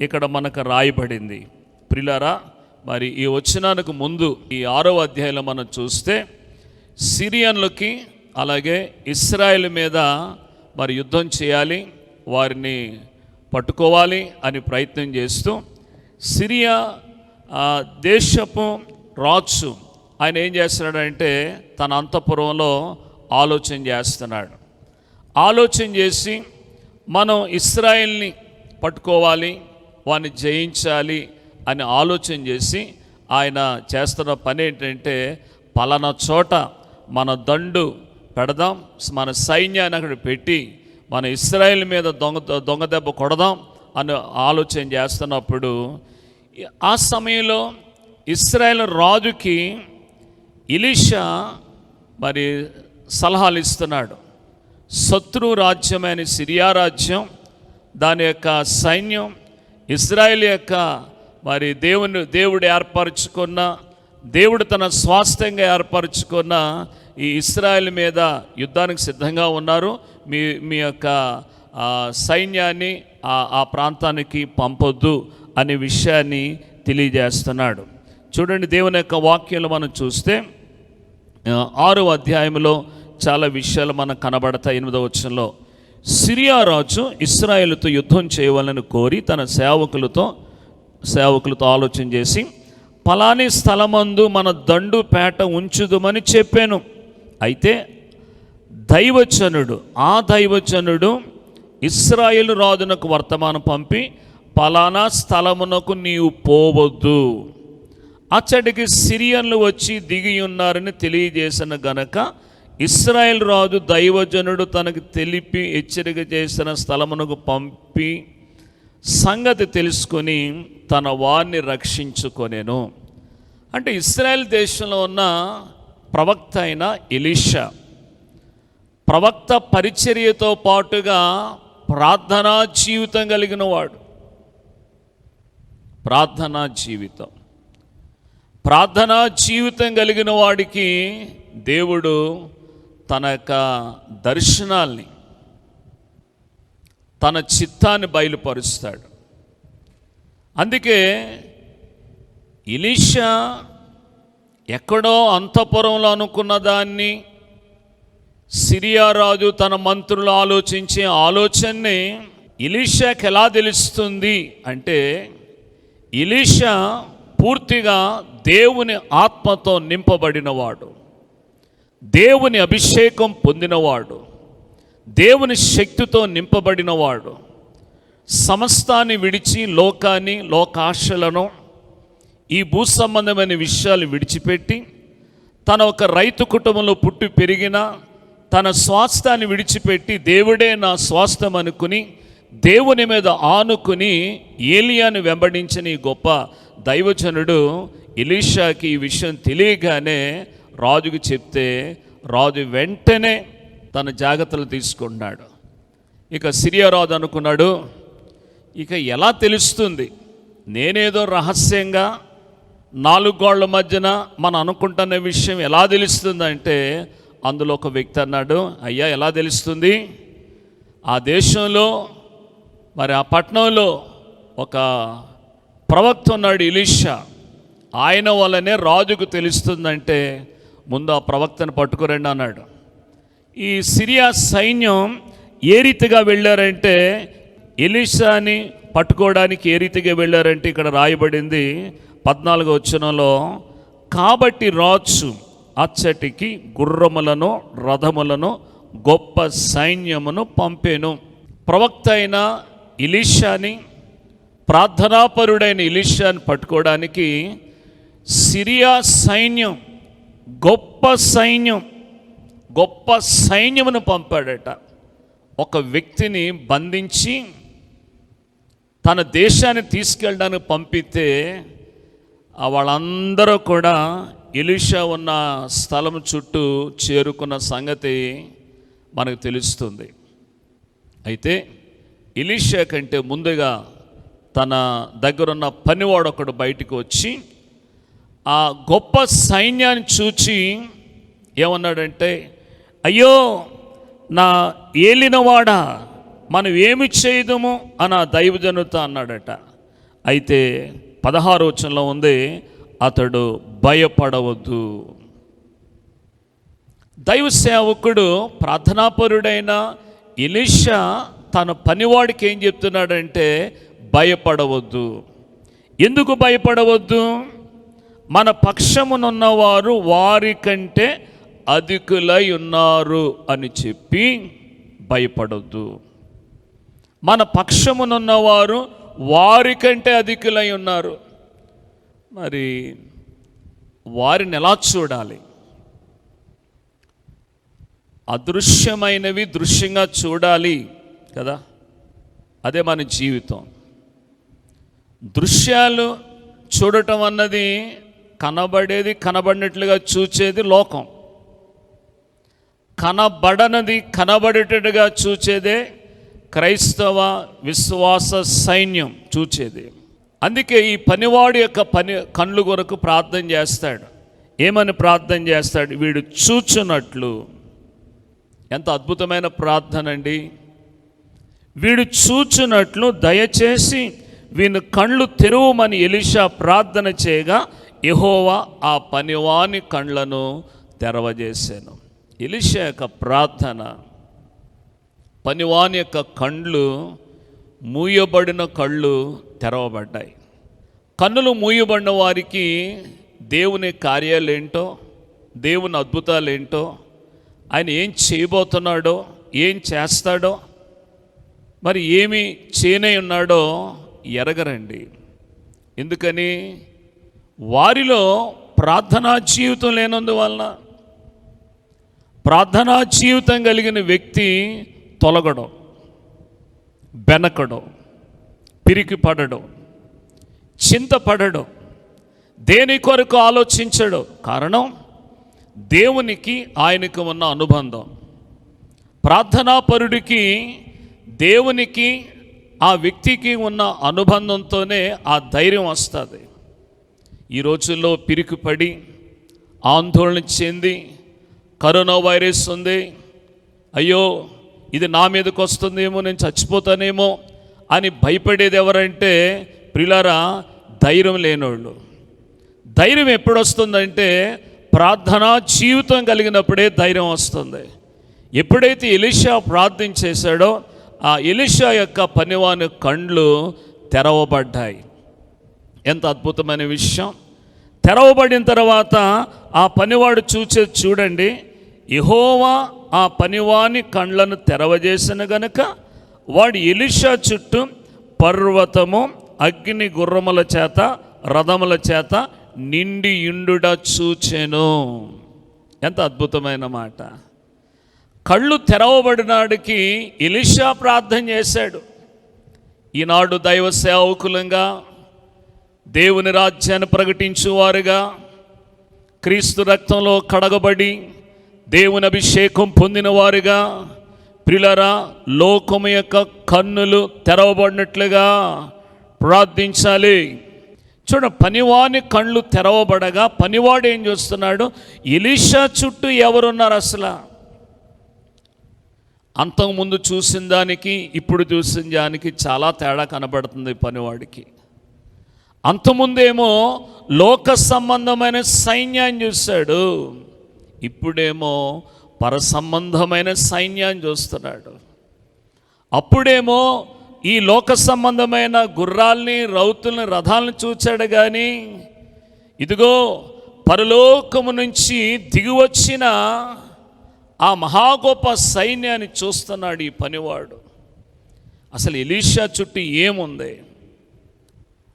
[SPEAKER 2] ఇక్కడ మనకు రాయబడింది. ప్రియులారా, మరి ఈ వచనానికి ముందు ఈ 6వ అధ్యాయంలో మనం చూస్తే సిరియన్లకి అలాగే ఇశ్రాయేల్ మీద మరి యుద్ధం చేయాలి, వారిని పట్టుకోవాలి అని ప్రయత్నం చేస్తూ సిరియా దేశపు రాజు ఆయన ఏం చేస్తున్నాడంటే తన అంతఃపురంలో ఆలోచన చేస్తున్నాడు. ఆలోచన చేసి మనం ఇశ్రాయేల్ని పట్టుకోవాలి, వారిని జయించాలి అని ఆలోచన చేసి ఆయన చేస్తున్న పని ఏంటంటే, పలానా చోట మన దండు పెడదాం, మన సైన్యాన్ని అక్కడ పెట్టి మన ఇశ్రాయేల్ మీద దొంగ దెబ్బ కొడదాం అని ఆలోచన చేస్తున్నప్పుడు ఆ సమయంలో ఇశ్రాయేల్ రాజుకి ఎలీషా మరి సలహాలు ఇస్తున్నాడు. శత్రు రాజ్యమైన సిరియా రాజ్యం, దాని యొక్క సైన్యం, ఇశ్రాయేల్ యొక్క మరి దేవుడు ఏర్పరచుకున్న, దేవుడు తన స్వాస్థ్యంగా ఏర్పరచుకున్న ఈ ఇశ్రాయేల్ మీద యుద్ధానికి సిద్ధంగా ఉన్నారు. మీ యొక్క సైన్యాన్ని ఆ ప్రాంతానికి పంపొద్దు అనే విషయాన్ని తెలియజేస్తున్నాడు. చూడండి, దేవుని యొక్క వాక్యంలో మనం చూస్తే 6వ అధ్యాయంలో చాలా విషయాలు మనకు కనబడతాయి. 8వ వచనంలో, సిరియా రాజు ఇశ్రాయేలుతో యుద్ధం చేయవాలని కోరి తన సేవకులతో ఆలోచన చేసి, పలాని స్థలమందు మన దండు పేట ఉంచుదుమని చెప్పాను. అయితే ఆ దైవజనుడు ఇశ్రాయేలు రాజునకు వర్తమానం పంపి, పలానా స్థలమునకు నీవు పోవద్దు, అచ్చడికి సిరియన్లు వచ్చి దిగి ఉన్నారని తెలియజేసిన గనక ఇశ్రాయేల్ రాజు దైవజనుడు తనకు తెలిపి హెచ్చరిక చేసిన స్థలమునకు పంపి సంగతి తెలుసుకొని తన వారిని రక్షించుకొనెను. అంటే ఇశ్రాయేల్ దేశంలో ఉన్న ప్రవక్త అయిన ఎలీషా ప్రవక్త పరిచర్యతో పాటుగా ప్రార్థనా జీవితం కలిగిన వాడు. ప్రార్థనా జీవితం కలిగిన వాడికి దేవుడు తన యొక్క దర్శనాల్ని, తన చిత్తాన్ని బయలుపరుస్తాడు. అందుకే ఎలీషా ఎక్కడో అంతఃపురంలో అనుకున్న దాన్ని సిరియా రాజు తన మంత్రులు ఆలోచించే ఆలోచనని ఎలీషాకి ఎలా తెలుస్తుంది అంటే, ఎలీషా పూర్తిగా దేవుని ఆత్మతో నింపబడినవాడు, దేవుని అభిషేకం పొందినవాడు, దేవుని శక్తితో నింపబడినవాడు. సమస్తాన్ని విడిచి లోకాన్ని, లోకాశలను, ఈ భూ సంబంధమైన విషయాలు విడిచిపెట్టి తన ఒక రైతు కుటుంబంలో పుట్టి పెరిగిన తన స్వాస్థ్యాన్ని విడిచిపెట్టి దేవుడే నా స్వాస్థ్యం అనుకుని దేవుని మీద ఆనుకుని ఏలియాను వెంబడించిన ఈ గొప్ప దైవజనుడు ఎలీషాకి ఈ విషయం తెలియగానే రాజుకు చెప్తే రాజు వెంటనే తన జాగ్రత్తలు తీసుకున్నాడు. ఇక సిరియా రాజు అనుకున్నాడు, ఇక ఎలా తెలుస్తుంది, నేనేదో రహస్యంగా 4 గోళ్ల మధ్యన మనం అనుకుంటున్న విషయం ఎలా తెలుస్తుందంటే, అందులో ఒక వ్యక్తి అన్నాడు, అయ్యా ఎలా తెలుస్తుంది, ఆ దేశంలో మరి ఆ పట్టణంలో ఒక ప్రవక్త ఉన్నాడు ఎలీషా, ఆయన వల్లనే రాజుకు తెలుస్తుందంటే ముందు ఆ ప్రవక్తను పట్టుకురండి అన్నాడు. ఈ సిరియా సైన్యం ఏ రీతిగా వెళ్ళారంటే, ఎలీషాని పట్టుకోవడానికి ఏ రీతిగా వెళ్ళారంటే ఇక్కడ రాయబడింది 14వ వచనంలో, కాబట్టి రాజు అచ్చటికి గుర్రములను రథములను గొప్ప సైన్యమును పంపెను. ప్రవక్త అయిన ఎలీషాని, ప్రార్థనాపరుడైన ఎలీషాని పట్టుకోవడానికి సిరియా సైన్యం, గొప్ప సైన్యమును పంపాడట. ఒక వ్యక్తిని బంధించి తన దేశాన్ని తీసుకెళ్ళడానికి పంపితే వాళ్ళందరూ కూడా ఎలీషా ఉన్న స్థలం చుట్టూ చేరుకున్న సంగతి మనకు తెలుస్తుంది. అయితే ఎలీషా కంటే ముందుగా తన దగ్గరున్న పనివాడొకడు బయటికి వచ్చి ఆ గొప్ప సైన్యాన్ని చూచి ఏమన్నాడంటే, అయ్యో నా ఏలినవాడా, మనం ఏమి చేయదుము అని ఆ దైవజనుతో అన్నాడట. అయితే 16వ వచనంలో ఉంది, అతడు భయపడవద్దు. దైవ సేవకుడు ప్రార్థనాపరుడైన ఎలీషా తన పనివాడికి ఏం చెప్తున్నాడంటే, భయపడవద్దు. ఎందుకు భయపడవద్దు? మన పక్షమునున్నవారు వారి కంటే అధికులై ఉన్నారు అని చెప్పి భయపడొద్దు. మన పక్షమునున్నవారు వారి కంటే అధికులై ఉన్నారు. మరి వారిని ఎలా చూడాలి? అదృశ్యమైనవి దృశ్యంగా చూడాలి కదా, అదే మన జీవితం. దృశ్యాలు చూడటం అన్నది కనబడేది కనబడినట్లుగా చూచేది లోకం, కనబడనది కనబడేటట్టుగా చూచేదే క్రైస్తవ విశ్వాస సైన్యం చూచేది. అందుకే ఈ పనివాడి యొక్క కళ్ళు కొరకు ప్రార్థన చేస్తాడు. ఏమని ప్రార్థన చేస్తాడు? వీడు చూచున్నట్లు. ఎంత అద్భుతమైన ప్రార్థన అండి! వీడు చూచున్నట్లు దయచేసి వీని కళ్ళు తెరువమని ఎలీషా ప్రార్థన చేయగా యెహోవా ఆ పనివాని కళ్ళను తెరవజేశాను. ఎలీషా యొక్క ప్రార్థన, పనివాని యొక్క కళ్ళు, మూయబడిన కళ్ళు తెరవబడ్డాయి. కన్నులు మూయబడిన వారికి దేవుని కార్యాలేంటో, దేవుని అద్భుతాలేంటో, ఆయన ఏం చేయబోతున్నాడో, ఏం చేస్తాడో, మరి ఏమి చేయనే ఉన్నాడో ఎరగరండి. ఎందుకని? వారిలో ప్రార్థనా జీవితం లేనందువలన. ప్రార్థనా జీవితం కలిగిన వ్యక్తి తొలగడం, బెనకడం, పిరికి పడడం, చింతపడడం, దేని కొరకు ఆలోచించడం. కారణం దేవునికి ఆయనకు ఉన్న అనుబంధం. ప్రార్థనాపరుడికి దేవునికి ఆ వ్యక్తికి ఉన్న అనుబంధంతోనే ఆ ధైర్యం వస్తుంది. ఈ రోజుల్లో పిరికిపడి ఆందోళన చెంది కరోనా వైరస్ ఉంది, అయ్యో ఇది నా మీదకి వస్తుందేమో, నేను చచ్చిపోతానేమో అని భయపడేది ఎవరంటే ప్రియులారా, ధైర్యం లేనోళ్ళు. ధైర్యం ఎప్పుడు వస్తుందంటే ప్రార్థనా జీవితం కలిగినప్పుడే ధైర్యం వస్తుంది. ఎప్పుడైతే ఎలీషా ప్రార్థన చేశాడో ఆ ఎలీషా యొక్క పనివాని కళ్ళు తెరవబడ్డాయి. ఎంత అద్భుతమైన విషయం! తెరవబడిన తర్వాత ఆ పనివాడు చూడండి, యెహోవా ఆ పనివాని కళ్ళను తెరవజేసిన గనుక వాడు ఎలీషా చుట్టూ పర్వతము అగ్ని గుర్రముల చేత రథముల చేత నిండి ఇండుట చూచెను. ఎంత అద్భుతమైన మాట! కళ్ళు తెరవబడినాడికి ఎలీషా ప్రార్థన చేశాడు. ఈనాడు దైవ సేవకులంగా, దేవుని రాజ్యాన్ని ప్రకటించువారుగా, క్రీస్తు రక్తంలో కడగబడి దేవుని అభిషేకం పొందిన వారుగా, ప్రియులారా, లోకము యొక్క కన్నులు తెరవబడినట్లుగా ప్రార్థించాలి. చూడ, పనివాని కళ్ళు తెరవబడగా పనివాడు ఏం చేస్తున్నాడు? ఎలీషా చుట్టూ ఎవరున్నారు? అసలు అంతకుముందు చూసిన దానికి ఇప్పుడు చూసిన దానికి చాలా తేడా కనబడుతుంది పనివాడికి. అంతకుముందేమో లోక సంబంధమైన సైన్యాన్ని చూశాడు, ఇప్పుడేమో పర సంబంధమైన సైన్యాన్ని చూస్తున్నాడు. అప్పుడేమో ఈ లోక సంబంధమైన గుర్రాల్ని, రౌతుల్ని, రథాలను చూచాడు, కానీ ఇదిగో పరలోకము నుంచి దిగివచ్చిన ఆ మహాగొప్ప సైన్యాన్ని చూస్తున్నాడు ఈ పనివాడు. అసలు ఎలీషా చుట్టూ ఏముంది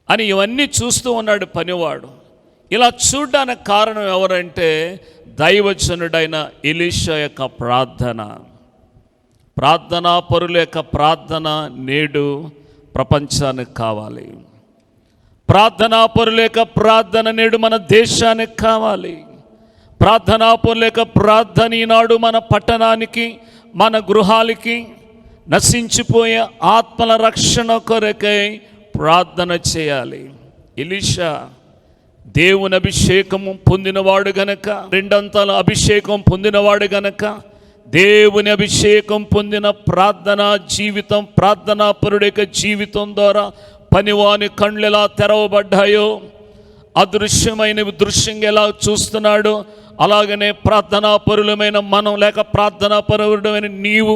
[SPEAKER 2] అని ఇవన్నీ చూస్తూ ఉన్నాడు పనివాడు. ఇలా చూడడానికి కారణం ఎవరంటే దైవజనుడైన ఎలీషా యొక్క ప్రార్థన. ప్రార్థనా పరుల యొక్క ప్రార్థన నేడు ప్రపంచానికి కావాలి. ప్రార్థనా పరుల యొక్క ప్రార్థన నేడు మన దేశానికి కావాలి. ప్రార్థనా పరుల యొక్క ప్రార్థన ఈనాడు మన పట్టణానికి, మన గృహాలకి, నశించిపోయే ఆత్మల రక్షణ కొరకై ప్రార్థన చేయాలి. ఎలీషా దేవుని అభిషేకము పొందినవాడు గనక, రెండంతల అభిషేకం పొందినవాడు గనక, దేవుని అభిషేకం పొందిన ప్రార్థనా జీవితం, ప్రార్థనా పరుడి యొక్క జీవితం ద్వారా పనివాని కళ్ళు ఎలా తెరవబడ్డాయో, అదృశ్యమైనవి దృశ్యంగా ఎలా చూస్తున్నాడో, అలాగనే ప్రార్థనా పరులమైన మనం, లేక ప్రార్థనా పరుడమైన నీవు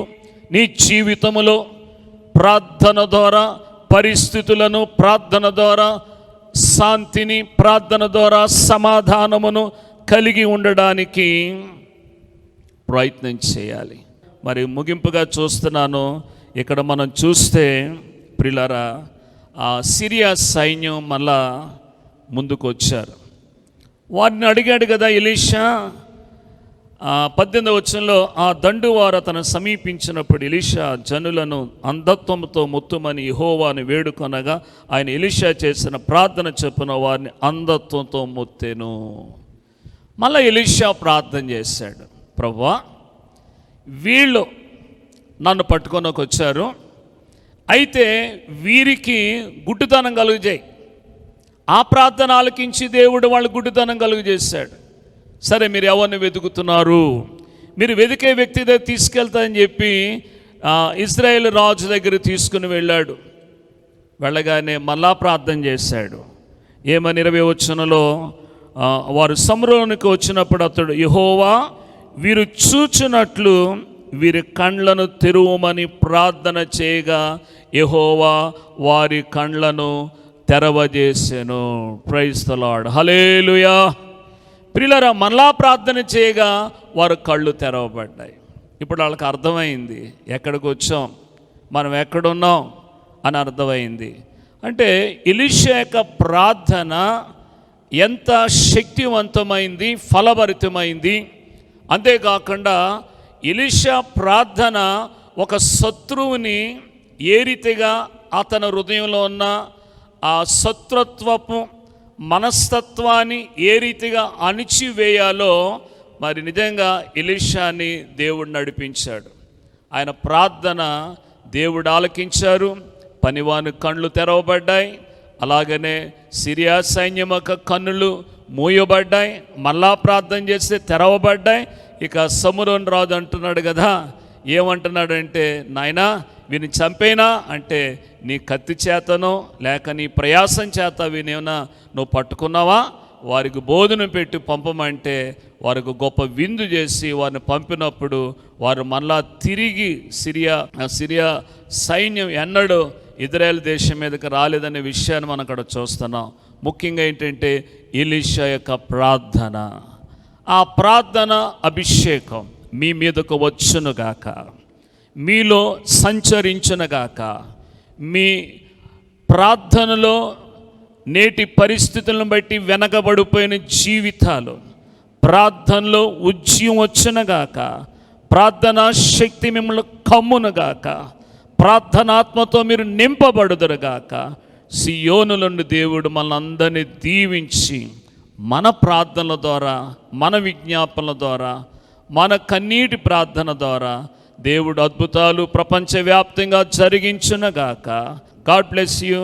[SPEAKER 2] నీ జీవితములో ప్రార్థన ద్వారా పరిస్థితులను, ప్రార్థన ద్వారా శాంతిని, ప్రార్థన ద్వారా సమాధానమును కలిగి ఉండడానికి ప్రయత్నం చేయాలి. మరి ముగింపుగా చూస్తున్నాను, ఇక్కడ మనం చూస్తే ప్రియులారా, ఆ సిరియా సైన్యం మళ్ళా ముందుకు వచ్చారు. వారిని అడిగాడు కదా ఎలీషా. 18వ వచనంలో, ఆ దండువారు అతను సమీపించినప్పుడు ఎలీషా జనులను అంధత్వంతో మొత్తుమని యెహోవాను వేడుకొనగా ఆయన ఎలీషా చేసిన ప్రార్థన చొప్పున వారిని అంధత్వంతో మొత్తెను. మళ్ళీ ఎలీషా ప్రార్థన చేశాడు, ప్రభువా వీళ్ళు నన్ను పట్టుకొనకు వచ్చారు, అయితే వీరికి గుడ్డితనం కలుగజేయి. ఆ ప్రార్థన ఆలకించి దేవుడు వాళ్ళు గుడ్డితనం కలుగజేశాడు. సరే, మీరు ఎవరిని వెతుకుతున్నారు? మీరు వెతికే వ్యక్తి దగ్గర తీసుకెళ్తానని చెప్పి ఇజ్రాయేల్ రాజు దగ్గర తీసుకుని వెళ్ళాడు. వెళ్ళగానే మళ్ళా ప్రార్థన చేశాడు. ఏమని 20వ వచనంలో, వారు సముద్రంలోనికి వచ్చినప్పుడు అతడు, యెహోవా వీరు చూచున్నట్లు వీరి కండ్లను తెరువమని ప్రార్థన చేయగా యెహోవా వారి కండ్లను తెరవజేసెను. ప్రైజ్ ది లార్డ్, హల్లెలూయా. ప్రియులారా, మళ్ళా ప్రార్థన చేయగా వారు కళ్ళు తెరవబడ్డాయి. ఇప్పుడు వాళ్ళకి అర్థమైంది ఎక్కడికి వచ్చాం, మనం ఎక్కడున్నాం అని అర్థమైంది. అంటే ఎలీషా యొక్క ప్రార్థన ఎంత శక్తివంతమైంది, ఫలభరితమైంది. అంతేకాకుండా ఎలీషా ప్రార్థన ఒక శత్రువుని ఏ రీతిగా అతని హృదయంలో ఉన్న ఆ శత్రుత్వపు మనస్తత్వాన్ని ఏ రీతిగా అణిచివేయాలో మరి నిజంగా ఎలీషాని దేవుడు నడిపించాడు. ఆయన ప్రార్థన దేవుడు ఆలకించారు. పనివాని కళ్ళు తెరవబడ్డాయి. అలాగనే సిరియా సైన్యం యొక్క కన్నులు మూయబడ్డాయి. మళ్ళా ప్రార్థన చేస్తే తెరవబడ్డాయి. ఇక సముద్రం రాజు అంటున్నాడు కదా, ఏమంటున్నాడంటే, నాయనా వీని చంపేనా అంటే, నీ కత్తి చేతనో లేక నీ ప్రయాసం చేత వీనేమన్నా నువ్వు పట్టుకున్నావా? వారికి భోజనం పెట్టి పంపమంటే వారికి గొప్ప విందు చేసి వారిని పంపినప్పుడు వారు మళ్ళా తిరిగి సిరియా సైన్యం ఎన్నడూ ఇజ్రాయెల్ దేశం మీదకి రాలేదనే విషయాన్ని మనం అక్కడ చూస్తున్నాం. ముఖ్యంగా ఏంటంటే ఎలీషా యొక్క ప్రార్థన, ఆ ప్రార్థన అభిషేకం మీ మీదకు వచ్చునుగాక, మీలో సంచరించునుగాక. మీ ప్రార్థనలో నేటి పరిస్థితులను బట్టి వెనకబడిపోయిన జీవితాలు ప్రార్థనలో ఉజ్జీవం వచ్చునుగాక. ప్రార్థనా శక్తి మిమ్మల్ని కమ్మునుగాక. ప్రార్థనాత్మతో మీరు నింపబడుదురుగాక. సియోనులోని దేవుడు మనందరినీ దీవించి మన ప్రార్థనల ద్వారా, మన విజ్ఞాపనల ద్వారా, మన కన్నీటి ప్రార్థన ద్వారా దేవుడు అద్భుతాలు ప్రపంచవ్యాప్తంగా జరిగించునుగాక. God bless you.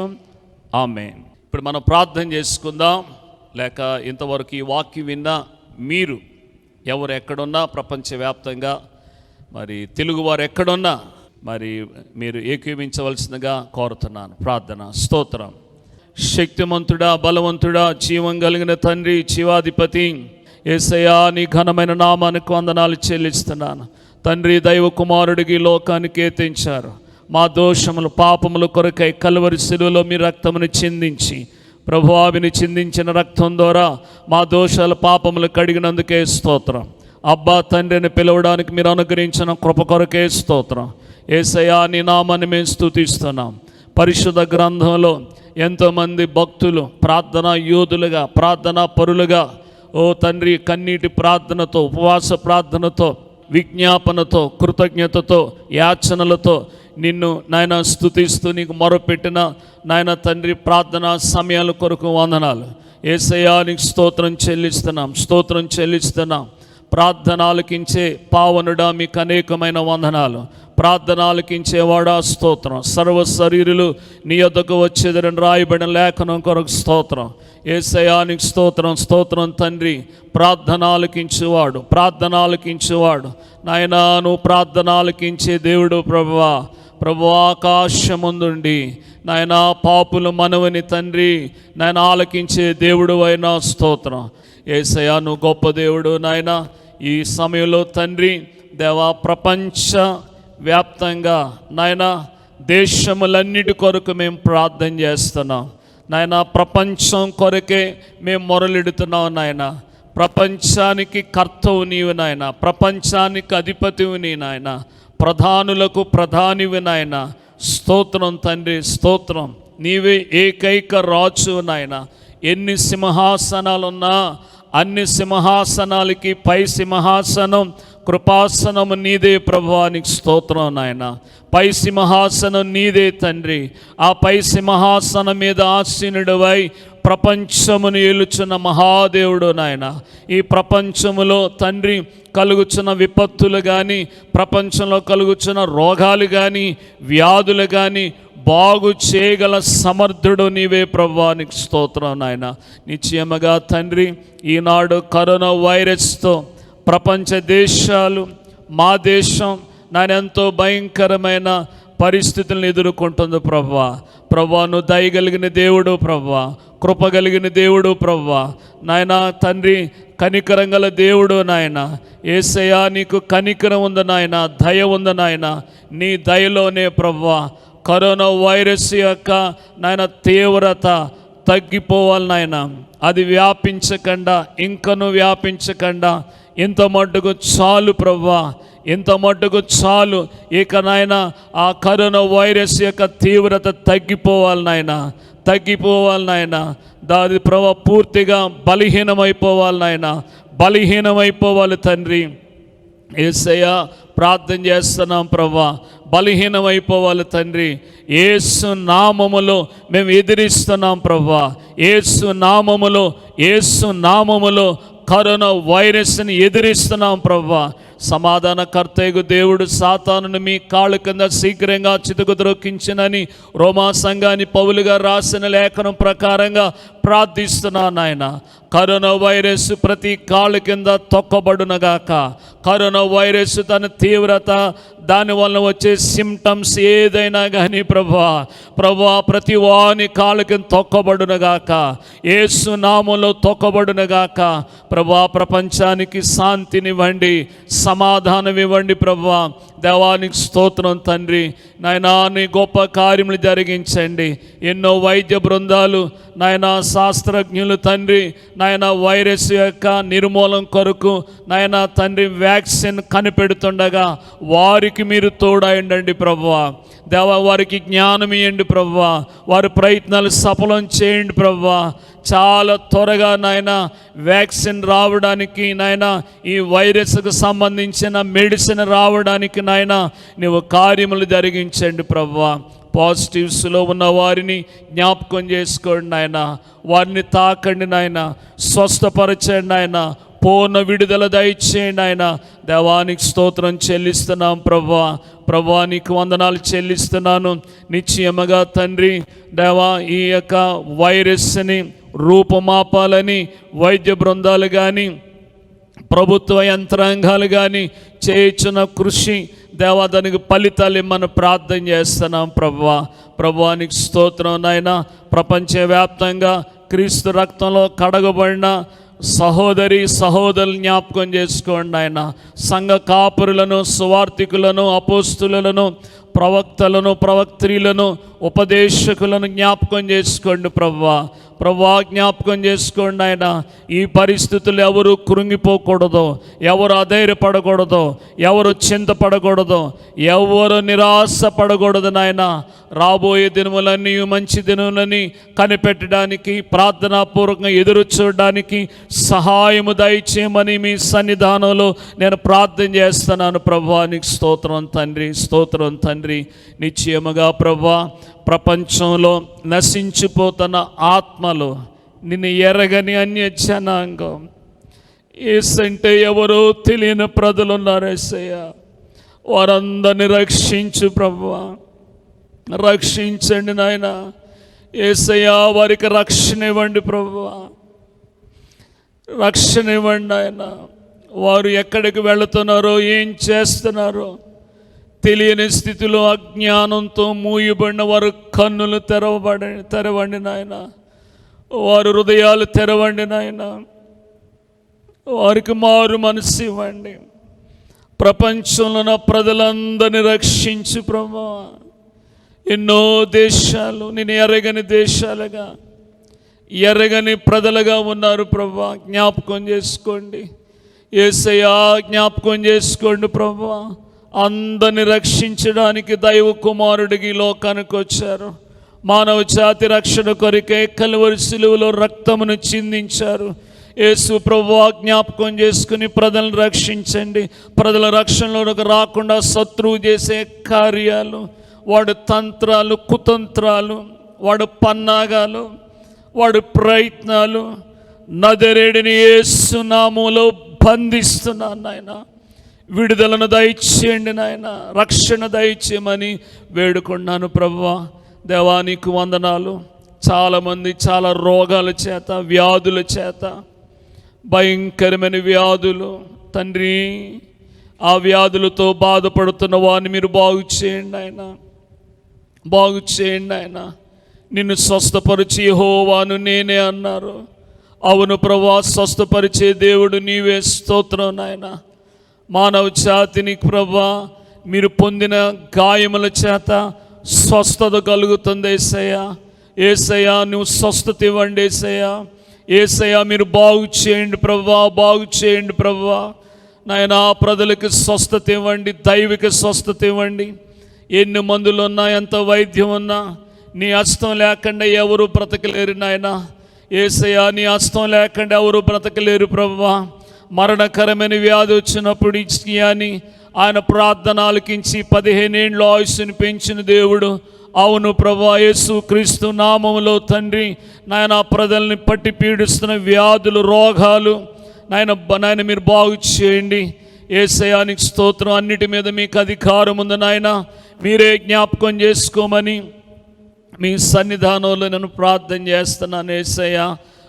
[SPEAKER 2] ఆమేన్. ఇప్పుడు మనం ప్రార్థన చేసుకుందాం. లేక ఇంతవరకు ఈ వాక్యం విన్నా మీరు ఎవరు ఎక్కడున్నా ప్రపంచవ్యాప్తంగా, మరి తెలుగువారు ఎక్కడున్నా మరి మీరు ఏకీవించవలసిందిగా కోరుతున్నాను. ప్రార్థన. స్తోత్రం. శక్తిమంతుడా, బలవంతుడా, జీవం కలిగిన తండ్రి, జీవాధిపతి యేసయ్యా, నీ ఘనమైన నామానికి వందనాలు చెల్లిస్తున్నాను. తండ్రి, దైవ కుమారుడికి లోకానికి ఎత్తించారు. మా దోషములు పాపములు కొరకై కల్వరి శిలువలో మీ రక్తమును చిందించి, ప్రభువావిని చిందించిన రక్తం ద్వారా మా దోషాల పాపములు కడిగినందుకే స్తోత్రం. అబ్బా తండ్రిని పిలవడానికి మీరు అనుగ్రహించిన కృప కొరకే స్తోత్రం. యేసయ్యా, నీ నామాన్ని మేము స్తుతిస్తున్నాం. పరిశుద్ధ గ్రంథంలో ఎంతోమంది భక్తులు ప్రార్థనా యోధులుగా, ప్రార్థనా పరులుగా, ఓ తండ్రి, కన్నీటి ప్రార్థనతో, ఉపవాస ప్రార్థనతో, విజ్ఞాపనతో, కృతజ్ఞతతో, యాచనలతో నిన్ను నాయన స్తుతిస్తూ నీకు మొరపెట్టిన నాయన తండ్రి ప్రార్థనా సమయాల కొరకు వందనాలు. యేసయ్యా, నీకు స్తోత్రం చెల్లిస్తున్నాం. ప్రార్థన ఆలకించే పావనుడా, మీకు అనేకమైన వందనాలు. ప్రార్థన ఆలకించేవాడా స్తోత్రం. సర్వ శరీరులు నీ యొద్దకు వచ్చేదని రాయబడిన లేఖనం కొరకు స్తోత్రం. యేసయ్యా, నీకు స్తోత్రం తండ్రి. ప్రార్థన ఆలకించేవాడు నాయనా, నువ్వు ప్రార్థన ఆలకించే దేవుడు ప్రభువా. ఆకాశముందుండి నాయనా పాపులు మనవని తండ్రి నాయన ఆలకించే దేవుడు అయినా స్తోత్రం. యేసయ్యా, నువ్వు గొప్ప దేవుడు నాయన. ఈ సమయంలో తండ్రి దేవా, ప్రపంచ వ్యాప్తంగా నాయన దేశములన్నిటి కొరకు మేము ప్రార్థన చేస్తున్నాం నాయన. ప్రపంచం కొరకే మేము మొరలిడుతున్నాం నాయన. ప్రపంచానికి కర్తవు నీవు నాయన, ప్రపంచానికి అధిపతివి నీ నాయన, ప్రధానులకు ప్రధానివి నాయన. స్తోత్రం తండ్రి, స్తోత్రం. నీవే ఏకైక రాజు నాయన. ఎన్ని సింహాసనాలున్నా అన్ని సింహాసనాలకి పై సింహాసనం, కృపాసనము నీదే ప్రభువానికి స్తోత్రం నాయన. పై సింహాసనం నీదే తండ్రి. ఆ పై సింహాసనం మీద ఆసీనుడివై ప్రపంచమును ఏలుచున్న మహాదేవుడు నాయన. ఈ ప్రపంచములో తండ్రి కలుగుచున్న విపత్తులు కానీ, ప్రపంచంలో కలుగుచున్న రోగాలు కానీ, వ్యాధులు కానీ బాగు చేయగల సమర్థుడు నీవే ప్రభువానికి స్తోత్రం నాయన. నిశ్చయముగా తండ్రి, ఈనాడు కరోనా వైరస్తో ప్రపంచ దేశాలు, మా దేశం నాయన ఎంతో భయంకరమైన పరిస్థితులను ఎదుర్కొంటుంది ప్రభువా. నువ్వు దయగలిగిన దేవుడు ప్రభువా, కృప కలిగిన దేవుడు ప్రభువా నాయన. తండ్రి, కనికరం గల దేవుడు నాయన. యేసయ్యా, నీకు కనికరం ఉంది నాయన, దయ ఉంది నాయన. నీ దయలోనే ప్రభువా కరోనా వైరస్ యొక్క నాయన తీవ్రత తగ్గిపోవాలి నాయన. అది వ్యాపించకుండా, ఇంకను వ్యాపించకుండా ఇంత మట్టుకు చాలు ప్రభువా, ఇంత మట్టుకు చాలు. ఇక నాయన ఆ కరోనా వైరస్ యొక్క తీవ్రత తగ్గిపోవాలి నాయన. దాని ప్రభు పూర్తిగా బలహీనమైపోవాలి నాయన, బలహీనమైపోవాలి తండ్రి. యేసయ్యా, ప్రార్థన చేస్తున్నాం ప్రభువా, బలహీనమైపోవాలి తండ్రి. యేసు నామములో మేము ఎదిరిస్తున్నాం ప్రభువా. యేసు నామములో కరోనా వైరస్ని ఎదిరిస్తున్నాం ప్రభువా. సమాధానకర్తయ్యకు దేవుడు సాతానును మీ కాళ్ళ కింద శీఘ్రంగా చితుకుద్రొక్కించినని రోమా సంఘాన్ని పౌలు గారు రాసిన లేఖనం ప్రకారంగా ప్రార్థిస్తున్నాను నాయన. కరోనా వైరస్ ప్రతి కాళ్ళ కింద తొక్కబడునగాక. కరోనా వైరస్ తన తీవ్రత, దానివల్ల వచ్చే సిమ్టమ్స్ ఏదైనా కానీ ప్రభువా ప్రతి వాని కాళ్ళ కింద తొక్కబడునగాక. యేసు నామములో తొక్కబడునగాక. ప్రభువా, ప్రపంచానికి శాంతినివ్వండి, సమాధానం ఇవ్వండి ప్రభువా. దేవానికి స్తోత్రం తండ్రి. నాయనా, నీ గొప్ప కార్యములు జరిగించండి. ఎన్నో వైద్య బృందాలు నాయనా, శాస్త్రజ్ఞులు తండ్రి నాయన వైరస్ యొక్క నిర్మూలన కొరకు నాయనా తండ్రి వ్యాక్సిన్ కనిపెడుతుండగా వారికి మీరు తోడైండండి ప్రభువా. దేవా, వారికి జ్ఞానం ఇవ్వండి ప్రభువా. వారి ప్రయత్నాలు సఫలం చేయండి ప్రభువా. చాలా త్వరగా నాయన వ్యాక్సిన్ రావడానికి నాయన, ఈ వైరస్కు సంబంధించిన మెడిసిన్ రావడానికి నాయన నీవు కార్యములు జరిగించండి ప్రభువా. పాజిటివ్స్లో ఉన్న వారిని జ్ఞాపకం చేసుకోండి నాయన, వారిని తాకండి నాయన, స్వస్థపరచండి నాయన, పూర్ణ విడుదల దయచేయండి ఆయన. దేవానికి స్తోత్రం చెల్లిస్తున్నాం ప్రభువా, నీకు వందనాలు చెల్లిస్తున్నాను. నిశ్చయముగా తండ్రి దేవా, ఈ యొక్క వైరస్ని రూపుమాపాలని వైద్య బృందాలు కానీ ప్రభుత్వ యంత్రాంగాలు కానీ చేయుచున్న కృషి దేవా దానికి ఫలితాలు ఇమ్మని ప్రార్థన చేస్తున్నాం ప్రభువా. ప్రభువానికి స్తోత్రం నాయన. ప్రపంచవ్యాప్తంగా క్రీస్తు రక్తంలో కడగబడిన సహోదరులు జ్ఞాపకం చేసుకోండి ఆయన. సంఘ కాపురులను, సువార్థికులను, అపోస్తులను, ప్రవక్తలను, ప్రవక్త్రీలను, ఉపదేశకులను జ్ఞాపకం చేసుకోండి ప్రభువా. జ్ఞాపకం చేసుకోండి ఆయన. ఈ పరిస్థితులు ఎవరు కృంగిపోకూడదు, ఎవరు అధైర్యపడకూడదు, ఎవరు చింతపడకూడదు, ఎవరు నిరాశపడకూడదు నాయన. రాబోయే దినములన్నీ మంచి దినములని కనిపెట్టడానికి, ప్రార్థనాపూర్వకంగా ఎదురు చూడడానికి సహాయము దయచేయమని మీ సన్నిధానంలో నేను ప్రార్థన చేస్తున్నాను ప్రభువా. నీకు స్తోత్రం తండ్రి, స్తోత్రం తండ్రి. నిశ్చయముగా ప్రభువా, ప్రపంచంలో నశించిపోతున్న ఆత్మలు, నిన్ను ఎరగని అన్య జనాంగం, ఏసంటే ఎవరో తెలియని ప్రజలు ఉన్నారు యేసయ్య. వారందరిని రక్షించు ప్రభువా, రక్షించండి నాయన. యేసయ్య వారికి రక్షణ ఇవ్వండి ప్రభువా, రక్షణ ఇవ్వండి ఆయన. వారు ఎక్కడికి వెళుతున్నారో, ఏం చేస్తున్నారో తెలియని స్థితిలో అజ్ఞానంతో మూయబడిన వారు కన్నులు తెరవండి నాయన. వారు హృదయాలు తెరవండి నాయన. వారికి మారు మనసు ఇవ్వండి. ప్రపంచంలో ఉన్న ప్రజలందరినీ రక్షించు ప్రభువా. ఎన్నో దేశాలు నేను ఎరగని దేశాలుగా, ఎరగని ప్రజలుగా ఉన్నారు ప్రభువా. జ్ఞాపకం చేసుకోండి యేసయ్యా, జ్ఞాపకం చేసుకోండి ప్రభువా. అందరిని రక్షించడానికి దైవ కుమారుడికి లోకానికి వచ్చారు. మానవ జాతి రక్షణ కొరికే కల్వరి శిలువలో రక్తమును చిందించారు. యేసు ప్రభువా, జ్ఞాపకం చేసుకుని ప్రజలను రక్షించండి. ప్రజల రక్షణలోకి రాకుండా శత్రువు చేసే కార్యాలు, వాడు తంత్రాలు, కుతంత్రాలు, వాడు పన్నాగాలు, వాడు ప్రయత్నాలు నజరేయుడైన యేసు నామములో బంధిస్తున్నాను నాయన. విడుదలను దయచేయండి నాయన, రక్షణ దయచేయమని వేడుకున్నాను ప్రభువా. దేవానికి వందనాలు. చాలామంది చాలా రోగాల చేత, వ్యాధుల చేత, భయంకరమైన వ్యాధులు తండ్రి, ఆ వ్యాధులతో బాధపడుతున్న వారిని మీరు బాగు చేయండి ఆయన, బాగు చేయండి ఆయన. నిన్ను స్వస్థపరిచి యెహోవాను నేనే అన్నారు. అవును ప్రభువా, స్వస్థపరిచే దేవుడు నీవే. స్తోత్రం నాయన. మానవ జాతిని ప్రభువా, మీరు పొందిన గాయముల చేత స్వస్థత కలుగుతుంది యేసయ్యా. యేసయ్యా, నువ్వు స్వస్థత ఇవ్వండి యేసయ్యా. యేసయ్యా, మీరు బాగు చేయండి ప్రభువా, బాగు చేయండి ప్రభువా. నాయనా, ప్రజలకు స్వస్థత ఇవ్వండి, దైవిక స్వస్థత ఇవ్వండి. ఎన్ని మందులు ఉన్నా, ఎంత వైద్యం ఉన్నా, నీ హస్తం లేకుండా ఎవరు బ్రతకలేరు నాయన. యేసయ్యా, నీ హస్తం లేకుండా ఎవరు బ్రతకలేరు ప్రభువా. మరణకరమైన వ్యాధి వచ్చినప్పుడు అని ఆయన ప్రార్థన ఆలకించి 15 ఏళ్ళు ఆయుష్ని పెంచిన దేవుడు. అవును ప్రభువా, యేసు క్రీస్తు నామములో తండ్రి నాయన, ప్రజల్ని పట్టి పీడిస్తున్న వ్యాధులు, రోగాలు నాయన మీరు బాగు చేయండి. యేసయ్యానికి స్తోత్రం. అన్నిటి మీద మీకు అధికారం ఉంది నాయన. మీరే జ్ఞాపకం చేసుకోమని మీ సన్నిధానంలో నేను ప్రార్థన చేస్తున్నాను యేసయ్యా.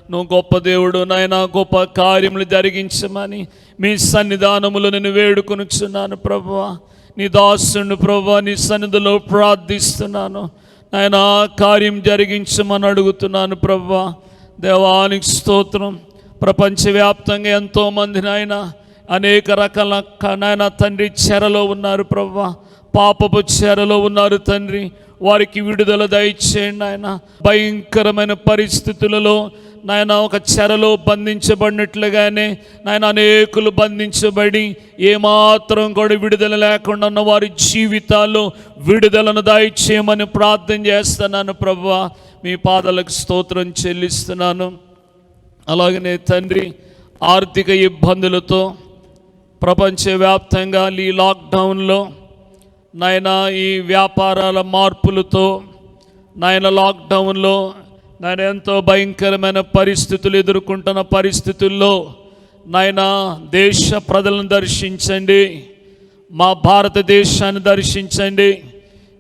[SPEAKER 2] నువ్వు గొప్ప దేవుడు నాయన, గొప్ప కార్యములు జరిగించమని మీ సన్నిధానములో నేను వేడుకొనుచున్నాను ప్రభువా. నీ దాసుని ప్రభువా, నీ సన్నిధిలో ప్రార్థిస్తున్నాను నాయన. కార్యం జరిగించమని అడుగుతున్నాను ప్రభువా. దేవానికి స్తోత్రం. ప్రపంచవ్యాప్తంగా ఎంతోమంది నాయన అనేక రకాల నాయన తండ్రి చెరలో ఉన్నారు ప్రభువా. పాపపు చెరలో ఉన్నారు తండ్రి. వారికి విడుదల దయచేయండి ఆయన. భయంకరమైన పరిస్థితులలో నాయన ఒక చెరలో బంధించబడినట్లుగానే నాయన అనేకులు బంధించబడి ఏమాత్రం కూడా విడుదల లేకుండా ఉన్న వారి జీవితాల్లో విడుదలను దయచేయమని ప్రార్థన చేస్తున్నాను ప్రభువా. మీ పాదాలకు స్తోత్రం చెల్లిస్తున్నాను. అలాగనే తండ్రి, ఆర్థిక ఇబ్బందులతో ప్రపంచవ్యాప్తంగా ఈ లాక్డౌన్లో నాయన, ఈ వ్యాపారాల మార్పులతో నాయన, లాక్డౌన్లో నాయన ఎంతో భయంకరమైన పరిస్థితులు ఎదుర్కొంటున్న పరిస్థితుల్లో నాయన దేశ ప్రజలను దర్శించండి, మా భారతదేశాన్ని దర్శించండి.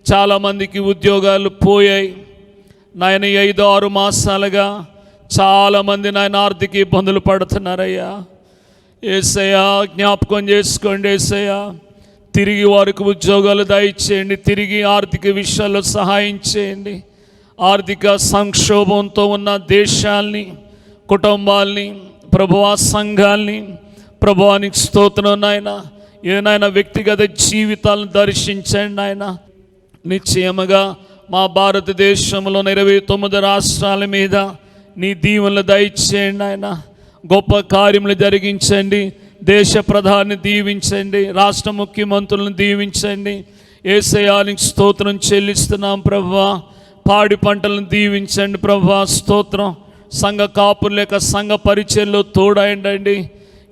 [SPEAKER 2] చాలామందికి ఉద్యోగాలు పోయాయి నాయన. 5-6 మాసాలుగా చాలామంది నాయన ఆర్థిక ఇబ్బందులు పడుతున్నారయ్యా. యేసయ్యా, జ్ఞాపకం చేసుకోండి యేసయ్యా. తిరిగి వారికి ఉద్యోగాలు దయచేయండి, తిరిగి ఆర్థిక విషయాల్లో సహాయం చేయండి. ఆర్థిక సంక్షోభంతో ఉన్న దేశాల్ని, కుటుంబాల్ని, ప్రభువా సంఘాల్ని, ప్రభువానికి స్తోత్రం నాయన. ఏనాయన వ్యక్తిగత జీవితాలను దర్శించండి నాయన. నిశ్చయముగా మా భారతదేశంలో 29 రాష్ట్రాల మీద నీ దీవెనలు దయచేయండి ఆయన. గొప్ప కార్యములు జరిగించండి. దేశ ప్రధాని దీవించండి, రాష్ట్ర ముఖ్యమంత్రులను దీవించండి. యేసయ్యానికి స్తోత్రం చెల్లిస్తున్నాం ప్రభువా. పాడి పంటలను దీవించండి ప్రభువా, స్తోత్రం. సంఘ కాపులు లేక సంఘ పరిచయలో తోడయండి.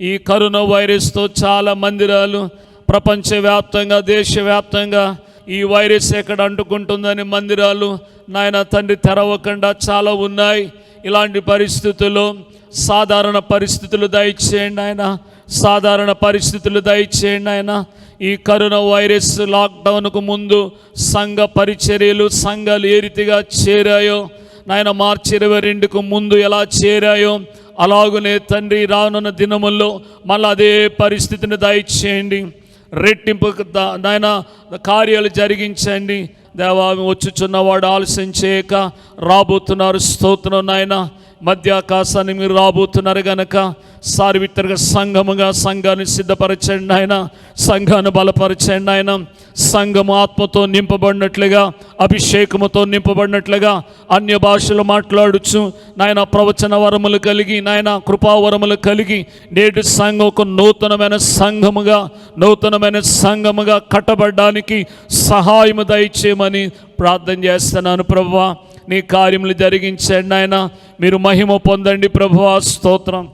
[SPEAKER 2] ఈ కరోనా వైరస్తో చాలా మందిరాలు ప్రపంచవ్యాప్తంగా, దేశవ్యాప్తంగా ఈ వైరస్ ఎక్కడ అంటుకుంటుందని మందిరాలు నాయన తండ్రి తెరవకుండా చాలా ఉన్నాయి. ఇలాంటి పరిస్థితుల్లో సాధారణ పరిస్థితులు దయచేయండి ఆయన, సాధారణ పరిస్థితులు దయచేయండి ఆయన. ఈ కరోనా వైరస్ లాక్డౌన్కు ముందు సంఘ పరిచర్యలు, సంఘాలు ఏ రీతిగా చేరాయో నాయన, మార్చి 22కు ముందు ఎలా చేరాయో అలాగునే తండ్రి రానున్న దినముల్లో మళ్ళీ అదే పరిస్థితిని దయచేయండి. రెట్టింపు నాయన కార్యాలు జరిగించండి దేవా. వచ్చుచున్నవాడు ఆలస్యం చేయక రాబోతున్నారు, స్తోత్రం నాయన. మధ్యాకాశాన్ని మీరు రాబోతున్నారు గనక సార్వత్రిక సంఘముగా సంఘాన్ని సిద్ధపరచండి ఆయన, సంఘాన్ని బలపరచండి ఆయన. సంఘము ఆత్మతో నింపబడినట్లుగా, అభిషేకముతో నింపబడినట్లుగా అన్య భాషలు మాట్లాడుచు నాయన ప్రవచన వరములు కలిగి, నాయన కృపావరములు కలిగి నేటి సంఘం ఒక నూతనమైన సంఘముగా కట్టబడడానికి సహాయము దయచేయమని ప్రార్థన చేస్తున్నాను ప్రభువా. నీ కార్యములు జరిగించండి ఆయన, మీరు మహిమ పొందండి ప్రభువా, స్తోత్రం.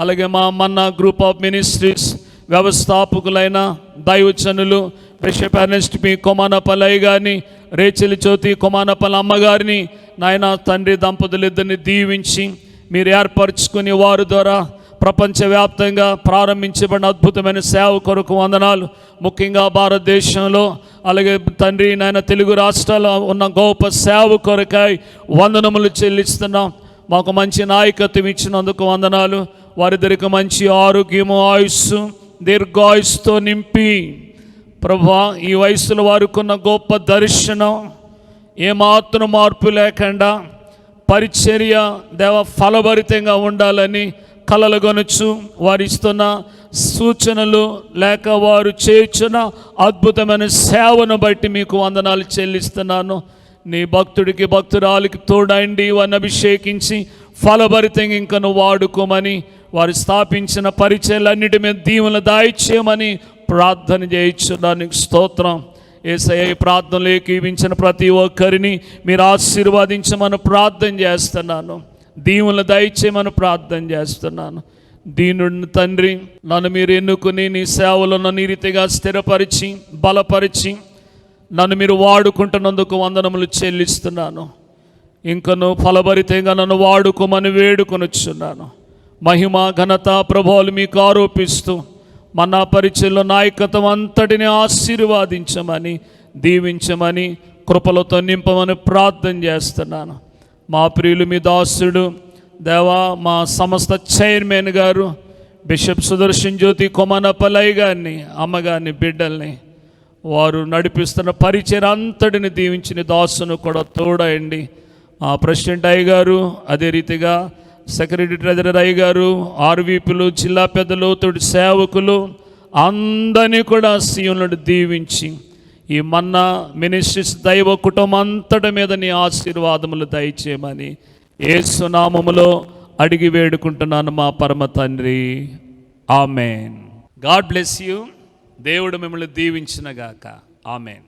[SPEAKER 2] అలాగే మా మన్నా గ్రూప్ ఆఫ్ మినిస్ట్రీస్ వ్యవస్థాపకులైన దైవజనులు బిషప్ ఎర్నెస్ట్ పి కొమానపల్లయ్య గారిని, రేచెలి జ్యోతి కొమానపల్లి అమ్మగారిని నాయన తండ్రి దంపతులిద్దరిని దీవించి మీరు ఏర్పరచుకుని వారి ద్వారా ప్రపంచవ్యాప్తంగా ప్రారంభించబడిన అద్భుతమైన సేవ కొరకు వందనాలు. ముఖ్యంగా భారతదేశంలో అలాగే తండ్రి నాయన తెలుగు రాష్ట్రాల్లో ఉన్న గొప్ప సేవ కొరకై వందనములు చెల్లిస్తున్నాం. మాకు మంచి నాయకత్వం ఇచ్చినందుకు వందనాలు. వారిద్దరికి మంచి ఆరోగ్యము, ఆయుస్సు, దీర్ఘాయుస్సుతో నింపి ప్రభువా ఈ వయసులో వారికున్న గొప్ప దర్శనం ఏమాత్రం మార్పు లేకుండా పరిచర్య దేవ ఫలభరితంగా ఉండాలని కలలుగొనుచు వారు ఇస్తున్న సూచనలు లేక వారు చేయుచున్న అద్భుతమైన సేవను బట్టి మీకు వందనాలు చెల్లిస్తున్నాను. నీ భక్తుడికి భక్తురాలికి తోడండి, వారిని అభిషేకించి ఫలభరితంగా ఇంకను వాడుకోమని, వారు స్థాపించిన పరిచయాలన్నిటి మీద దీవెనలు దాయిచేయమని ప్రార్థన చేయించున్నానికి స్తోత్రం. యేసయ్య ఈ ప్రార్థనలు ఏకీవించిన ప్రతి ఒక్కరిని మీరు ఆశీర్వదించమని ప్రార్థన చేస్తున్నాను. దీవెనలు దయచేయమని ప్రార్థన చేస్తున్నాను. దీనుడిని తండ్రి, నన్ను మీరు ఎన్నుకుని నీ సేవలో నన్ను ఈ రీతిగా స్థిరపరిచి బలపరిచి నన్ను మీరు వాడుకుంటున్నందుకు వందనములు చెల్లిస్తున్నాను. ఇంకను ఫలభరితంగా నన్ను వాడుకోమని వేడుకొనుచున్నాను. మహిమ ఘనత ప్రభావాలు మీకు ఆరోపిస్తూ మన పరిచయంలో నాయకత్వం అంతటిని ఆశీర్వాదించమని, దీవించమని, కృపలతో నింపమని ప్రార్థన చేస్తున్నాను. మా ప్రియులు మీ దాసుడు దేవా, మా సంస్థ చైర్మన్ గారు బిషప్ సుదర్శన్ జ్యోతి కొమానపల్లయ్య గారిని, అమ్మగారిని, బిడ్డల్ని, వారు నడిపిస్తున్న పరిచయం అంతటిని దీవించిన దాసును కూడా తోడండి. ప్రెసిడెంట్ అయ్య గారు, అదే రీతిగా సెక్రటరీ ట్రెజరర్ అయ్య గారు, ఆర్వీపులు, జిల్లా పెద్దలు, తోటి సేవకులు అందరినీ కూడా సీఎంలను దీవించి ఈ మన్నా మినిస్ట్రీస్ దైవ కుటుంబం అంతటి మీద నీ ఆశీర్వాదములు దయచేయమని యేసు నామములో అడిగి వేడుకుంటున్నాను మా పరమ తండ్రి. ఆమెన్. God bless you. దేవుడు మిమ్మల్ని దీవించునుగాక. ఆమెన్.